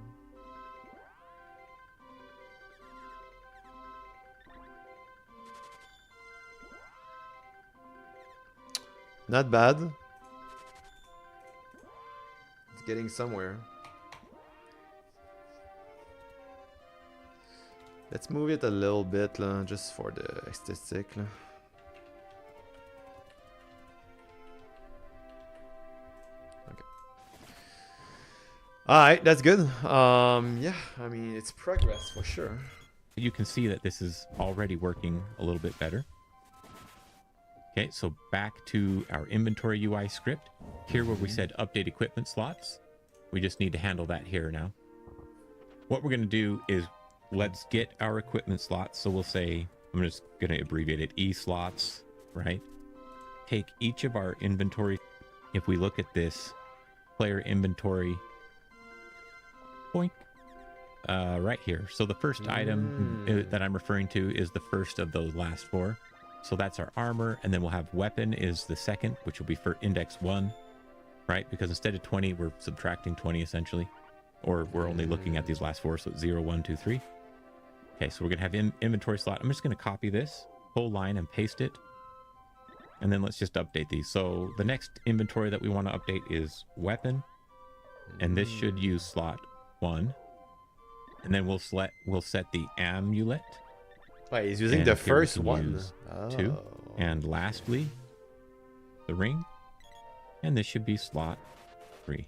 Not bad. It's getting somewhere. Let's move it a little bit, just for the aesthetic. Okay. Alright, that's good. Yeah, I mean, it's progress for sure. You can see that this is already working a little bit better. Okay, so back to our inventory UI script. Here where we said update equipment slots. We just need to handle that here now. What we're going to do is let's get our equipment slots. So we'll say, I'm just going to abbreviate it, E slots, right? Take each of our inventory. If we look at this player inventory, boink, right here. So the first item that I'm referring to is the first of those last four. So that's our armor, and then we'll have weapon is the second, which will be for index 1, right? Because instead of 20, we're subtracting 20 essentially, or we're only looking at these last four, so it's 0, 1, 2, 3. Okay, so we're gonna have inventory slot. I'm just gonna copy this whole line and paste it, and then let's just update these. So the next inventory that we want to update is weapon, and this should use slot 1, and then we'll set the amulet. Wait, he's using the first one. 2, and lastly, the ring, and this should be slot 3.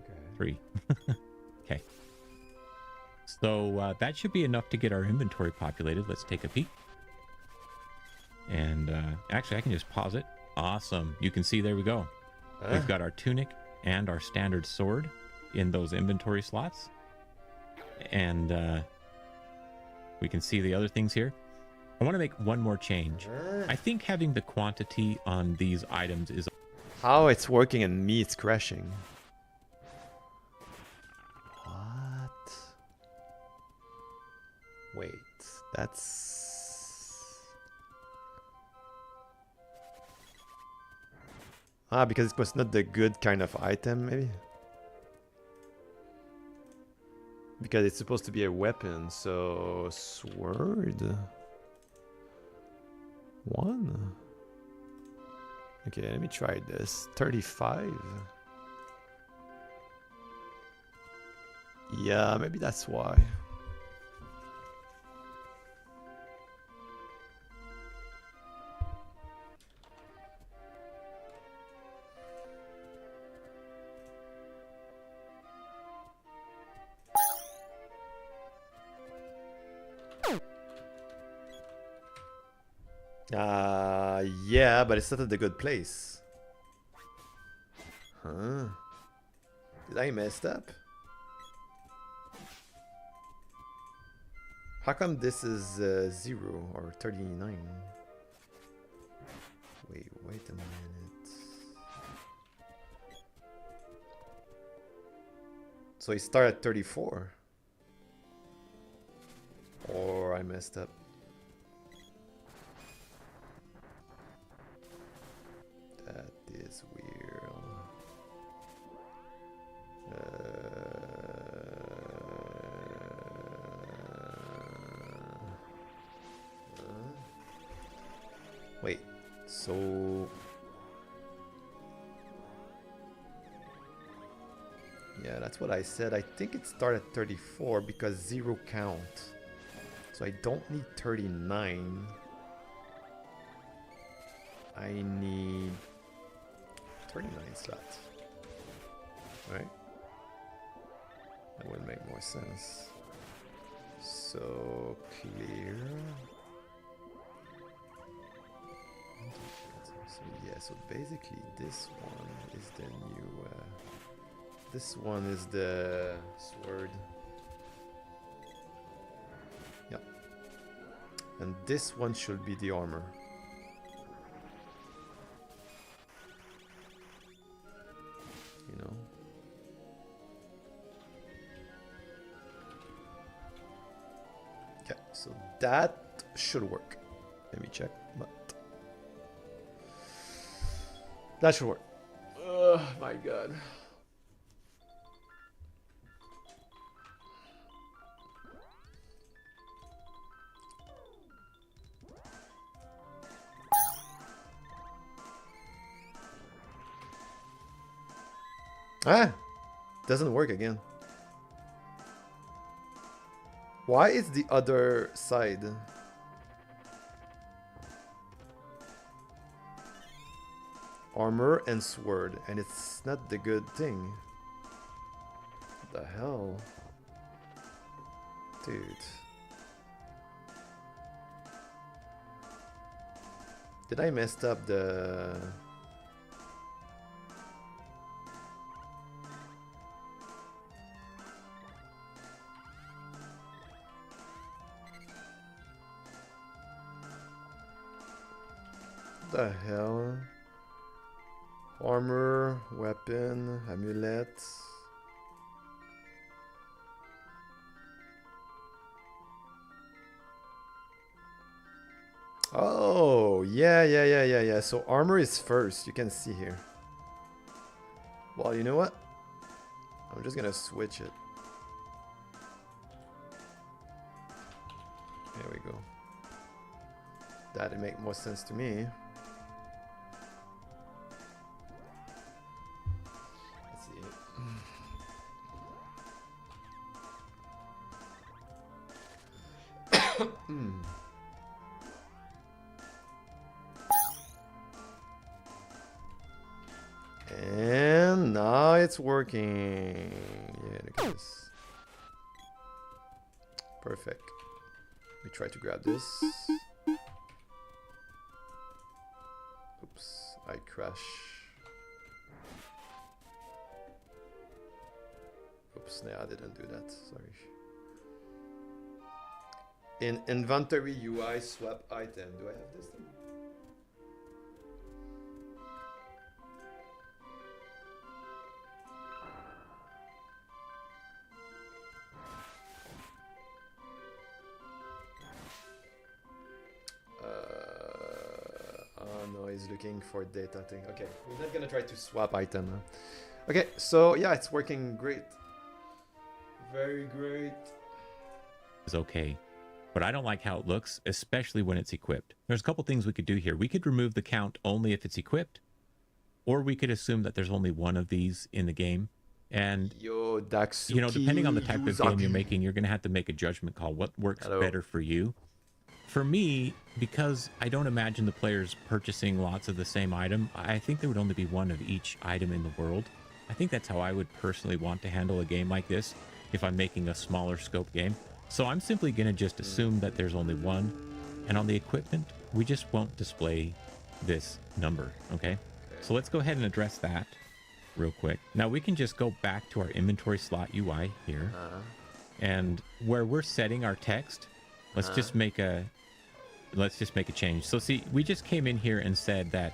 Okay. 3. Okay. So that should be enough to get our inventory populated. Let's take a peek. And actually, I can just pause it. Awesome. You can see, there we go. We've got our tunic and our standard sword in those inventory slots. And we can see the other things here. I want to make one more change. I think having the quantity on these items is... How it's working and me it's crashing. What? Wait, that's... because it was not the good kind of item, maybe? Because it's supposed to be a weapon, so... Sword? 1? Okay, let me try this. 35? Yeah, maybe that's why. Yeah, but it's not at the good place. Huh? Did I mess up? How come this is 0 or 39? Wait a minute. So he started at 34. Or I messed up. That is weird. Wait, so... Yeah, that's what I said. I think it started at 34 because 0 count. So I don't need 39. I need 39 slots. Right? That would make more sense. So clear. So yeah, so basically this one is the new... this one is the sword. Yeah. And this one should be the armor. You know? Okay, so that should work. Let me check, but that should work. Oh my god. Ah! Doesn't work again. Why is the other side? Armor and sword, and it's not the good thing. What the hell? Dude. Did I mess up the... What the hell? Armor, weapon, amulet. Oh, yeah. So armor is first, you can see here. Well, you know what? I'm just gonna switch it. There we go. That'd make more sense to me. And now it's working. Yeah, look at this. Perfect. We try to grab this. Oops, I crash. Oops, no, I didn't do that. Sorry. In inventory UI swap item, do I have this thing? Oh no, he's looking for data thing. Okay, we're not gonna try to swap item. Huh? Okay, so yeah, it's working great. Very great. It's okay. But I don't like how it looks, especially when it's equipped. There's a couple things we could do here. We could remove the count only if it's equipped, or we could assume that there's only one of these in the game. And, Yo, Daxuki, you know, depending on the type of game you're making, you're going to have to make a judgment call. What works better for you? For me, because I don't imagine the players purchasing lots of the same item, I think there would only be one of each item in the world. I think that's how I would personally want to handle a game like this if I'm making a smaller scope game. So I'm simply going to just assume that there's only one. And on the equipment, we just won't display this number, okay? So let's go ahead and address that real quick. Now we can just go back to our inventory slot UI here. And where we're setting our text, let's just make a change. So see, we just came in here and said that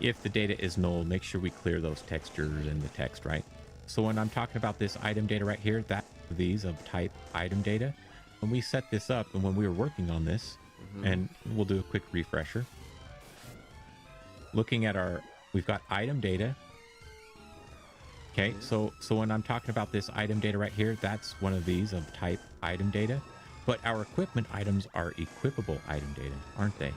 if the data is null, make sure we clear those textures in the text, right? So when I'm talking about this item data right here, that these of type item data, when we set this up and when we were working on this, and we'll do a quick refresher. Looking at we've got item data. Okay, so when I'm talking about this item data right here, that's one of these of type item data. But our equipment items are equipable item data, aren't they?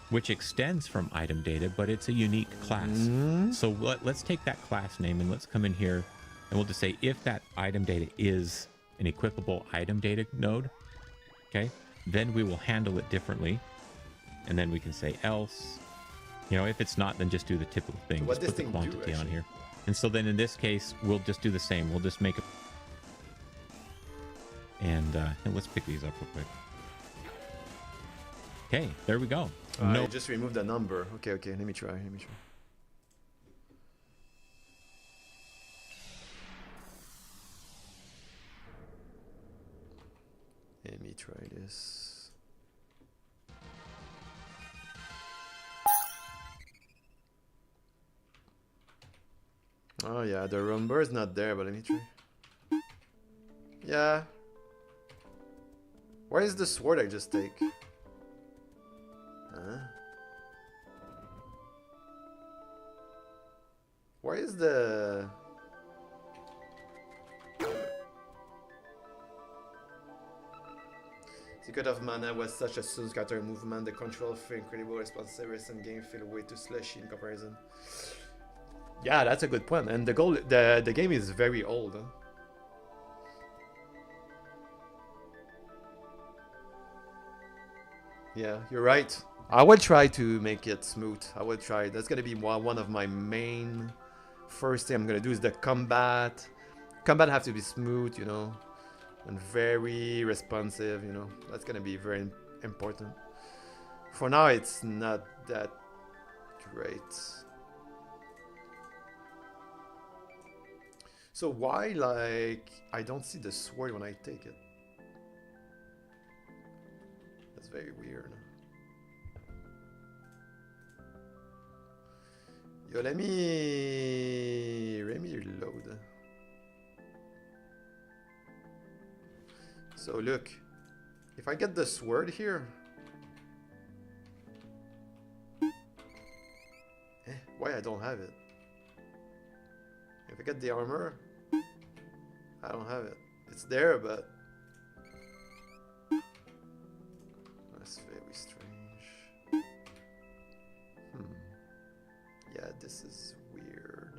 Which extends from item data, but it's a unique class. So let's take that class name and let's come in here and we'll just say if that item data is an equipable item data node, okay, then we will handle it differently. And then we can say else. You know, if it's not, then just do the typical thing. So just put the quantity on here. And so then in this case, we'll just do the same. We'll just make a... And let's pick these up real quick. Okay, there we go. I just removed the number. Okay, let me try. Let me try this. Oh yeah, the number is not there, but let me try. Yeah. Why is the sword I just take? Huh? Why is the... Secret of Mana was such a smooth counter movement. The control feel incredible, responsive, recent game feel way too slushy in comparison. Yeah, that's a good point. And the game is very old. Huh? Yeah, you're right. I will try to make it smooth. I will try. That's gonna be one of my main first thing I'm gonna do is the combat. Combat have to be smooth, you know, and very responsive, you know. That's gonna be very important. For now, it's not that great. So why, like, I don't see the sword when I take it? That's very weird. Yo, let me reload. So look, if I get the sword here, why I don't have it? If I get the armor, I don't have it. It's there, but that's very strange. Yeah, this is weird.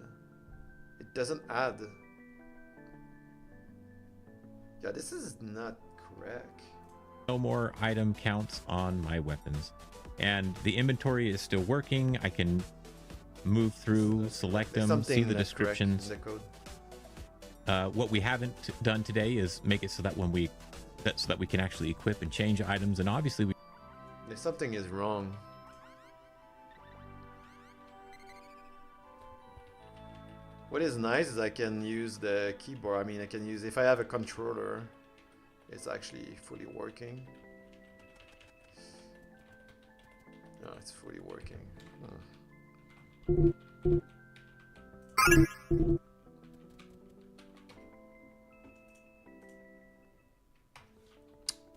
It doesn't add. Yeah, this is not correct. No more item counts on my weapons. And the inventory is still working. I can move through, select them, see the descriptions. What we haven't done today is make it so that when we can actually equip and change items. And obviously something is wrong. What is nice is I can use the keyboard. I mean, I can use, if I have a controller, it's actually fully working. No, it's fully working.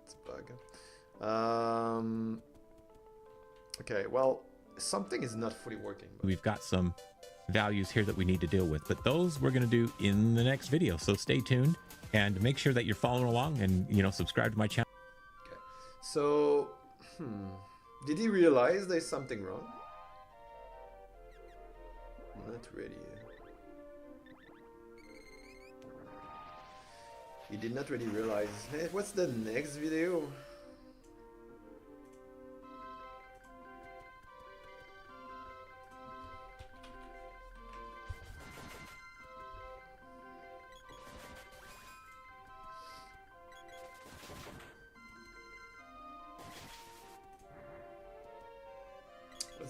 It's a bug. Okay, well, something is not fully working. We've got some values here that we need to deal with, but those we're going to do in the next video, so stay tuned and make sure that you're following along and, you know, subscribe to my channel. Okay, so did he realize there's something wrong? Not really. He did not really realize. Hey, what's the next video?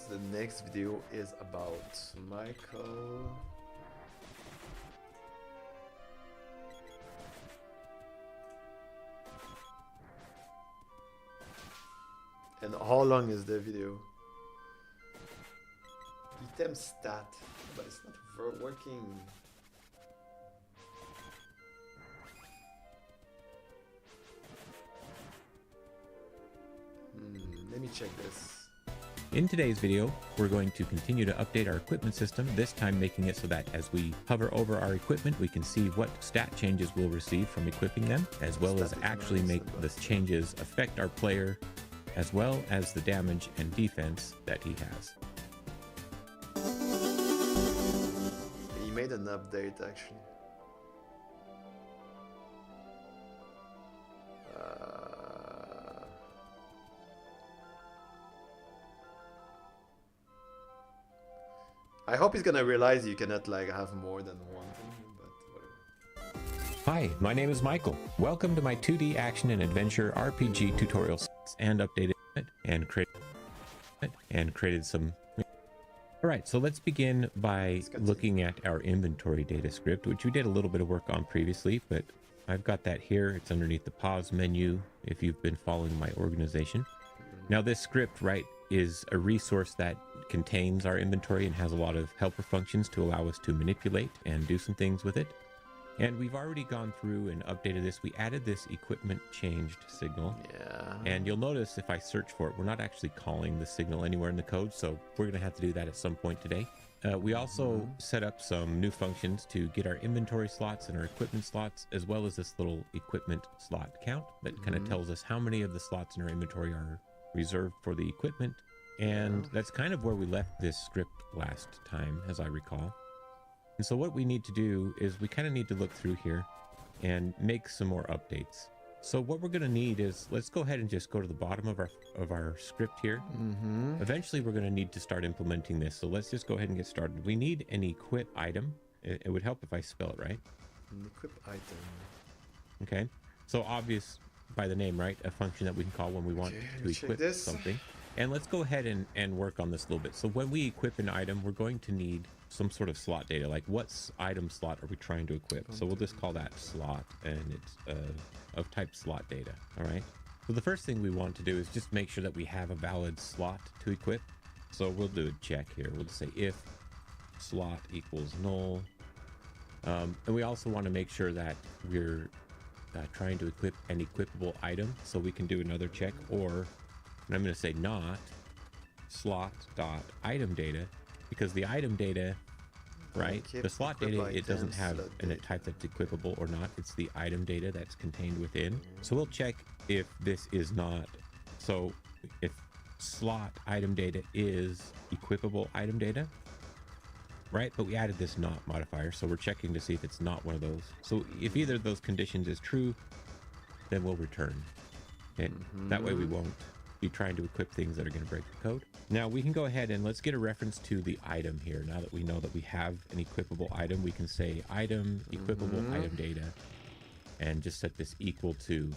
The next video is about Michael. And how long is the video? Item stat, but it's not working. Let me check this. In today's video, we're going to continue to update our equipment system, this time making it so that as we hover over our equipment, we can see what stat changes we'll receive from equipping them, as well as actually make the changes affect our player, as well as the damage and defense that he has. He made an update actually. I hope he's gonna realize you cannot like have more than one thing, but whatever. Hi, my name is Michael. Welcome to my 2D action and adventure RPG tutorials, and updated it and created some. All right, so let's begin by looking at our inventory data script, which we did a little bit of work on previously, but I've got that here. It's underneath the pause menu if you've been following my organization. Now this script, right, is a resource that contains our inventory and has a lot of helper functions to allow us to manipulate and do some things with it. And we've already gone through and updated this. We added this equipment changed signal. Yeah. And you'll notice if I search for it, we're not actually calling the signal anywhere in the code, so we're going to have to do that at some point today. We also set up some new functions to get our inventory slots and our equipment slots, as well as this little equipment slot count that kind of tells us how many of the slots in our inventory are reserved for the equipment. And that's kind of where we left this script last time, as I recall. And so what we need to do is we kind of need to look through here and make some more updates. So what we're going to need is, let's go ahead and just go to the bottom of our script here. Eventually we're going to need to start implementing this. So let's just go ahead and get started. We need an equip item. It would help if I spell it right. An equip item. Okay. So obvious by the name, right? A function that we can call when we want to equip something. And let's go ahead and work on this a little bit. So when we equip an item, we're going to need some sort of slot data, like what item slot are we trying to equip? So we'll just call that slot, and it's of type slot data. All right. So the first thing we want to do is just make sure that we have a valid slot to equip. So we'll do a check here. We'll just say if slot equals null. And we also want to make sure that we're trying to equip an equipable item. So we can do another check, or and I'm going to say not slot dot item data, because the item data, right, the slot data, it doesn't have a type that's equipable or not. It's the item data that's contained within. So we'll check if this is not. So if slot item data is equipable item data, right, but we added this not modifier, so we're checking to see if it's not one of those. So if either of those conditions is true, then we'll return it. That way we won't be trying to equip things that are going to break the code. Now we can go ahead and let's get a reference to the item here. Now that we know that we have an equipable item, we can say item equipable item data and just set this equal to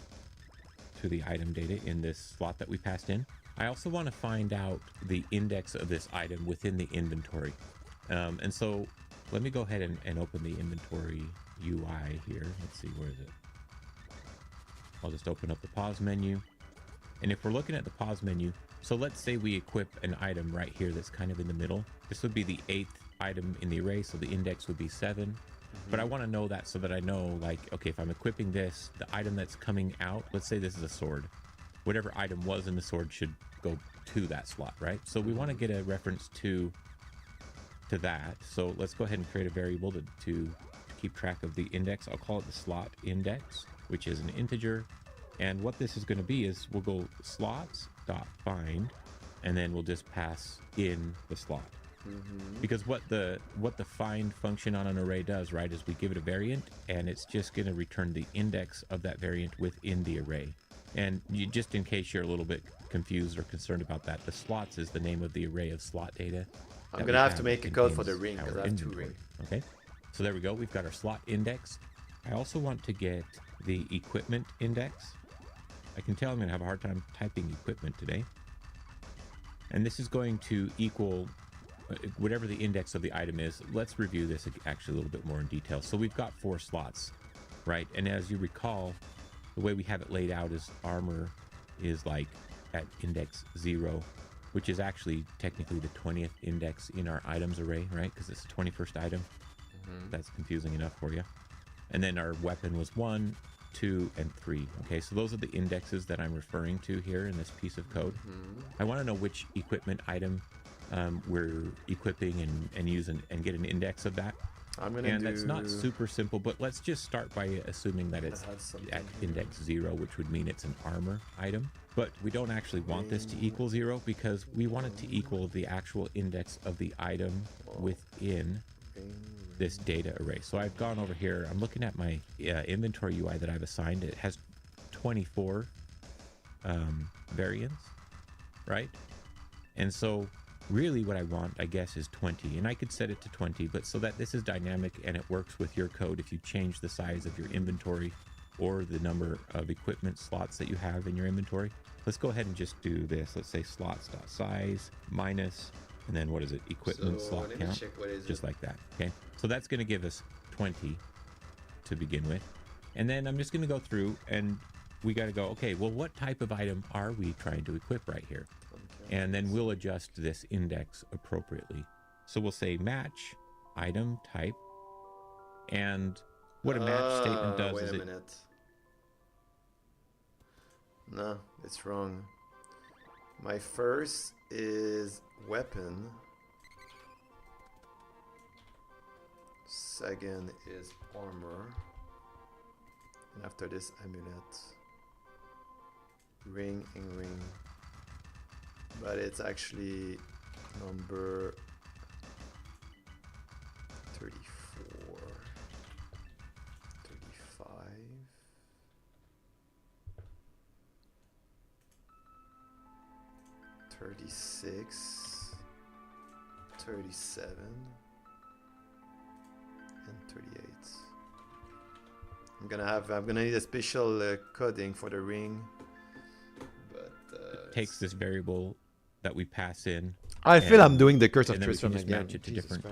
the item data in this slot that we passed in. I also want to find out the index of this item within the inventory. And so let me go ahead and open the inventory UI here. Let's see, where is it? I'll just open up the pause menu. And if we're looking at the pause menu, so let's say we equip an item right here that's kind of in the middle. This would be the 8th item in the array, so the index would be 7. But I want to know that so that I know, like, okay, if I'm equipping this, the item that's coming out, let's say this is a sword. Whatever item was in the sword should go to that slot, right? So we want to get a reference to that. So let's go ahead and create a variable to keep track of the index. I'll call it the slot index, which is an integer. And what this is going to be is we'll go slots.find, and then we'll just pass in the slot. Because what the find function on an array does, right, is we give it a variant, and it's just going to return the index of that variant within the array. And just in case you're a little bit confused or concerned about that, the slots is the name of the array of slot data. I'm going to have to make a code for the ring, because I have 2 rings. Okay, so there we go. We've got our slot index. I also want to get the equipment index. I can tell I'm going to have a hard time typing equipment today. And this is going to equal whatever the index of the item is. Let's review this actually a little bit more in detail. So we've got 4 slots, right? And as you recall, the way we have it laid out is armor is like at index 0, which is actually technically the 20th index in our items array, right? Because it's the 21st item. That's confusing enough for you. And then our weapon was 1, 2, and 3. Okay, so those are the indexes that I'm referring to here in this piece of code. I want to know which equipment item we're equipping and use and get an index of that. That's not super simple, but let's just start by assuming that it's at index 0, which would mean it's an armor item. But we don't actually want this to equal 0 because we want it to equal the actual index of the item within this data array. So I've gone over here, I'm looking at my inventory UI that I've assigned. It has 24 variants, right? And so really what I want, I guess, is 20, and I could set it to 20, but so that this is dynamic and it works with your code. If you change the size of your inventory or the number of equipment slots that you have in your inventory, let's go ahead and just do this. Let's say slots.size minus, and then what is it? Equipment slot count, just like that. Okay, so that's going to give us 20 to begin with, and then I'm just going to go through and we got to go, okay, well, what type of item are we trying to equip right here? And then we'll adjust this index appropriately. So we'll say match item type, and what a match statement does is No, it's wrong. My first is weapon. Second is armor. And after this, amulet. Ring and ring. But it's actually number 34, 35, 36, 37, and 38. I'm gonna need a special coding for the ring. But it takes this variable that we pass in. I feel I'm doing the Curse of Tristram again. Match it to different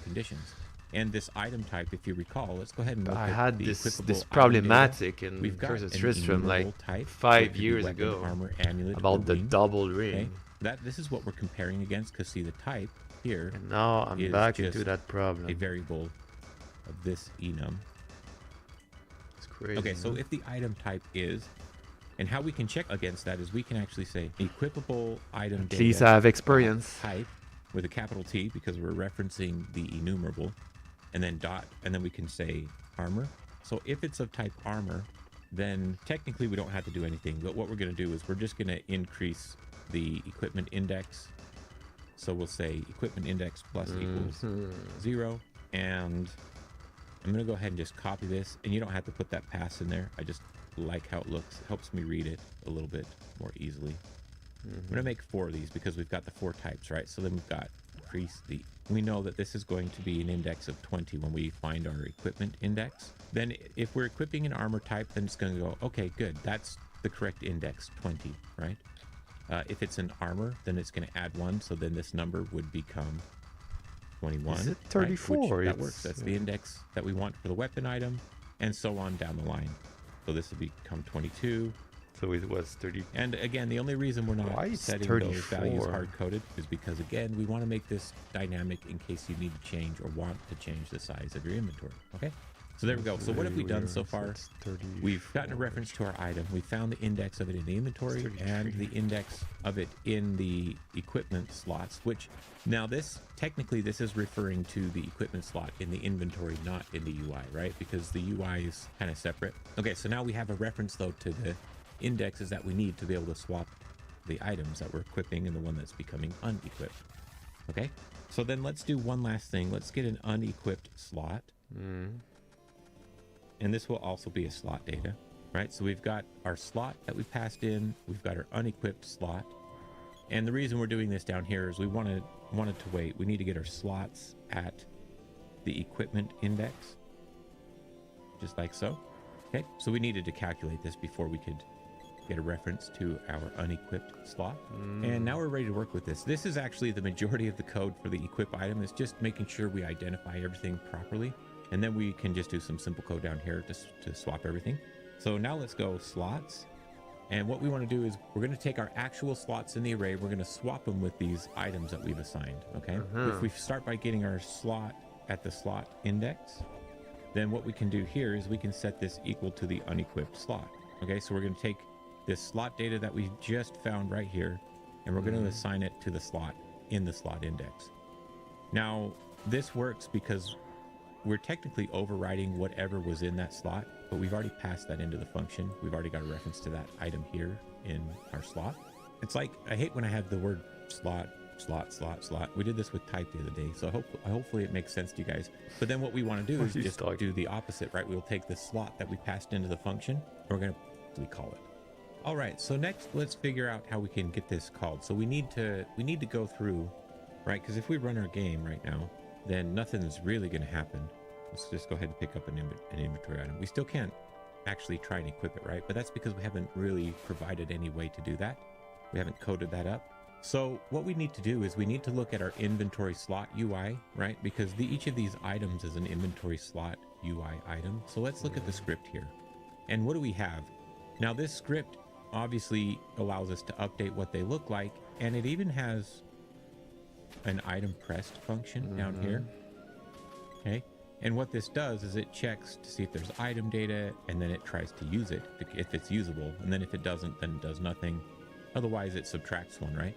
conditions. And this item type, if you recall, let's go ahead and look I at had the this problematic in Curse of Tristram like type 5 years ago armor, amulet, about the double ring. Okay? This is what we're comparing against, because see the type here. And now I'm back into that problem. A variable of this enum. It's crazy. Okay, so if the item type is, and how we can check against that is we can actually say equipable item data. Please have experience. Type with a capital T because we're referencing the enumerable, and then dot, and then we can say armor. So if it's of type armor, then technically we don't have to do anything. But what we're going to do is we're just going to increase the equipment index. So we'll say equipment index plus equals 0, and I'm going to go ahead and just copy this, and you don't have to put that pass in there. I just like how it looks. It helps me read it a little bit more easily. I'm going to make 4 of these because we've got the 4 types, right? So then we've got increase the, we know that this is going to be an index of 20 when we find our equipment index. Then if we're equipping an armor type, then it's going to go, okay, good. That's the correct index, 20, right? If it's an armor, then it's going to add 1. So then this number would become 21. Is it 34? Right? That works. That's the index that we want for the weapon item, and so on down the line. So this will become 22. So it was 30. And again, the only reason we're not setting those values hard-coded is because, again, we want to make this dynamic in case you need to change or want to change the size of your inventory. Okay? So there we go. So what have we done so far? We've gotten a reference to our item. We found the index of it in the inventory and the index of it in the equipment slots, which now this, technically this is referring to the equipment slot in the inventory, not in the UI, right? Because the UI is kind of separate. Okay, so now we have a reference though to the indexes that we need to be able to swap the items that we're equipping and the one that's becoming unequipped. Okay, so then let's do one last thing. Let's get an unequipped slot. And this will also be a slot data, right? So we've got our slot that we passed in, we've got our unequipped slot. And the reason we're doing this down here is we wanted to wait. We need to get our slots at the equipment index, just like so. Okay, so we needed to calculate this before we could get a reference to our unequipped slot. And now we're ready to work with this. This is actually the majority of the code for the equip item. It's just making sure we identify everything properly. And then we can just do some simple code down here to swap everything. So now let's go slots. And what we want to do is we're going to take our actual slots in the array. We're going to swap them with these items that we've assigned. Okay. If we start by getting our slot at the slot index, then what we can do here is we can set this equal to the unequipped slot. Okay, so we're going to take this slot data that we just found right here, and we're going to assign it to the slot in the slot index. Now, this works because we're technically overriding whatever was in that slot, but we've already passed that into the function. We've already got a reference to that item here in our slot. It's like, I hate when I have the word slot. We did this with type the other day, so hopefully it makes sense to you guys. But then what we want to do is just do the opposite, right? We'll take the slot that we passed into the function, and we're going to call it. All right, so next let's figure out how we can get this called. So we need to go through, right? Because if we run our game right now, then nothing's really going to happen. Let's just go ahead and pick up an inventory item. We still can't actually try and equip it, right? But that's because we haven't really provided any way to do that. We haven't coded that up. So what we need to do is we need to look at our inventory slot UI, right? Because each of these items is an inventory slot UI item. So let's look at the script here. And what do we have? Now this script obviously allows us to update what they look like. And it even has an item pressed function down here. Okay. And what this does is it checks to see if there's item data, and then it tries to use it if it's usable. And then if it doesn't, then it does nothing. Otherwise it subtracts one, right?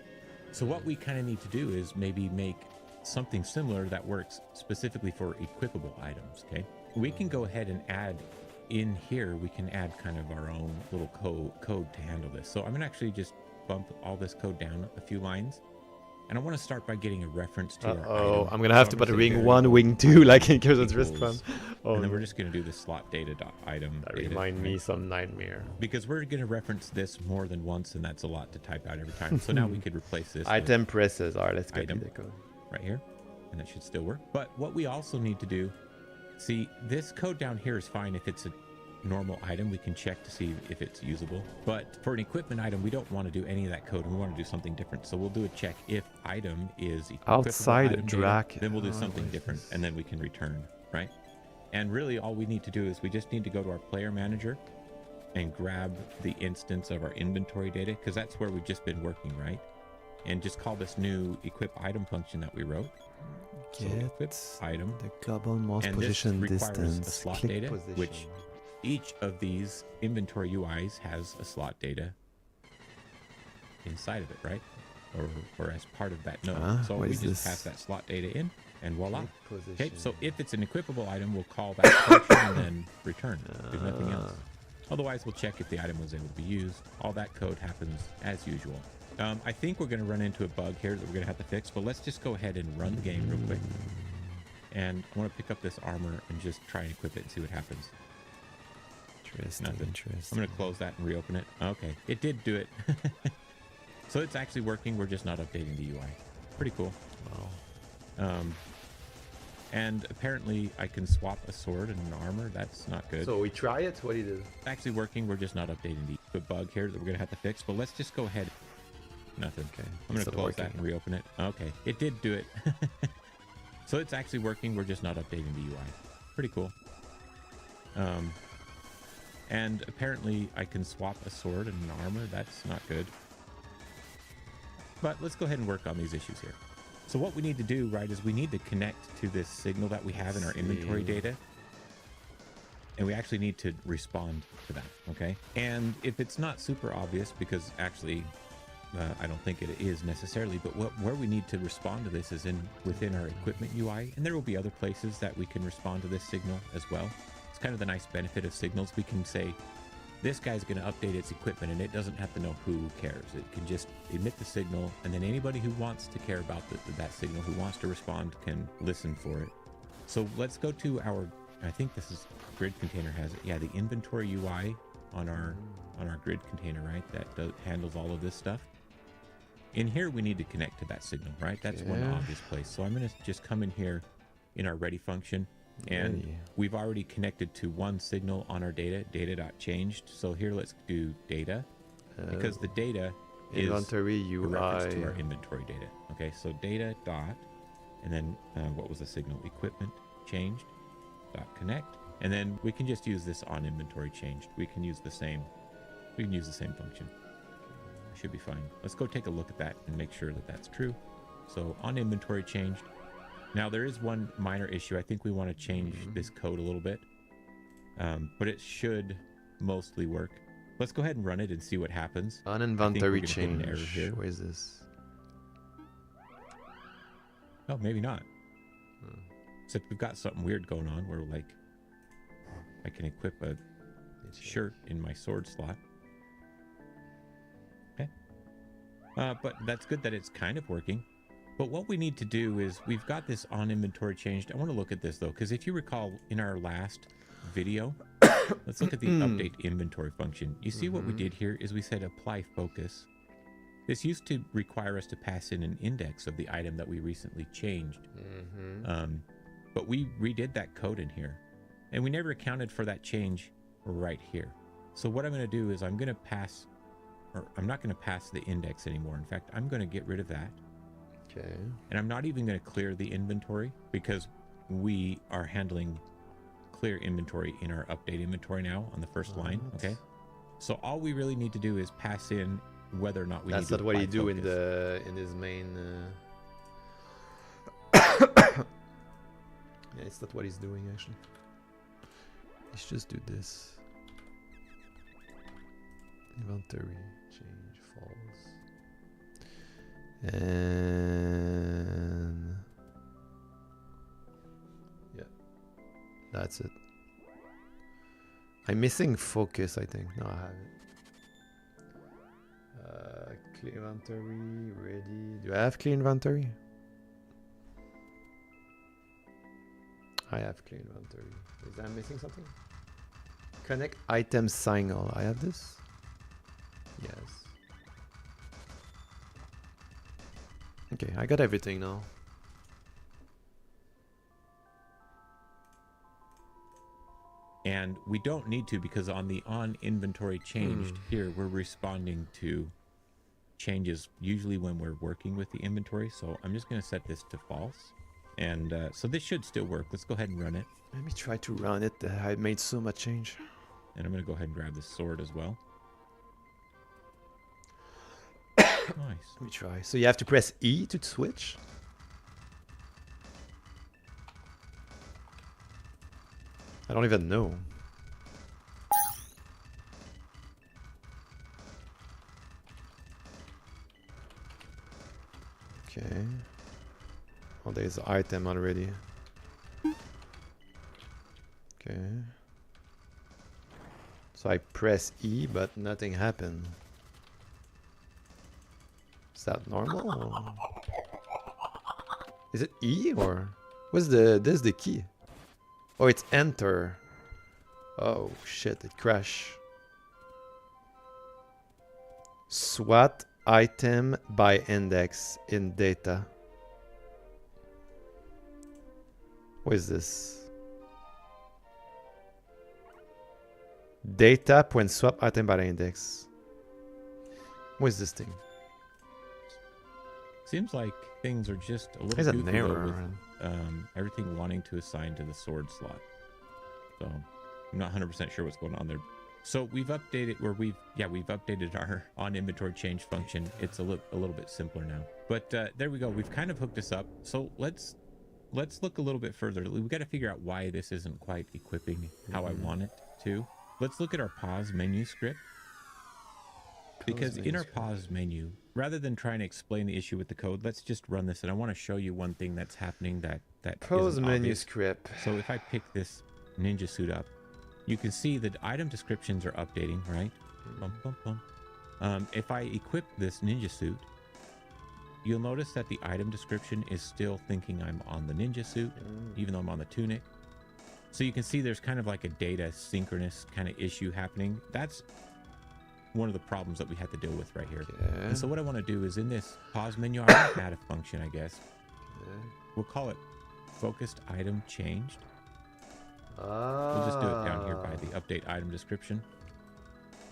So what we kind of need to do is maybe make something similar that works specifically for equipable items, okay? We can go ahead and add in here, we can add kind of our own little code to handle this. So I'm gonna actually just bump all this code down a few lines. And I want to start by getting a reference to our item. I'm gonna have to put a wing 1, wing 2, like in Curson's wristband. And then we're just gonna do the slot data.item. That remind me some nightmare. Because we're gonna reference this more than once, and that's a lot to type out every time. So now we could replace this item presses. All right, let's get the code right here, and that should still work. But what we also need to do, see, this code down here is fine if it's a normal item. We can check to see if it's usable, but for an equipment item we don't want to do any of that code, and we want to do something different. So we'll do a check if item is outside drag data, then we'll do something different, and then we can return, right? And really all we need to do is we just need to go to our player manager and grab the instance of our inventory data, because that's where we've just been working, right? And just call this new equip item function that we wrote. So equip item, the global mouse and position this requires distance, a slot data position, which each of these inventory UIs has a slot data inside of it, right? Or as part of that node. So we just pass that slot data in, and voila. Okay, so if it's an equipable item, we'll call that function and then return. Do nothing else. Otherwise, we'll check if the item was able to be used. All that code happens as usual. I think we're going to run into a bug here that we're going to have to fix, but let's just go ahead and run the game real quick. And I want to pick up this armor and just try and equip it and see what happens. Nothing. I'm going to close that and reopen it. Okay, it did do it. So it's actually working. We're just not updating the UI. Pretty cool. Wow. And apparently I can swap a sword and an armor. That's not good. So we try it. What do you do? It's actually working. We're just not updating the bug here that we're going to have to fix. But let's just go ahead. Nothing. Okay. I'm going to close that and reopen it. Okay, it did do it. So it's actually working. We're just not updating the UI. Pretty cool. And apparently I can swap a sword and an armor. That's not good. But let's go ahead and work on these issues here. So what we need to do, right, is we need to connect to this signal that we have in our inventory data. And we actually need to respond to that, okay? And if it's not super obvious, because actually I don't think it is necessarily, but where we need to respond to this is within our equipment UI. And there will be other places that we can respond to this signal as well. It's kind of the nice benefit of signals. We can say, this guy's going to update its equipment, and it doesn't have to know who cares. It can just emit the signal, and then anybody who wants to care about that signal, who wants to respond, can listen for it. So let's go to our, I think this is grid container has it. Yeah, the inventory UI on our grid container, right? That handles all of this stuff. In here, we need to connect to that signal, right? That's one obvious place. So I'm going to just come in here in our ready function. And we've already connected to one signal on our data.changed. So here let's do data, because the data is inventory UI. A reference to our inventory data. Okay, so data dot, and then what was the signal? Equipment changed dot connect, and then we can just use this on inventory changed. We can use the same function. Should be fine. Let's go take a look at that and make sure that that's true. So on inventory changed. Now there is one minor issue. I think we want to change this code a little bit. but it should mostly work. Let's go ahead and run it and see what happens. On inventory change. Error here. Where is this? Oh, maybe not. Except we've got something weird going on where like I can equip a shirt in my sword slot. Okay. But that's good that it's kind of working. But what we need to do is we've got this on inventory changed. I want to look at this though, because if you recall in our last video, let's look at the update inventory function. You see what we did here is we said apply focus. This used to require us to pass in an index of the item that we recently changed. But we redid that code in here and we never accounted for that change right here. So what I'm going to do is I'm going to pass, or I'm not going to pass the index anymore. In fact, I'm going to get rid of that. Okay. And I'm not even going to clear the inventory because we are handling clear inventory in our update inventory now on the first line. Okay. So all we really need to do is pass in whether or not we need to That's not what you do in his main yeah, it's not what he's doing actually. Let's just do this. Inventory change false. And yeah, that's it. I'm missing focus, I think. No, I have it. Clear inventory, ready. Do I have clear inventory? I have clear inventory. Is that missing something? Connect item signal. I have this? Yes. Okay, I got everything now. And we don't need to because on the on inventory changed here, we're responding to changes usually when we're working with the inventory. So I'm just going to set this to false. And so this should still work. Let's go ahead and run it. Let me try to run it. I made so much change. And I'm going to go ahead and grab this sword as well. Nice. Let me try. So you have to press E to switch? I don't even know. Okay. Oh, there's an item already. Okay. So I press E, but nothing happened. Is that normal? Or? Is it E or what's this is the key? Oh, it's enter. Oh shit, it crashed. SWAT item by index in data. What is this? Data.swap item by index. What is this thing? Seems like things are just a little goofy with everything wanting to assign to the sword slot. So I'm not 100% sure what's going on there. So we've updated we've updated our on inventory change function. It's a little bit simpler now. But there we go. We've kind of hooked this up. So let's look a little bit further. We've got to figure out why this isn't quite equipping how I want it to. Let's look at our pause menu script. Because in our pause menu, rather than trying to explain the issue with the code, let's just run this. And I want to show you one thing that's happening that pause menu obvious. Script. So if I pick this ninja suit up, you can see that item descriptions are updating, right? If I equip this ninja suit, you'll notice that the item description is still thinking I'm on the ninja suit, even though I'm on the tunic. So you can see there's kind of like a data synchronous kind of issue happening. That's one of the problems that we had to deal with right here. Okay. And so what I want to do is in this pause menu, I want to add a function, I guess. Okay. We'll call it focused item changed. We'll just do it down here by the update item description.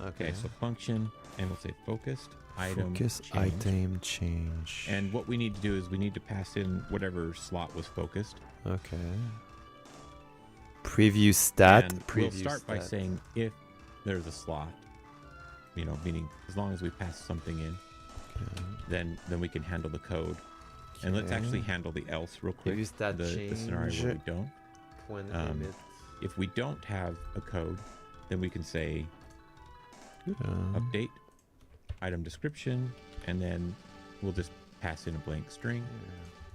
Okay, so function, and we'll say focused item change. And what we need to do is we need to pass in whatever slot was focused. Okay. Preview stat. And we'll start by saying if there's a slot, you know, meaning as long as we pass something in, then we can handle the code. And let's actually handle the else real quick. Preview stat the scenario where we don't. If we don't have a code, then we can say update item description, and then we'll just pass in a blank string.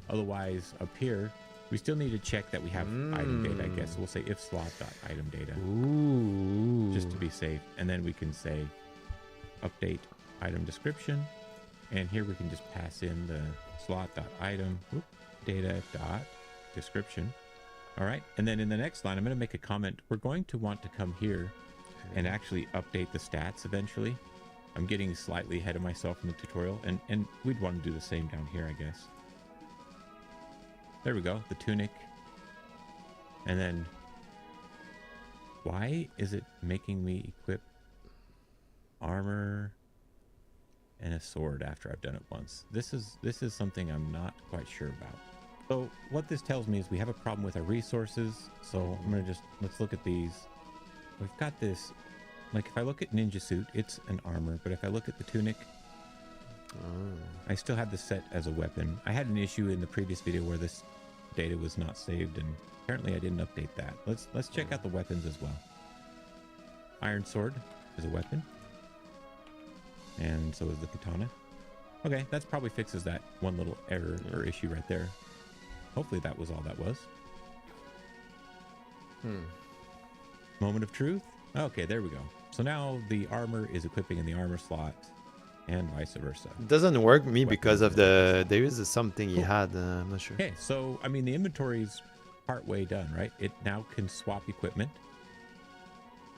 Otherwise, up here, we still need to check that we have item data, I guess. So we'll say if slot.item data, just to be safe. And then we can say update item description. And here we can just pass in the slot.item data dot description. All right. And then in the next line, I'm going to make a comment. We're going to want to come here and actually update the stats eventually. I'm getting slightly ahead of myself in the tutorial, and we'd want to do the same down here, I guess. There we go, the tunic. And then, why is it making me equip armor and a sword after I've done it once? This is something I'm not quite sure about. So what this tells me is we have a problem with our resources. So I'm gonna let's look at these. We've got this, like if I look at ninja suit, it's an armor, but if I look at the tunic, I still have this set as a weapon. I had an issue in the previous video where this data was not saved, and apparently I didn't update that. Let's check out the weapons as well. Iron sword is a weapon, and so is the katana. Okay, that probably fixes that one little error or issue right there. Hopefully that was all that was. Moment of truth. Okay, there we go. So now the armor is equipping in the armor slot, and vice versa. It doesn't work me because of there is something he had. I'm not sure. Okay, so I mean the inventory's part way done, right? It now can swap equipment,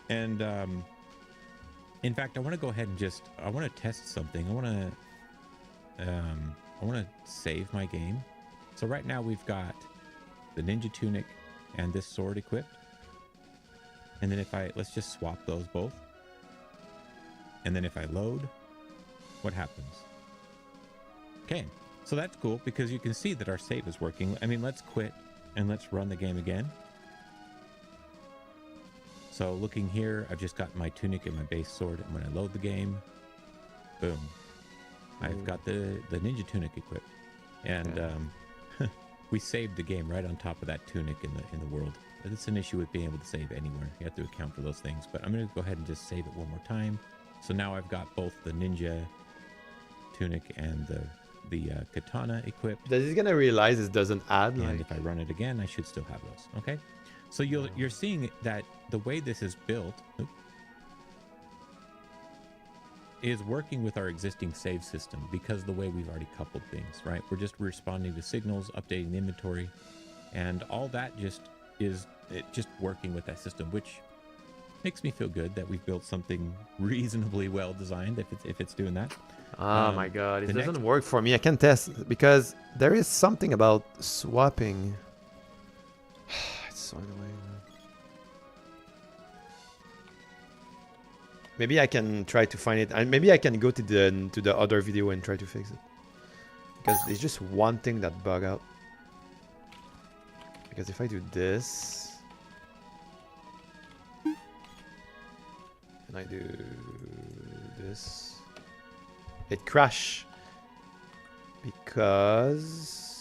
and in fact, I want to go ahead and I want to test something. I want to save my game. So right now we've got the ninja tunic and this sword equipped, and then let's just swap those both, and then if I load, what happens? Okay, so that's cool because you can see that our save is working. I mean, let's quit and let's run the game again. So looking here, I've just got my tunic and my base sword, and when I load the game, boom, I've got the ninja tunic equipped, and we saved the game right on top of that tunic in the world. It's an issue with being able to save anywhere. You have to account for those things, but I'm going to go ahead and just save it one more time. So now I've got both the ninja tunic and the katana equipped. Is he gonna realize this doesn't add? And if I run it again, I should still have those. Okay, so you're seeing that the way this is built is working with our existing save system because the way we've already coupled things, right? We're just responding to signals, updating the inventory, and all that just working with that system, which makes me feel good that we've built something reasonably well designed if it's doing that. Oh my god, it doesn't work for me. I can test because there is something about swapping. It's so annoying. Maybe I can try to find it, and maybe I can go to the other video and try to fix it. Because there's just one thing that bug out. Because if I do this, and I do this, it crash because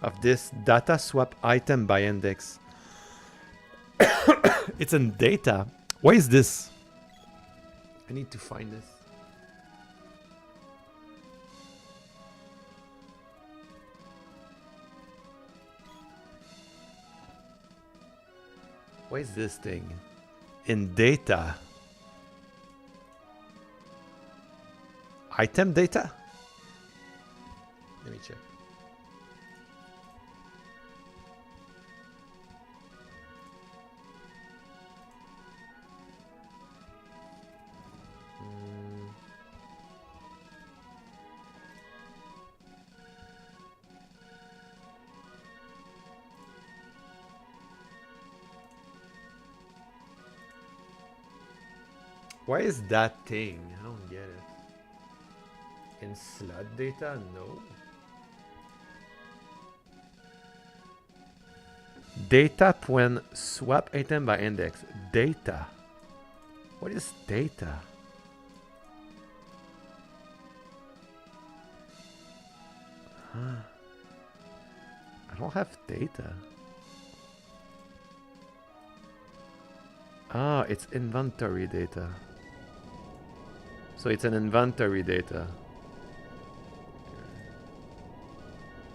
of this data swap item by index. It's in data. Why is this? I need to find this. Why is this thing in data? Item data? Let me check. Why is that thing? I don't get it. In slot data? No. Data when swap item by index. Data. What is data? Huh. I don't have data. Ah, it's inventory data. So it's an inventory data.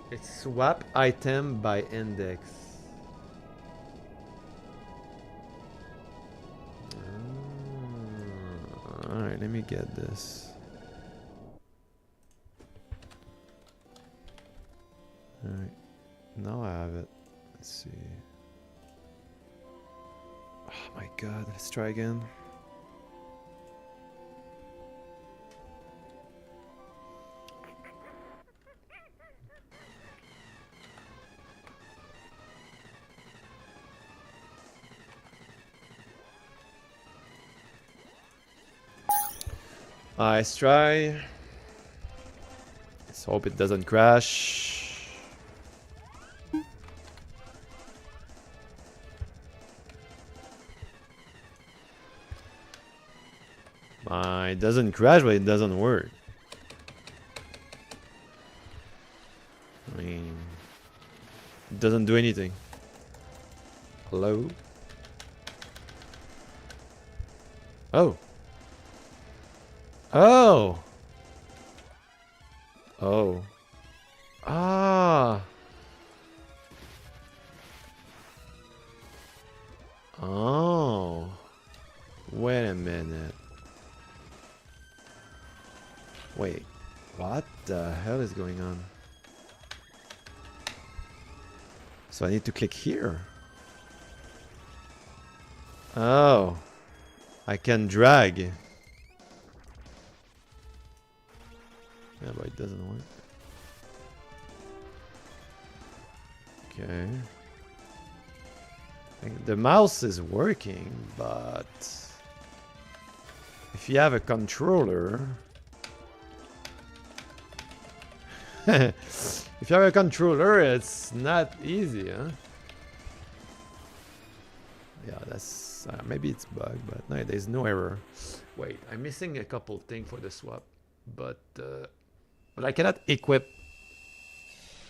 It's swap item by index. Alright, let me get this. Alright, now I have it. Let's see. Oh my god, let's try again. Let's try. Let's hope it doesn't crash. It doesn't crash, but it doesn't work. I mean, it doesn't do anything. Hello? Oh. Oh. Oh. Ah. Oh. Wait a minute. Wait. What the hell is going on? So I need to click here. Oh. I can drag. Yeah, but it doesn't work. Okay. The mouse is working, but if you have a controller, if you have a controller, it's not easy, huh? Yeah, that's maybe it's bug, but no, there's no error. Wait, I'm missing a couple things for the swap, but I cannot equip.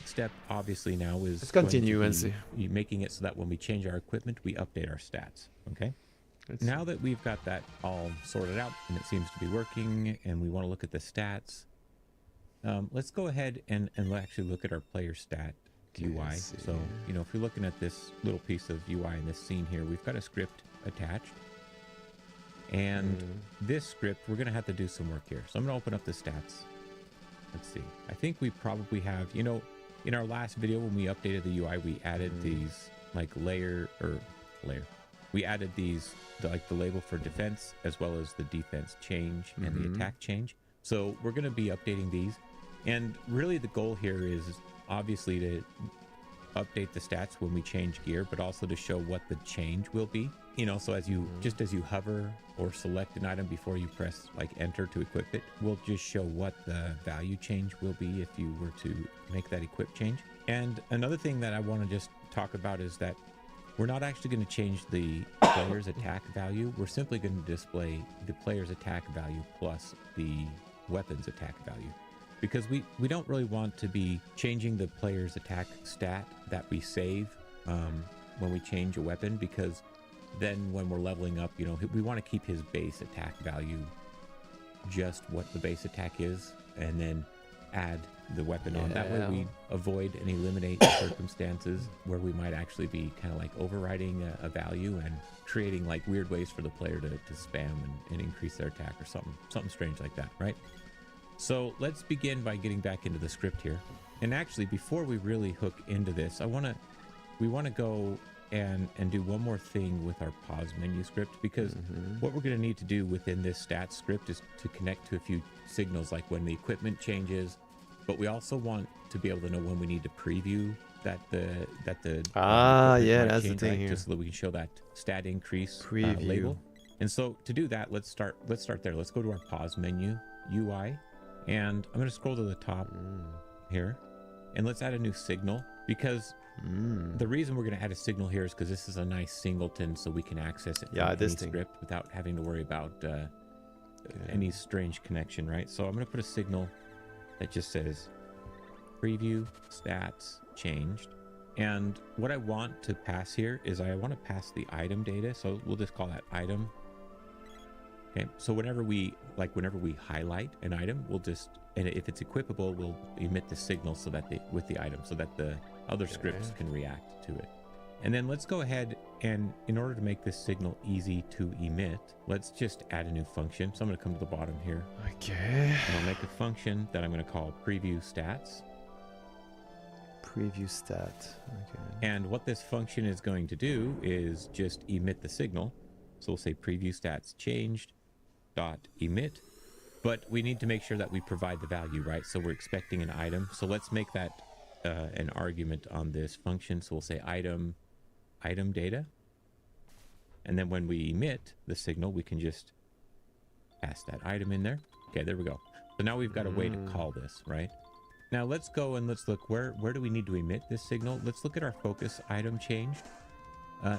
Step obviously now is Let's continue and see. Making it so that when we change our equipment, we update our stats. Okay. Now that we've got that all sorted out and it seems to be working, and we want to look at the stats, let's go ahead and actually look at our player stat UI. So, you know, if you're looking at this little piece of UI in this scene here, we've got a script attached. And this script, we're going to have to do some work here. So I'm going to open up the stats. Let's see. I think we probably have, you know, in our last video when we updated the UI, we added these like layer. We added these, like the label for defense as well as the defense change and the attack change. So we're going to be updating these. And really the goal here is obviously to update the stats when we change gear, but also to show what the change will be. You know, so as you just as you hover or select an item before you press like enter to equip it, we'll just show what the value change will be if you were to make that equip change. And another thing that I want to just talk about is that we're not actually going to change the player's attack value. We're simply going to display the player's attack value plus the weapon's attack value. Because we don't really want to be changing the player's attack stat that we save when we change a weapon, because then when we're leveling up, you know, we want to keep his base attack value just what the base attack is, and then add the weapon on. That way we avoid and eliminate circumstances where we might actually be kind of like overriding a value and creating like weird ways for the player to spam and increase their attack or something strange like that, right? So let's begin by getting back into the script here. And actually, before we really hook into this, we want to go and do one more thing with our pause menu script, because what we're going to need to do within this stats script is to connect to a few signals, like when the equipment changes, but we also want to be able to know when we need to preview that the that's the thing, right? Here, just so that we can show that stat increase label. And so to do that, let's start there. Let's go to our pause menu UI. And I'm going to scroll to the top here, and let's add a new signal, because the reason we're going to add a signal here is because this is a nice singleton, so we can access it from any script without having to worry about any strange connection, right? So I'm going to put a signal that just says preview stats changed, And what I want to pass here is I want to pass the item data. So we'll just call that item. Okay, so whenever we highlight an item, we'll just, and if it's equipable, we'll emit the signal so that with the item, so that the other scripts can react to it. And then let's go ahead and, in order to make this signal easy to emit, let's just add a new function. So I'm going to come to the bottom here. Okay. And I'll make a function that I'm going to call preview stats. Preview stat. Okay. And what this function is going to do is just emit the signal. So we'll say preview stats changed dot emit, but we need to make sure that we provide the value, right? So we're expecting an item. So let's make that an argument on this function. So we'll say item data. And then when we emit the signal, we can just pass that item in there. Okay, there we go. So now we've got a way to call this, right? Now let's go and let's look, where do we need to emit this signal? Let's look at our focus item changed.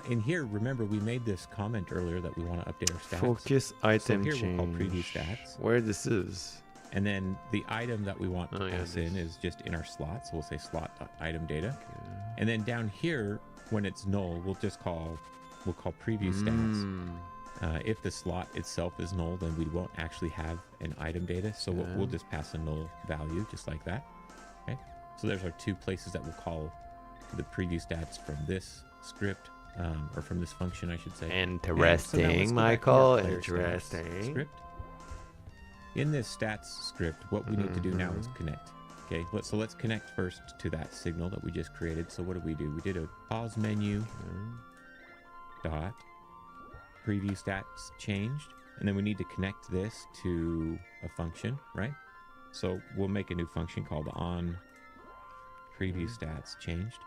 In here, remember, we made this comment earlier that we want to update our stats. Focus item here change. We'll call preview stats. Where this is. And then the item that we want to pass in is just in our slot. So we'll say slot.item data. Okay. And then down here, when it's null, we'll call preview stats. If the slot itself is null, then we won't actually have an item data. So we'll just pass a null value, just like that. Okay. So there's our two places that we'll call the preview stats from this script. Or from this function, I should say. Interesting, so Michael. Interesting. Script. In this stats script, what we need to do now is connect. Okay, so let's connect first to that signal that we just created. So what did we do? We did a pause menu dot preview stats changed, and then we need to connect this to a function, right? So we'll make a new function called on preview stats changed,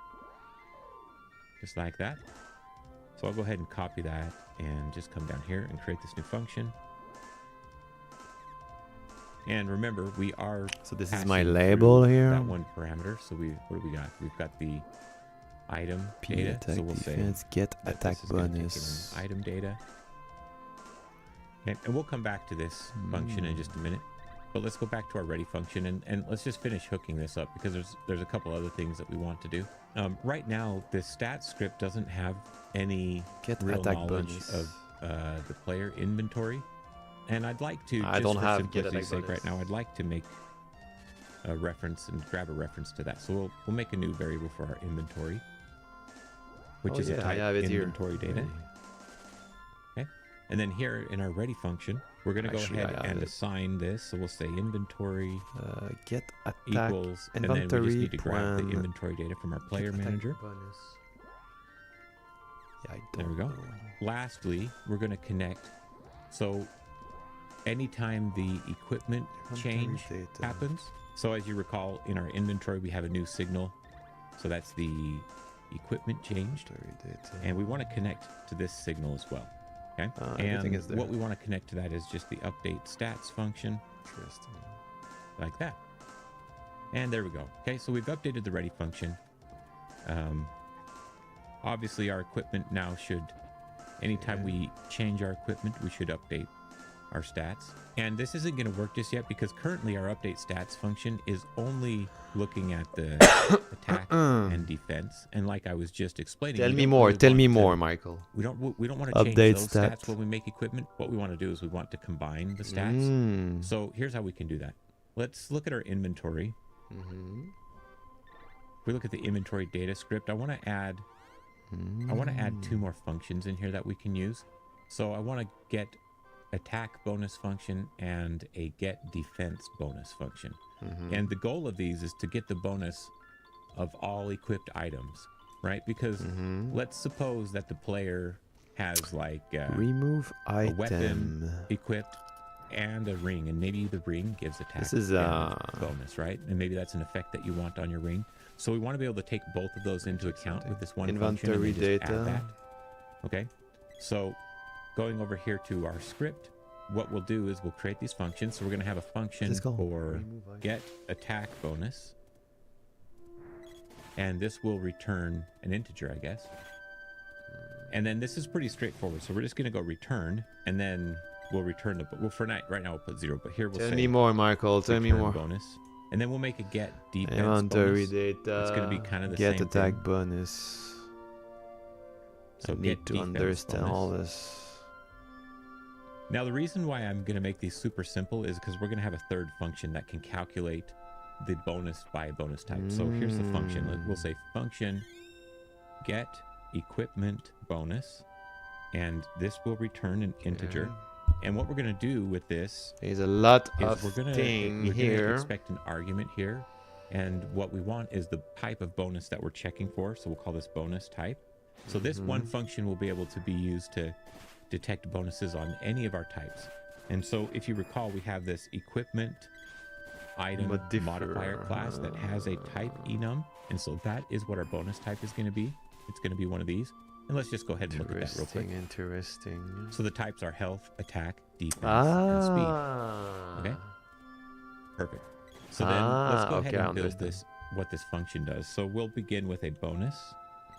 just like that. So I'll go ahead and copy that and just come down here and create this new function. And remember, we are so this is my label here. That one parameter. So what do we got? We've got the item data. So we'll say get attack bonus. Item data. Okay, and we'll come back to this function in just a minute. But let's go back to our ready function and let's just finish hooking this up because there's a couple other things that we want to do. Right now, this stats script doesn't have any real knowledge of the player inventory. And I'd like to, I don't have get simplicity's sake right now, I'd like to make a reference and grab a reference to that. So we'll make a new variable for our inventory, which is a type inventory data. Okay. And then here in our ready function, we're going to go ahead and assign this. So we'll say inventory get attack equals, and then we just need to grab the inventory data from our player manager. Yeah, there we go. Lastly, we're going to connect. So anytime the equipment change happens, so as you recall, in our inventory, we have a new signal. So that's the equipment changed. And we want to connect to this signal as well. Okay. And what we want to connect to that is just the update stats function. Interesting. Like that. And there we go. Okay, so we've updated the ready function. Obviously, our equipment now should, anytime we change our equipment, we should update our stats. And this isn't going to work just yet because currently our update stats function is only looking at the attack and defense. And like I was just explaining, tell me more, Michael. We don't want to change those stats when we make equipment. What we want to do is we want to combine the stats. So here's how we can do that. Let's look at our inventory. If we look at the inventory data script, I want to add two more functions in here that we can use. So I want to get attack bonus function and a get defense bonus function. And the goal of these is to get the bonus of all equipped items, right? Because let's suppose that the player has like remove a weapon equipped and a ring, and maybe the ring gives attack this is bonus, right? And maybe that's an effect that you want on your ring. So we want to be able to take both of those into account with this one inventory function and data. Add that. Okay, so going over here to our script, what we'll do is we'll create these functions. So we're going to have a function for get attack bonus, and this will return an integer, I guess. And then this is pretty straightforward. So we're just going to go return, and then we'll return the, well, for right now we'll put 0, but here we'll say tell me more, Michael. Tell me more. Bonus. And then we'll make a get defense Inventory bonus. data. It's going to be kind of the get same attack thing. bonus. So I need to understand bonus. all this. Now, the reason why I'm going to make these super simple is because we're going to have a third function that can calculate the bonus by bonus type. So here's the function. We'll say function get equipment bonus, and this will return an integer. And what we're going to do with this is a lot of we're going to expect an argument here. And what we want is the type of bonus that we're checking for. So we'll call this bonus type. So this one function will be able to be used to detect bonuses on any of our types. And so if you recall, we have this equipment item modifier class that has a type enum. And so that is what our bonus type is going to be. It's going to be one of these. And let's just go ahead and look at that real quick. Interesting. So the types are health, attack, defense, and speed. Okay. Perfect. So then let's go ahead and build what this function does. So we'll begin with a bonus.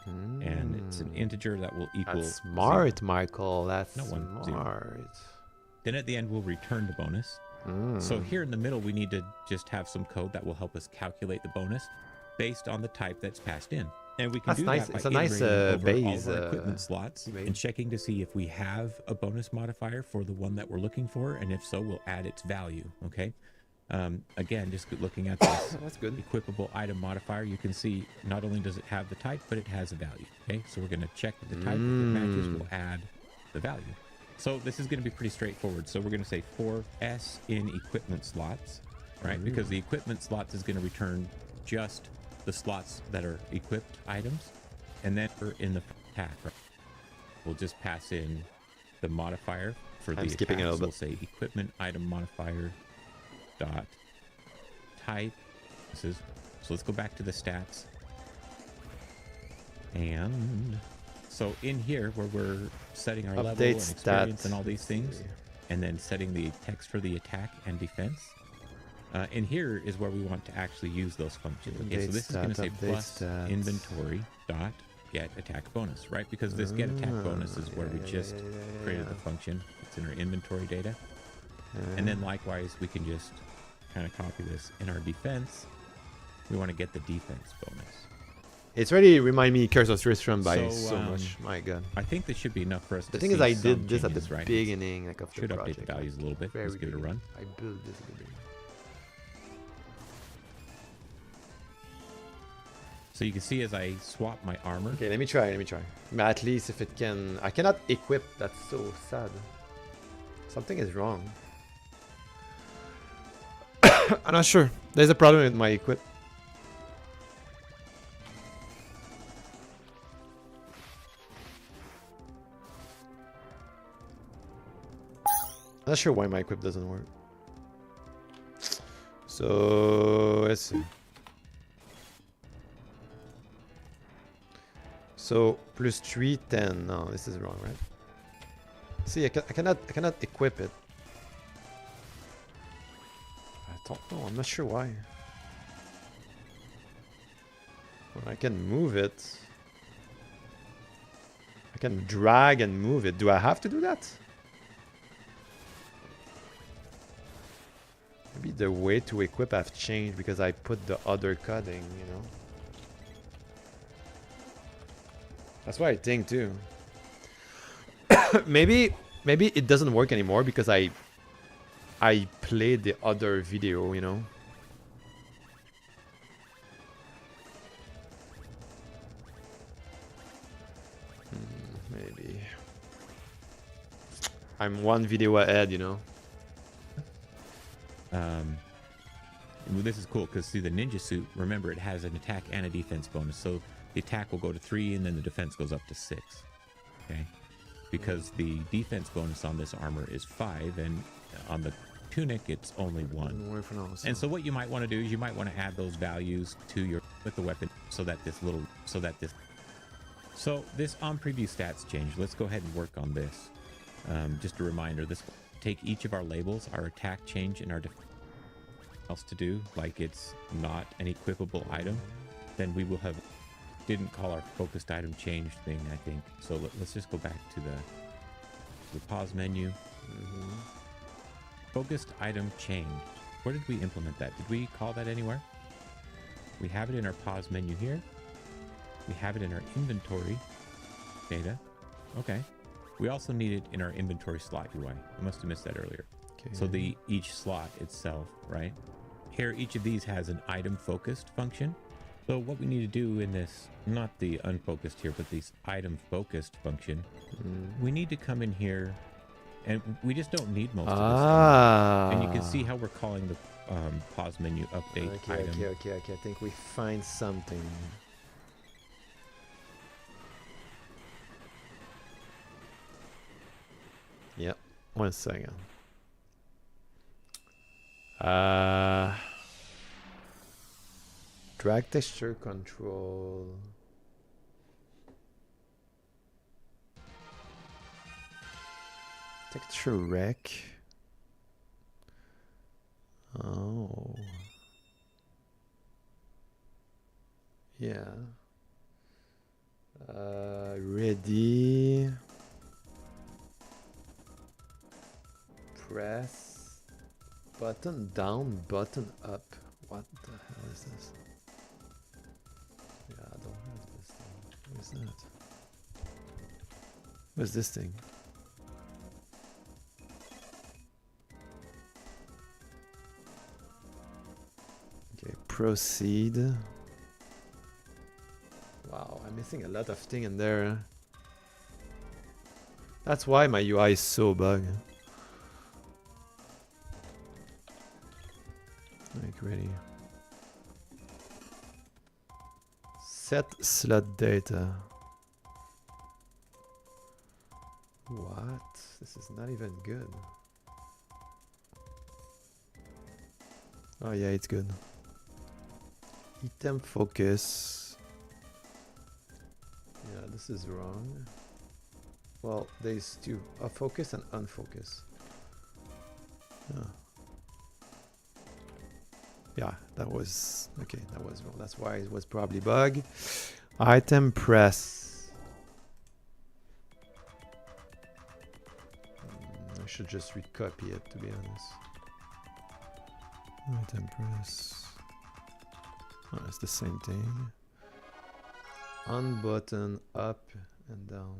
And it's an integer that will equal That's smart, 0. Michael. That's smart. 0. Then at the end, we'll return the bonus. So here in the middle, we need to just have some code that will help us calculate the bonus based on the type that's passed in. And we can do that by iterating over all of our equipment slots and checking to see if we have a bonus modifier for the one that we're looking for. And if so, we'll add its value. Okay. Again, just looking at this that's good. Equipable item modifier, you can see not only does it have the type, but it has a value. Okay, so we're going to check the type. If it matches, we'll add the value. So this is going to be pretty straightforward. So we're going to say for S in equipment slots, right? Because the equipment slots is going to return just the slots that are equipped items. And then for in the attack, right? We'll just pass in the modifier for the attack. So we'll say equipment item modifier dot type. So let's go back to the stats. And so in here where we're setting our level and experience and all these things, and then setting the text for the attack and defense, in here is where we want to actually use those functions. Okay, so this is going to say plus inventory dot get attack bonus, right? Because this get attack bonus is where we just created the function. It's in our inventory data. And then likewise, we can just kind of copy this in our defense. We want to get the defense bonus. It's already remind me Curse of Tristram by so much. My God. I think this should be enough for us. The thing is, I did this at the beginning, like of the project. Should update the values a little bit. Let's give it a run. I built this at the beginning. So you can see as I swap my armor. Okay, let me try. At least if it can, I cannot equip. That's so sad. Something is wrong. I'm not sure. There's a problem with my equip. I'm not sure why my equip doesn't work. So let's see. So plus 310. No, this is wrong, right? See, I cannot equip it. I don't know. I'm not sure why. Well, I can move it. I can drag and move it. Do I have to do that? Maybe the way to equip have changed because I put the other cutting, you know. That's what I think too. maybe it doesn't work anymore because I played the other video, you know. Maybe. I'm one video ahead, you know. This is cool because see the ninja suit, remember it has an attack and a defense bonus. So the attack will go to 3 and then the defense goes up to 6. Okay. Because the defense bonus on this armor is 5 and on the tunic it's only 1. And so what you might want to do is you might want to add those values to your with the weapon so this on preview stats change. Let's go ahead and work on this. Just a reminder, this take each of our labels, our attack change and our defense else to do, like it's not an equipable item, then we will have didn't call our focused item change thing, I think. So let's just go back to the pause menu. Focused item change. Where did we implement that? Did we call that anywhere? We have it in our pause menu here. We have it in our inventory data. Okay. We also need it in our inventory slot UI. I must have missed that earlier. Okay. So each slot itself, right? Here, each of these has an item focused function. So what we need to do in this, not the unfocused here, but this item focused function, we need to come in here, and we just don't need most of this stuff. And you can see how we're calling the pause menu update item. Okay. I think we find something. Yep. 1 second. Drag texture control. Texture rec. Oh. Yeah. Ready. Press. Button down, button up. What the hell is this? Yeah, I don't have this thing. What is that? What's this thing? Okay, proceed. Wow, I'm missing a lot of things in there. That's why my UI is so buggy. Make ready. Set slot data. What? This is not even good. Oh yeah, it's good. Item focus. Yeah, this is wrong. Well, there's two. A focus and unfocus. Yeah. Yeah, that was okay. That was wrong. That's why it was probably bug. Item press. I should just recopy it, to be honest. Item press. Oh, it's the same thing. Unbutton up and down.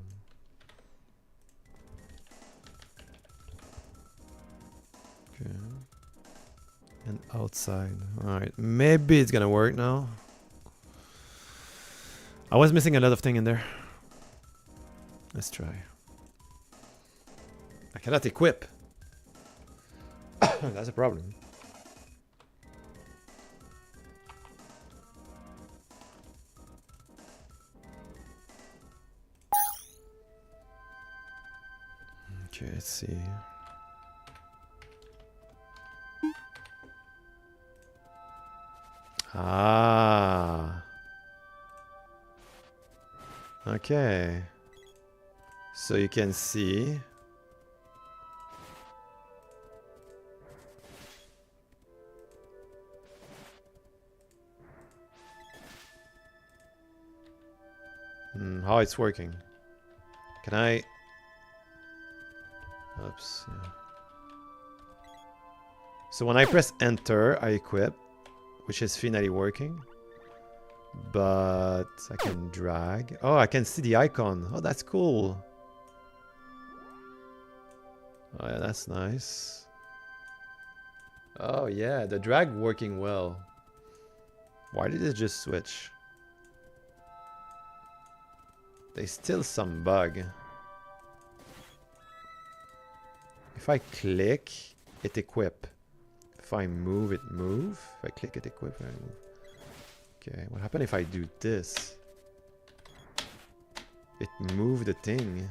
Okay. And outside. Alright, maybe it's gonna work now. I was missing a lot of things in there. Let's try. I cannot equip. That's a problem. Okay, let's see. Ah. Okay. So you can see. How it's working. Can I? Oops. Yeah. So when I press enter, I equip, which is finally working. But I can drag. Oh, I can see the icon. Oh, that's cool. Oh, yeah, that's nice. Oh, yeah, the drag working well. Why did it just switch? There's still some bug. If I click, it equip. If I move, it move. If I click, it equip, I move. Okay, what happens if I do this? It moved the thing.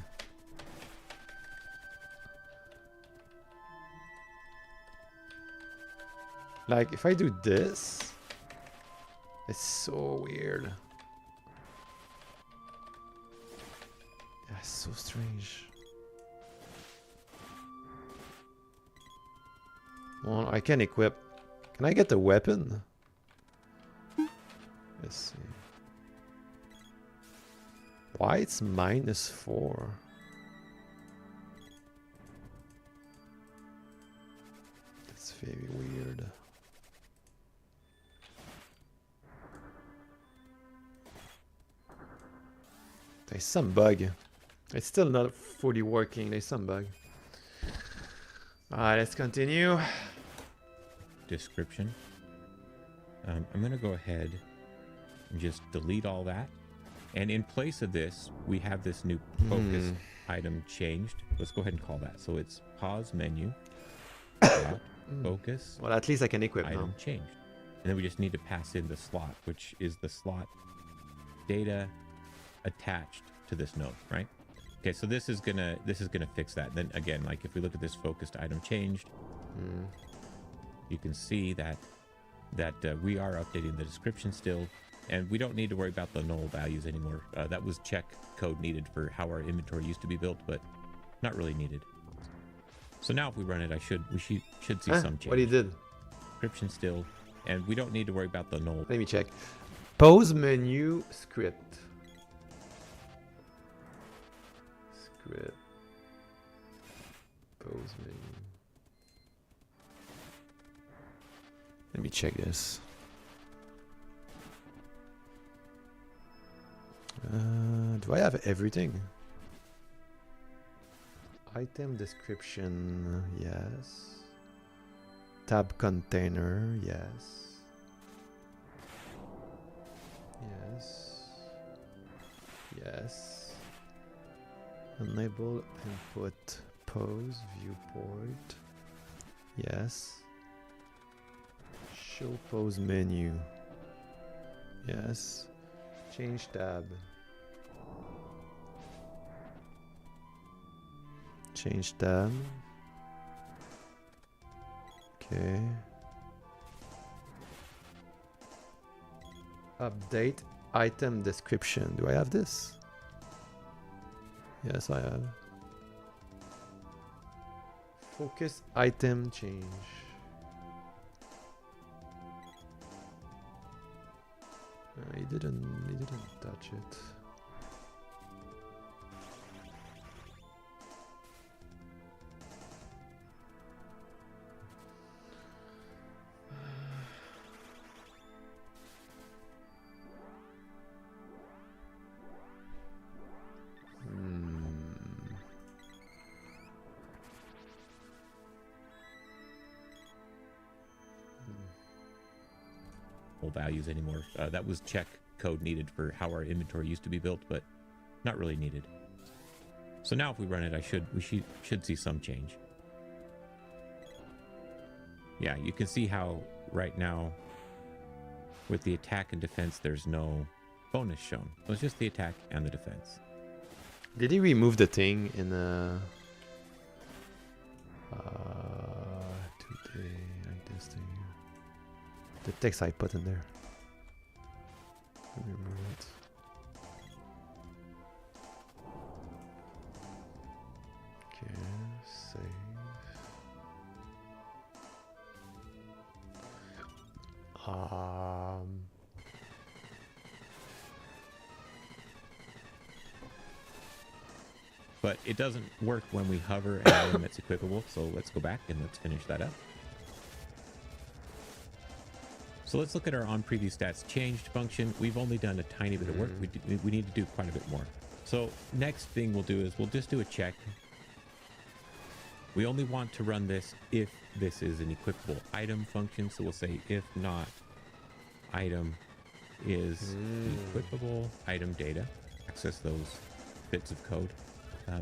Like, if I do this, it's so weird. Yeah, it's so strange. Well, I can equip. Can I get the weapon? Let's see. Why it's -4? That's very weird. There's some bug. It's still not fully working. There's some bug. Alright, let's continue. Description. I'm going to go ahead and just delete all that. And in place of this, we have this new focus item changed. Let's go ahead and call that. So it's pause menu. Focus. Well, at least I can equip item now. changed. And then we just need to pass in the slot, which is the slot data attached to this node, right? Okay, so this is gonna fix that. And then again, like if we look at this focused item changed, you can see that we are updating the description still, and we don't need to worry about the null values anymore. That was check code needed for how our inventory used to be built, but not really needed. So now if we run it, we should see some change. What he did? Description still, and we don't need to worry about the null. Let me check. Pause menu script. Pause menu. Let me check this. Do I have everything? Item description, yes. Tab container, yes. Yes. Enable input pose viewport. Yes. Show pose menu. Yes. Change tab. Change tab. Okay. Update item description. Do I have this? Yes, I have. Focus item change. He didn't touch it. Values anymore. That was check code needed for how our inventory used to be built, but not really needed. So now if we run it, we should see some change. Yeah, you can see how right now with the attack and defense, there's no bonus shown. So it's just the attack and the defense. Did he remove the thing in today, like this thing? The text I put in there. Remove it. Okay, save. But it doesn't work when we hover an item that's equipable. So let's go back and let's finish that up. So let's look at our on preview stats changed function. We've only done a tiny bit of work. We need to do quite a bit more. So next thing we'll do is we'll just do a check. We only want to run this if this is an equipable item function. So we'll say if not item is equipable item data. Access those bits of code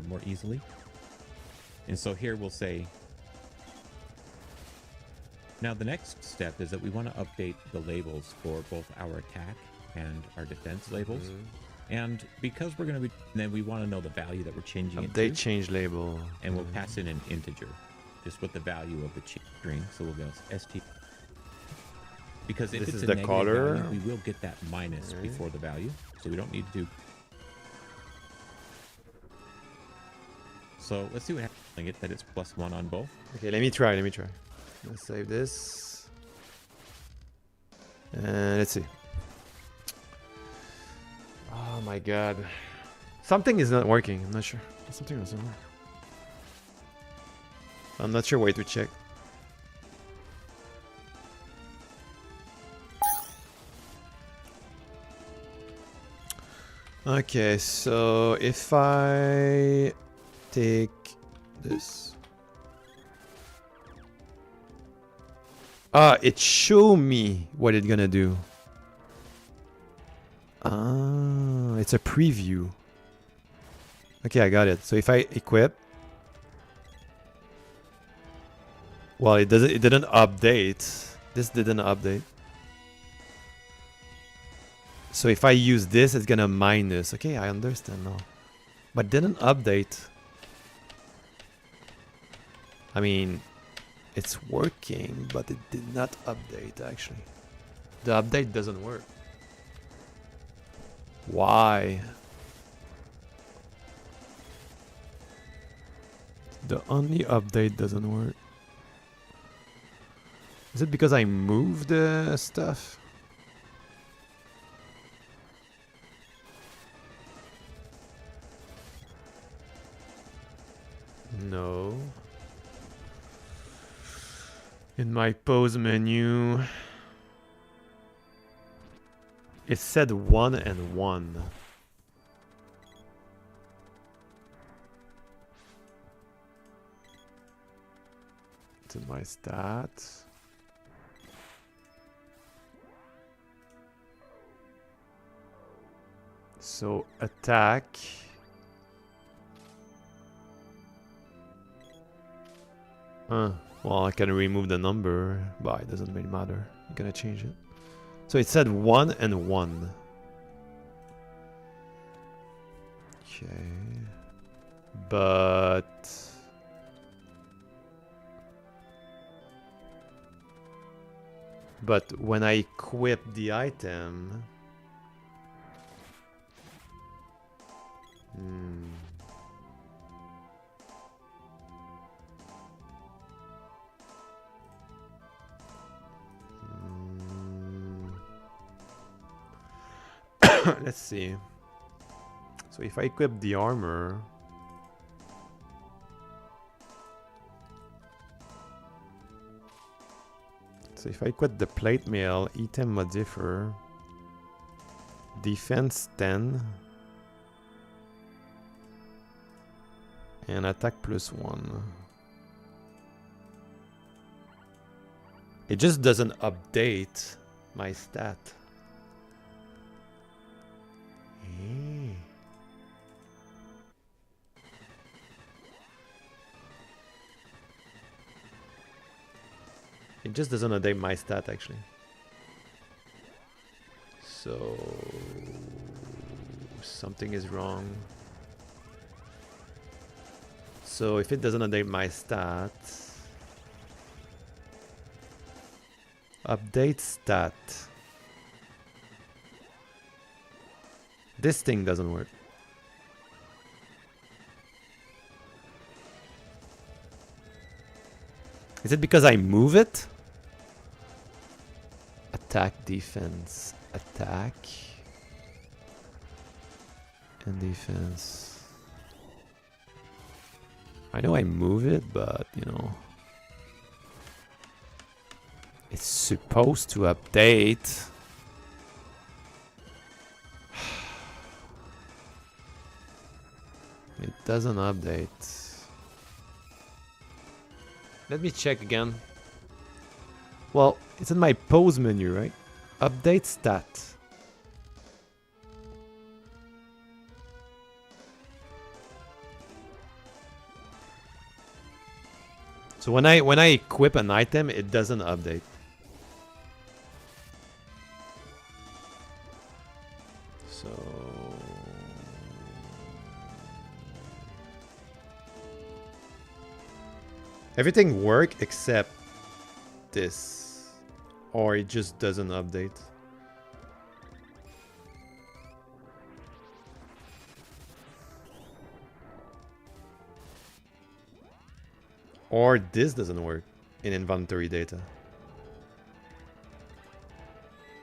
more easily. And so here we'll say, now the next step is that we want to update the labels for both our attack and our defense labels. And because we're going to be, then we want to know the value that we're changing it to. Update change label. And we'll pass in an integer, just with the value of the string. So we'll go st. Because if This it's is a the negative color. value, we will get that minus before the value. So we don't need to do. So let's see what happens. I get that it's +1 on both. Okay, let me try. Let's save this. And let's see. Oh my god. Something is not working. I'm not sure. Something doesn't work. I'm not sure where to check. Okay, so if I take this. It show me what it's gonna do. It's a preview. Okay, I got it. So if I equip, well, it didn't update. This didn't update. So if I use this, it's gonna minus. Okay, I understand now. But didn't update. I mean, it's working, but it did not update actually. The update doesn't work. Why? The only update doesn't work. Is it because I moved the stuff? No. In my pose menu, it said 1 and 1. To my stats. So attack. Well, I can remove the number, but it doesn't really matter. I'm gonna change it. So it said 1 and 1. Okay. But when I equip the item... Let's see. So if I equip the armor... So if I equip the plate mail, item modifier, defense 10, and attack +1. It just doesn't update my stat. It just doesn't update my stat actually. So something is wrong. So if it doesn't update my stat, update stat. This thing doesn't work. Is it because I move it? Attack, defense, attack, and defense. I know I move it, but you know, it's supposed to update. It doesn't update. Let me check again. Well, it's in my pose menu, right? Update stat. So when I equip an item, it doesn't update. So everything work except this, or it just doesn't update. Or this doesn't work in inventory data.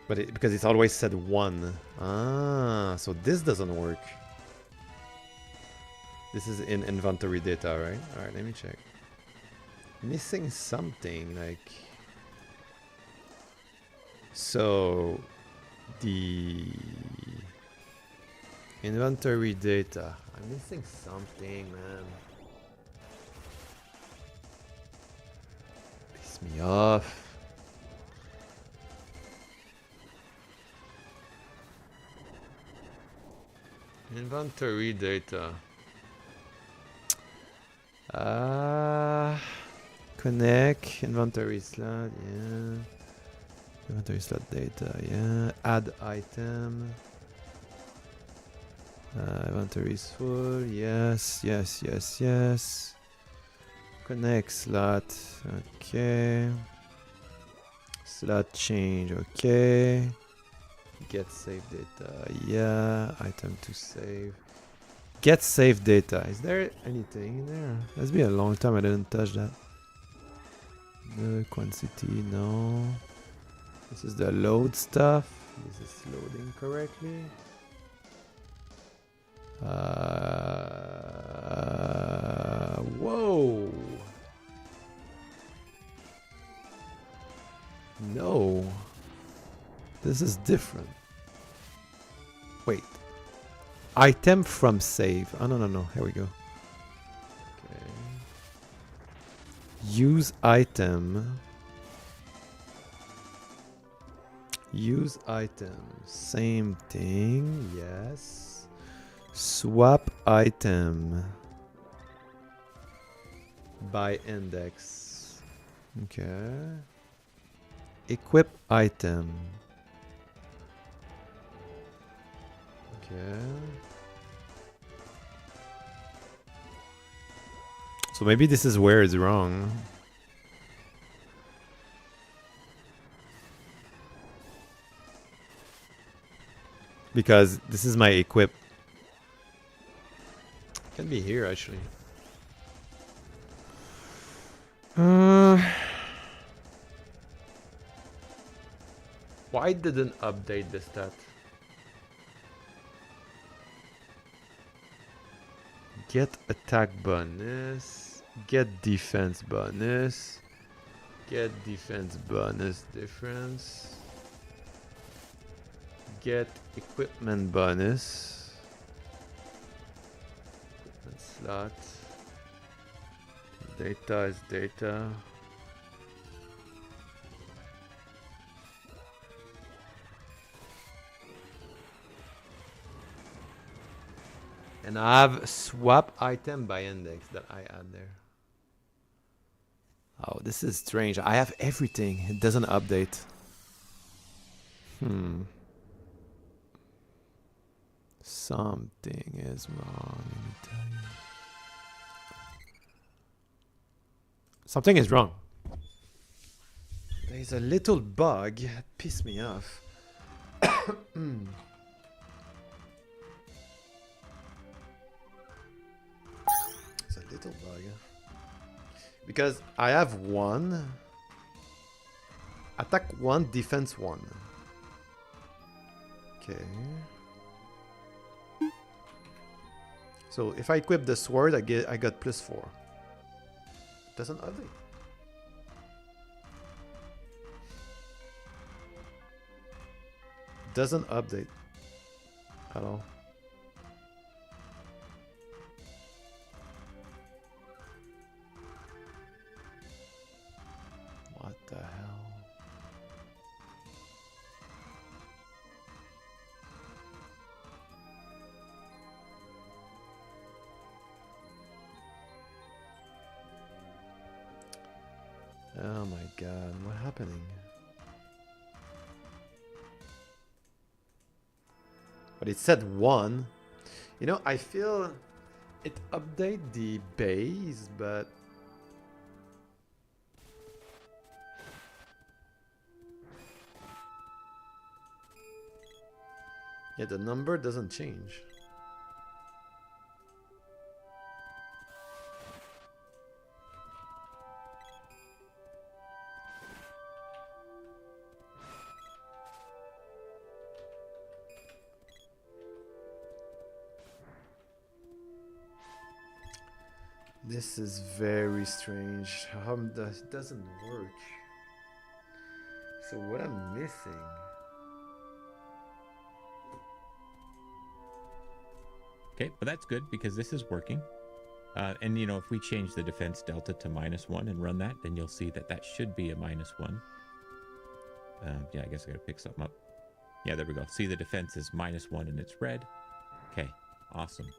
But because it's always said 1. Ah, so this doesn't work. This is in inventory data, right? Alright, let me check. Missing something, like... So... Inventory data. I'm missing something, man. Piss me off. Inventory data. Connect inventory slot, yeah. Inventory slot data, yeah. Add item. Inventory is full, yes, yes, yes, yes. Connect slot, okay. Slot change, okay. Get save data, yeah. Item to save. Get save data. Is there anything in there? It's been a long time I didn't touch that. The quantity, no. This is the load stuff. This is loading correctly. Whoa. No. This is different. Wait. Item from save. Oh, no, no, no. Here we go. Okay. Use item. Use item. Same thing. Yes. Swap item. By index. Okay. Equip item. Okay. So maybe this is where it's wrong. Because this is my equip. Can be here actually. Why didn't update this stat? Get attack bonus. Get defense bonus. Get defense bonus difference. Get equipment bonus. Equipment slot. Data is data. And I have swap item by index that I add there. Oh, this is strange. I have everything. It doesn't update. Something is wrong. Let me tell you. Something is wrong. There's a little bug that pissed me off. It's a little bug. Because I have one. Attack 1, defense 1. Okay. So if I equip the sword, I got +4. Doesn't update. Doesn't update at all. What the hell? Oh my god, what's happening? But it said 1. You know, I feel it update the base, but yeah, the number doesn't change. This is very strange. How that doesn't work. So what I'm missing? Okay, but that's good because this is working. And you know, if we change the defense delta to -1 and run that, then you'll see that that should be a -1. Yeah, I guess I gotta pick something up. Yeah, there we go. See, the defense is -1 and it's red. Okay, awesome.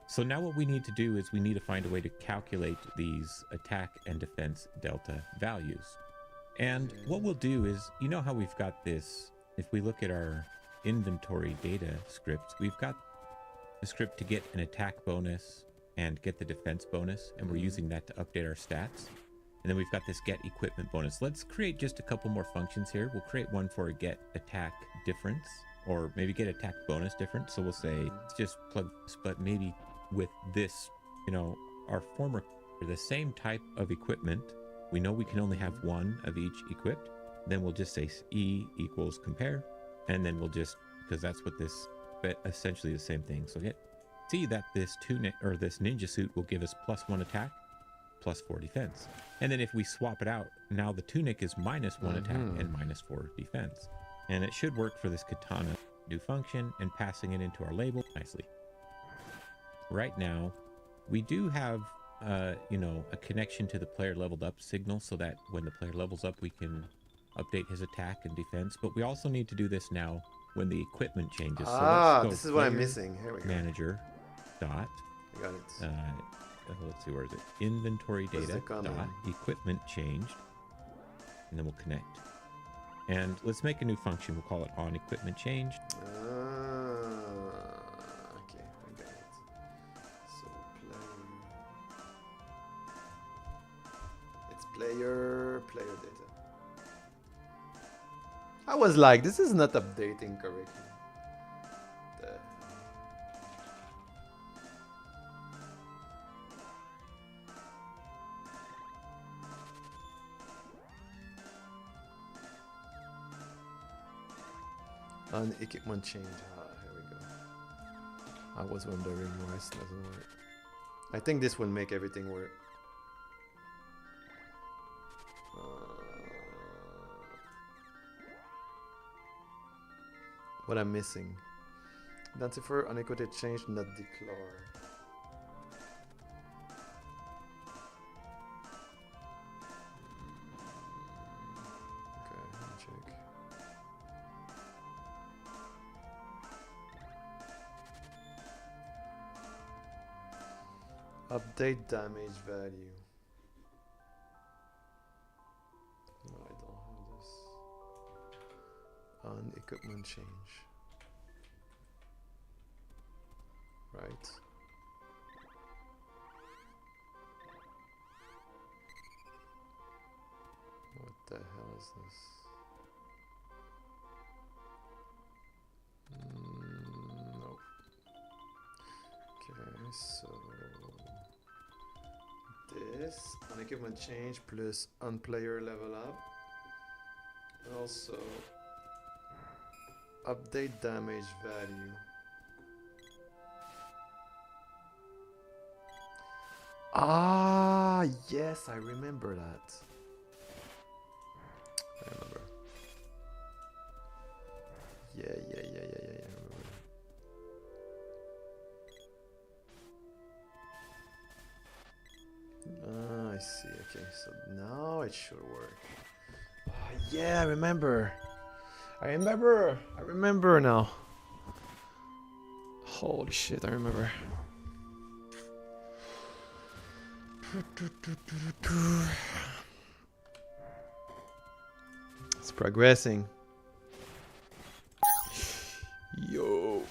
So now what we need to do is we need to find a way to calculate these attack and defense delta values. And what we'll do is, you know how we've got this, if we look at our inventory data script, we've got a script to get an attack bonus and get the defense bonus, and we're using that to update our stats. And then we've got this get equipment bonus. Let's create just a couple more functions here. We'll create one for a get attack difference, or maybe get attack bonus difference. So we'll say, let's just plug this, but maybe with this, you know, our former, the same type of equipment, we know we can only have one of each equipped. Then we'll just say E equals compare, and then we'll just, because that's what this, but essentially the same thing. So see that this tunic or this ninja suit will give us +1 attack, +4 defense. And then if we swap it out, now the tunic is -1 attack and -4 defense. And it should work for this katana new function and passing it into our label nicely. Right now, we do have, you know, a connection to the player leveled up signal so that when the player levels up, we can update his attack and defense. But we also need to do this now when the equipment changes. So let's go this is what I'm missing. Here we go. Manager dot. I got it. Let's see, where is it? Inventory data dot equipment changed, and then we'll connect. And let's make a new function. We'll call it on equipment changed. Okay, I got it. So it's player data. I was like, this is not updating correctly. On equipment change. Here we go. I was wondering why this doesn't work. I think this will make everything work. What I'm missing. Identifier unequated change not declare. Okay, let me check. Update damage value. No, I don't have this. On equipment change. Right. What the hell is this? Nope. Okay, so this on equipment change plus on player level up. Also update damage value. Ah, yes, I remember that. I remember. Yeah, I remember. Ah, I see. Okay, so now it should work. Ah, yeah, I remember. I remember now. Holy shit, I remember. It's progressing. Yo.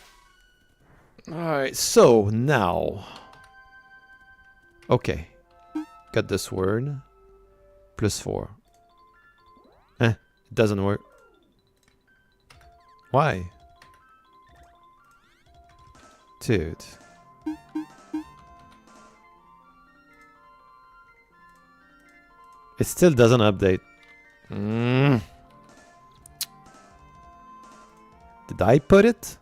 Alright, so now. Okay. Got this word. +4. It doesn't work. Why? Dude. It still doesn't update. Did I put it?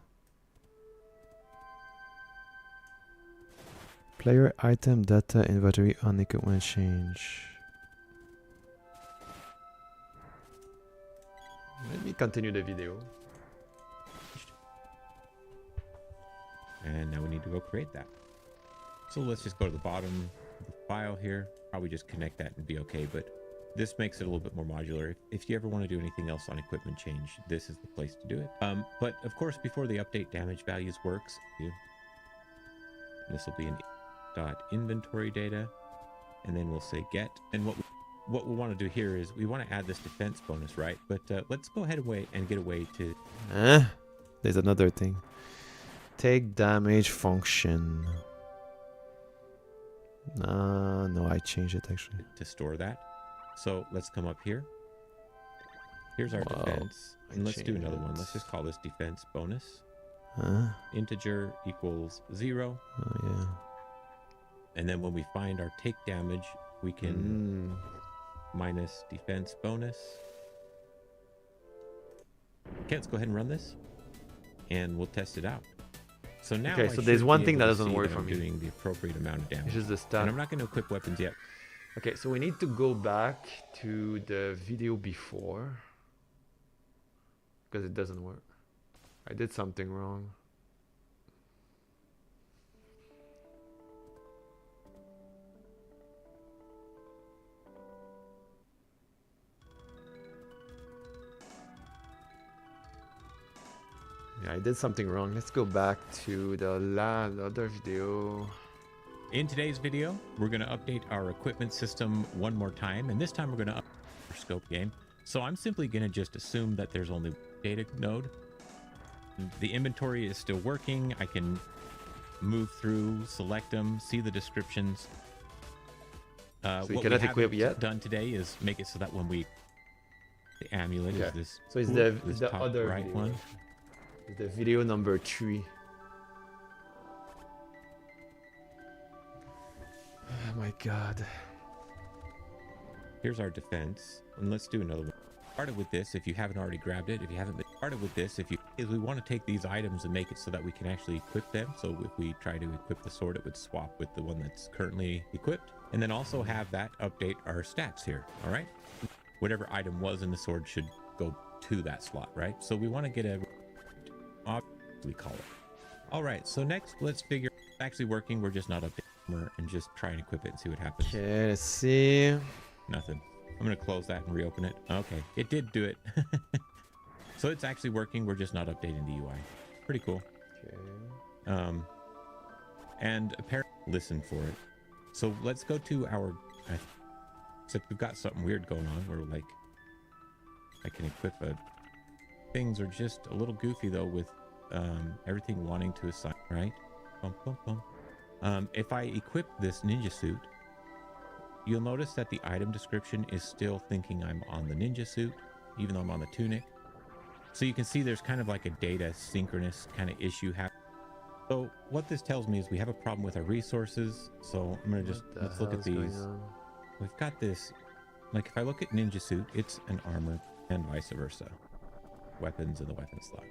Player item data inventory on equipment change. Let me continue the video. And now we need to go create that. So let's just go to the bottom of the file here. Probably just connect that and be okay. But this makes it a little bit more modular. If you ever want to do anything else on equipment change, this is the place to do it. But of course, before the update damage values works, this will be an .inventory data, and then we'll say get. And what we want to do here is we want to add this defense bonus, right? But let's go ahead and get away to. There's another thing. Take damage function. No, I changed it actually. To store that. So let's come up here. Here's our defense. And let's do another one. Let's just call this defense bonus. Integer equals 0. Oh, yeah. And then when we find our take damage, we can minus defense bonus. Okay, let's go ahead and run this. And we'll test it out. So now, okay, so there's one thing that doesn't work for me. Doing the appropriate amount of damage. Which is the stat. And I'm not going to equip weapons yet. Okay, so we need to go back to the video before because it doesn't work. I did something wrong. Yeah, I did something wrong. Let's go back to the other video. In today's video, we're going to update our equipment system one more time, and this time we're going to update our scope game. So I'm simply going to just assume that there's only data node. The inventory is still working. I can move through, select them, see the descriptions. So you cannot equip yet? Done today is make it so that when we the amulet is this. So it's the other right video. One. It's the video number 3. Oh my god. Here's our defense, and let's do another one. Started with this, if you haven't already grabbed it, if you haven't been started with this, we want to take these items and make it so that we can actually equip them. So if we try to equip the sword, it would swap with the one that's currently equipped, and then also have that update our stats here. All right, whatever item was in the sword should go to that slot, right? So we want to get a we call it. All right, so next let's figure it's actually working. We're just not updating and just try and equip it and see what happens. Okay, let's see. Nothing. I'm going to close that and reopen it. Okay, it did do it. So it's actually working. We're just not updating the UI. Pretty cool. Okay. And apparently listen for it. So let's go to our, except we've got something weird going on where like I can equip a, things are just a little goofy though with everything wanting to assign, right? Bum, bum, bum. If I equip this ninja suit, you'll notice that the item description is still thinking I'm on the ninja suit, even though I'm on the tunic. So you can see there's kind of like a data synchronous kind of issue happening. So what this tells me is we have a problem with our resources. So I'm going to just, let's look at these. We've got this, like if I look at ninja suit, it's an armor and vice versa. Weapons in the weapon slot.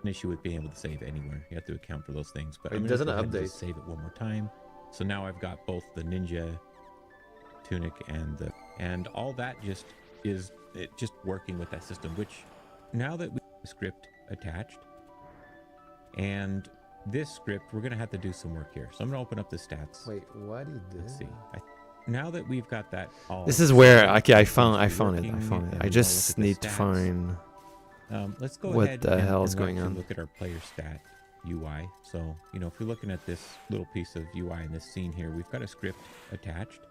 An issue with being able to save anywhere. You have to account for those things. But it doesn't update. Save it one more time. So now I've got both the ninja tunic and all that just is it just working with that system, which now that we have the script attached and this script, we're going to have to do some work here. So I'm going to open up the stats. Wait, what did this? Let's see. Now that we've got that all, this is where okay, I found it. I just need to find let's go what ahead the hell is going on. Look at our player stat UI. So, you know, if we're looking at this little piece of UI in this scene here, we've got a script attached.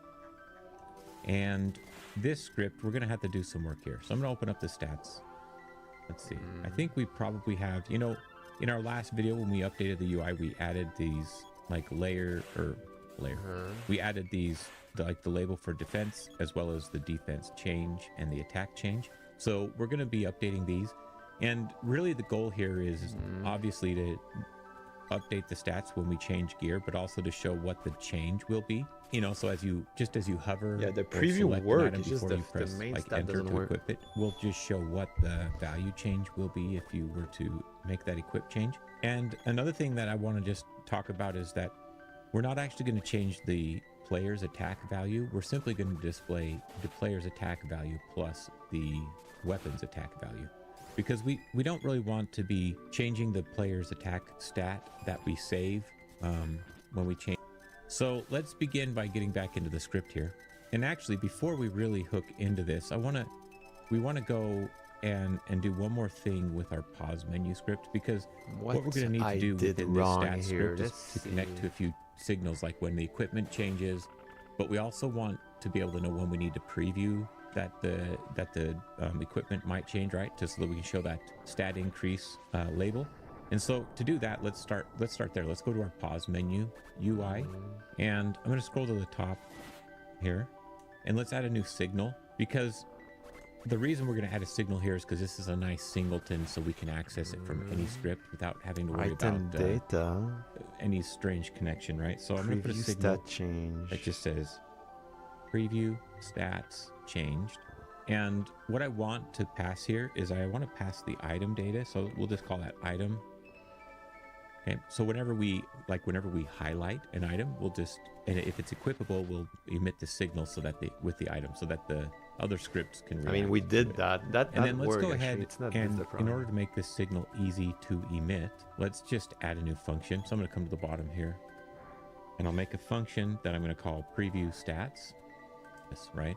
And this script, we're going to have to do some work here. So I'm going to open up the stats. Let's see. I think we probably have, you know, in our last video when we updated the UI, we added these like we added these like the label for defense as well as the defense change and the attack change. So we're going to be updating these. And really the goal here is obviously to update the stats when we change gear, but also to show what the change will be. You know, so as you hover, the preview works. It's just the main like stat enter doesn't to work. equip it, we'll just show what the value change will be if you were to make that equip change. And another thing that I want to just talk about is that we're not actually going to change the player's attack value. We're simply going to display the player's attack value plus the weapon's attack value. because we don't really want to be changing the player's attack stat that we save when we change. So let's begin by getting back into the script here. And actually, before we really hook into this, we want to go and do one more thing with our pause menu script, because what we're going to need to do within this stat script is to connect to a few signals, like when the equipment changes, but we also want to be able to know when we need to preview that the equipment might change, right? Just so that we can show that stat increase label. And so to do that, let's start there. Let's go to our pause menu UI, and I'm going to scroll to the top here, and let's add a new signal, because the reason we're going to add a signal here is because this is a nice singleton, so we can access it from any script without having to worry about data, any strange connection, right? So I'm going to put a signal that just says preview stats changed. And what I want to pass here is I want to pass the item data. So we'll just call that item. Okay. So whenever we highlight an item, we'll just, and if it's equipable, we'll emit the signal so that with the item, so that the other scripts can react. I mean, we did that. And then let's go ahead and in order to make this signal easy to emit, let's just add a new function. So I'm going to come to the bottom here, and I'll make a function that I'm going to call preview stats. This, right?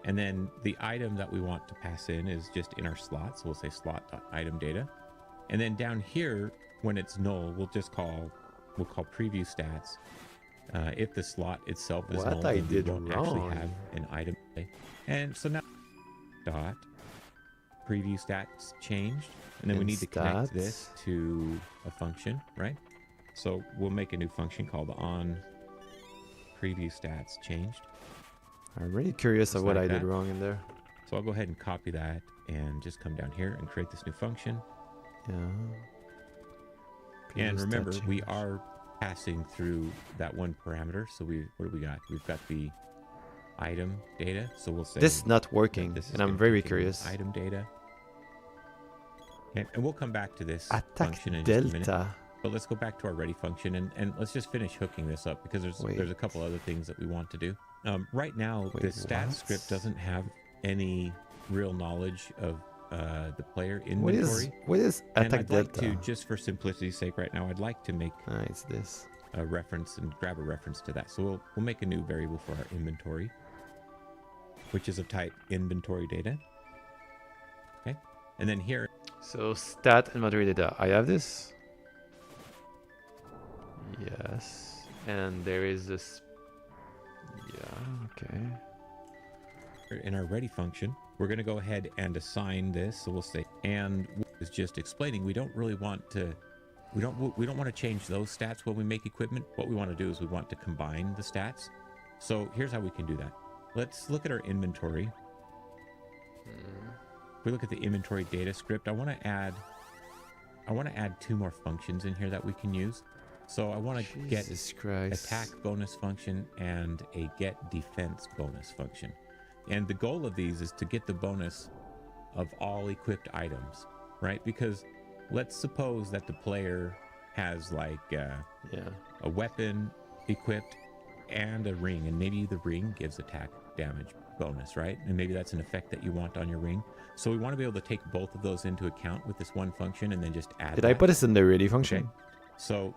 And then the item that we want to pass in is just in our slot. So we'll say slot.item data. And then down here, when it's null, we'll call preview stats. If the slot itself is null, then we won't actually have an item. And so now dot preview stats changed, and then we need to connect this to a function, right? So we'll make a new function called on preview stats changed. I'm really curious of what I did wrong in there. So I'll go ahead and copy that and just come down here and create this new function. Yeah. And remember, we are passing through that one parameter. So what do we got? We've got the item data. So we'll say this is not working, and I'm very curious. Item data. And we'll come back to this function in delta. just a minute. But let's go back to our ready function, and let's just finish hooking this up, because there's a couple other things that we want to do. Right now, the stat script doesn't have any real knowledge of the player inventory. What is attack and I'd delta? like to, just for simplicity's sake right now, I'd like to make it's this. A reference and grab a reference to that. So we'll make a new variable for our inventory, which is of type inventory data. Okay. And then here. So stat inventory data. I have this. Yes. And there is this. Yeah, okay. In our ready function, we're going to go ahead and assign this. So we'll say, and is just explaining, we don't really want to, we don't want to change those stats when we make equipment. What we want to do is we want to combine the stats. So here's how we can do that. Let's look at our inventory. If we look at the inventory data script, I want to add two more functions in here that we can use. So I want to get attack bonus function and a get defense bonus function. And the goal of these is to get the bonus of all equipped items, right? Because let's suppose that the player has like a weapon equipped and a ring, and maybe the ring gives attack damage bonus, right? And maybe that's an effect that you want on your ring. So we want to be able to take both of those into account with this one function and then just add Did I put this in the ready function? Okay. So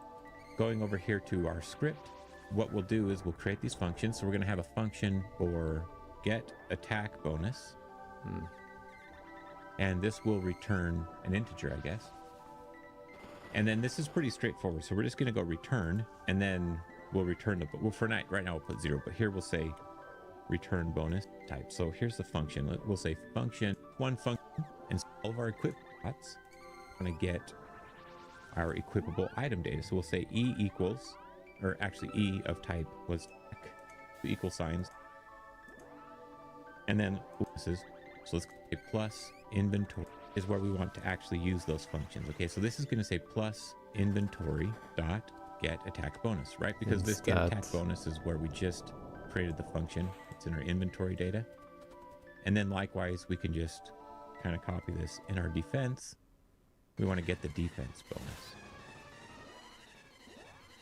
going over here to our script, what we'll do is we'll create these functions. So we're going to have a function for get attack bonus. And this will return an integer, I guess. And then this is pretty straightforward. So we're just going to go return, and then we'll return the, well, for right now we'll put 0, but here we'll say return bonus type. So here's the function. We'll say function, one function, and all of our equip plots. I'm going to get our equipable item data. So we'll say E equals, or actually E of type was equal signs. And then this is, so let's say plus inventory is where we want to actually use those functions. Okay, so this is going to say plus inventory dot get attack bonus, right? Because this get attack bonus is where we just created the function. It's in our inventory data. And then likewise, we can just kind of copy this in our defense. We want to get the defense bonus.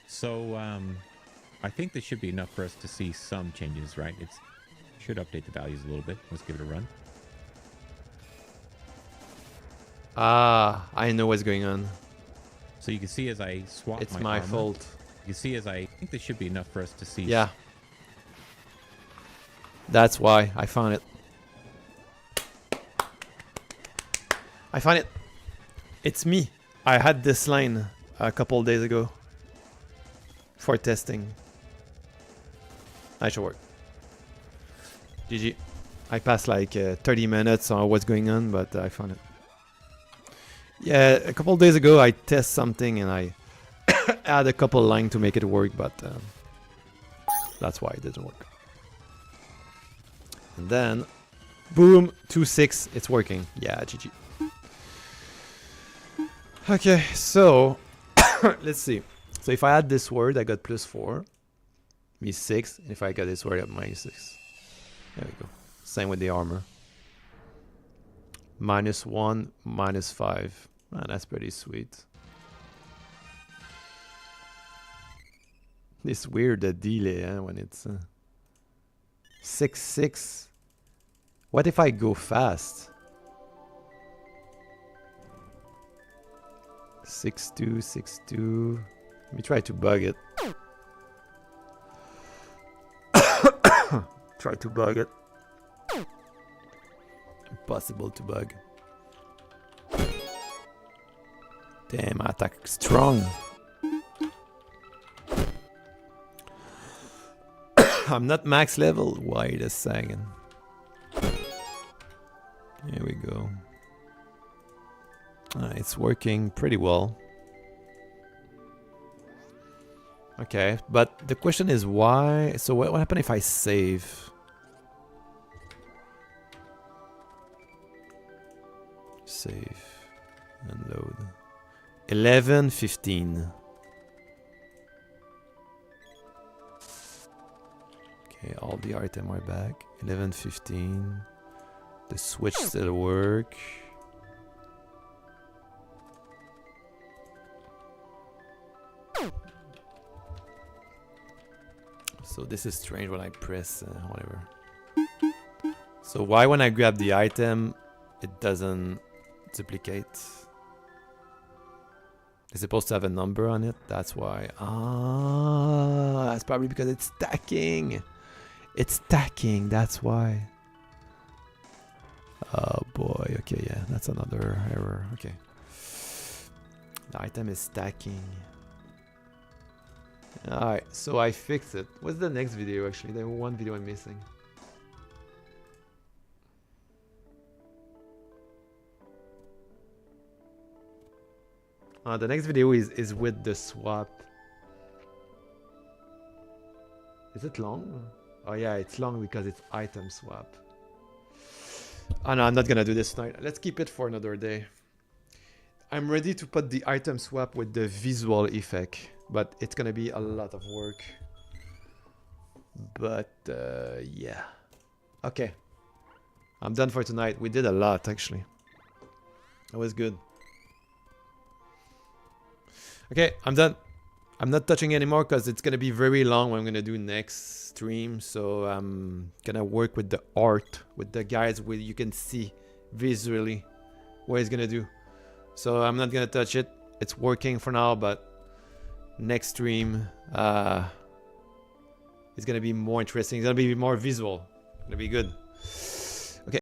So I think this should be enough for us to see some changes, right? It should update the values a little bit. Let's give it a run. Ah, I know what's going on. So you can see as I swap It's my my armor, fault. you see as I think this should be enough for us to see. Yeah. That's why I found it. I found it. It's me. I had this line a couple days ago for testing. That should work. GG. I passed like 30 minutes on what's going on, but I found it. Yeah, a couple days ago I test something and I add a couple lines to make it work, but that's why it didn't work. And then, boom, 2-6, it's working. Yeah, GG. Okay, so let's see. So if I add this word, I got +4, means 6. And if I got this word, I got -6. There we go. Same with the armor. -1, -5. Man, that's pretty sweet. It's weird the delay when it's 6-6. What if I go fast? 6-2, 6-2. Let me try to bug it. Try to bug it. Impossible to bug. Damn, attack strong. I'm not max level. Wait a second. Here we go. It's working pretty well. Okay, but the question is why? So what happens if I save? Save and load. 11:15. Okay, all the items are back. 11:15. The switch still work. So this is strange when I press whatever. So why when I grab the item it doesn't duplicate? It's supposed to have a number on it. That's why. Ah, that's probably because it's stacking. It's stacking. That's why. Oh boy. Okay, yeah, that's another error. Okay. The item is stacking. Alright, so I fixed it. What's the next video actually? There's one video I'm missing. The next video is with the swap. Is it long? Oh yeah, it's long because it's item swap. Oh no, I'm not gonna do this tonight. Let's keep it for another day. I'm ready to put the item swap with the visual effect, but it's gonna be a lot of work. But yeah. Okay. I'm done for tonight. We did a lot actually. That was good. Okay, I'm done. I'm not touching anymore because it's gonna be very long what I'm gonna do next stream. So I'm gonna work with the art, with the guys where you can see visually what he's gonna do. So I'm not gonna touch it. It's working for now, but next stream is gonna be more interesting. It's gonna be more visual. It's gonna be good.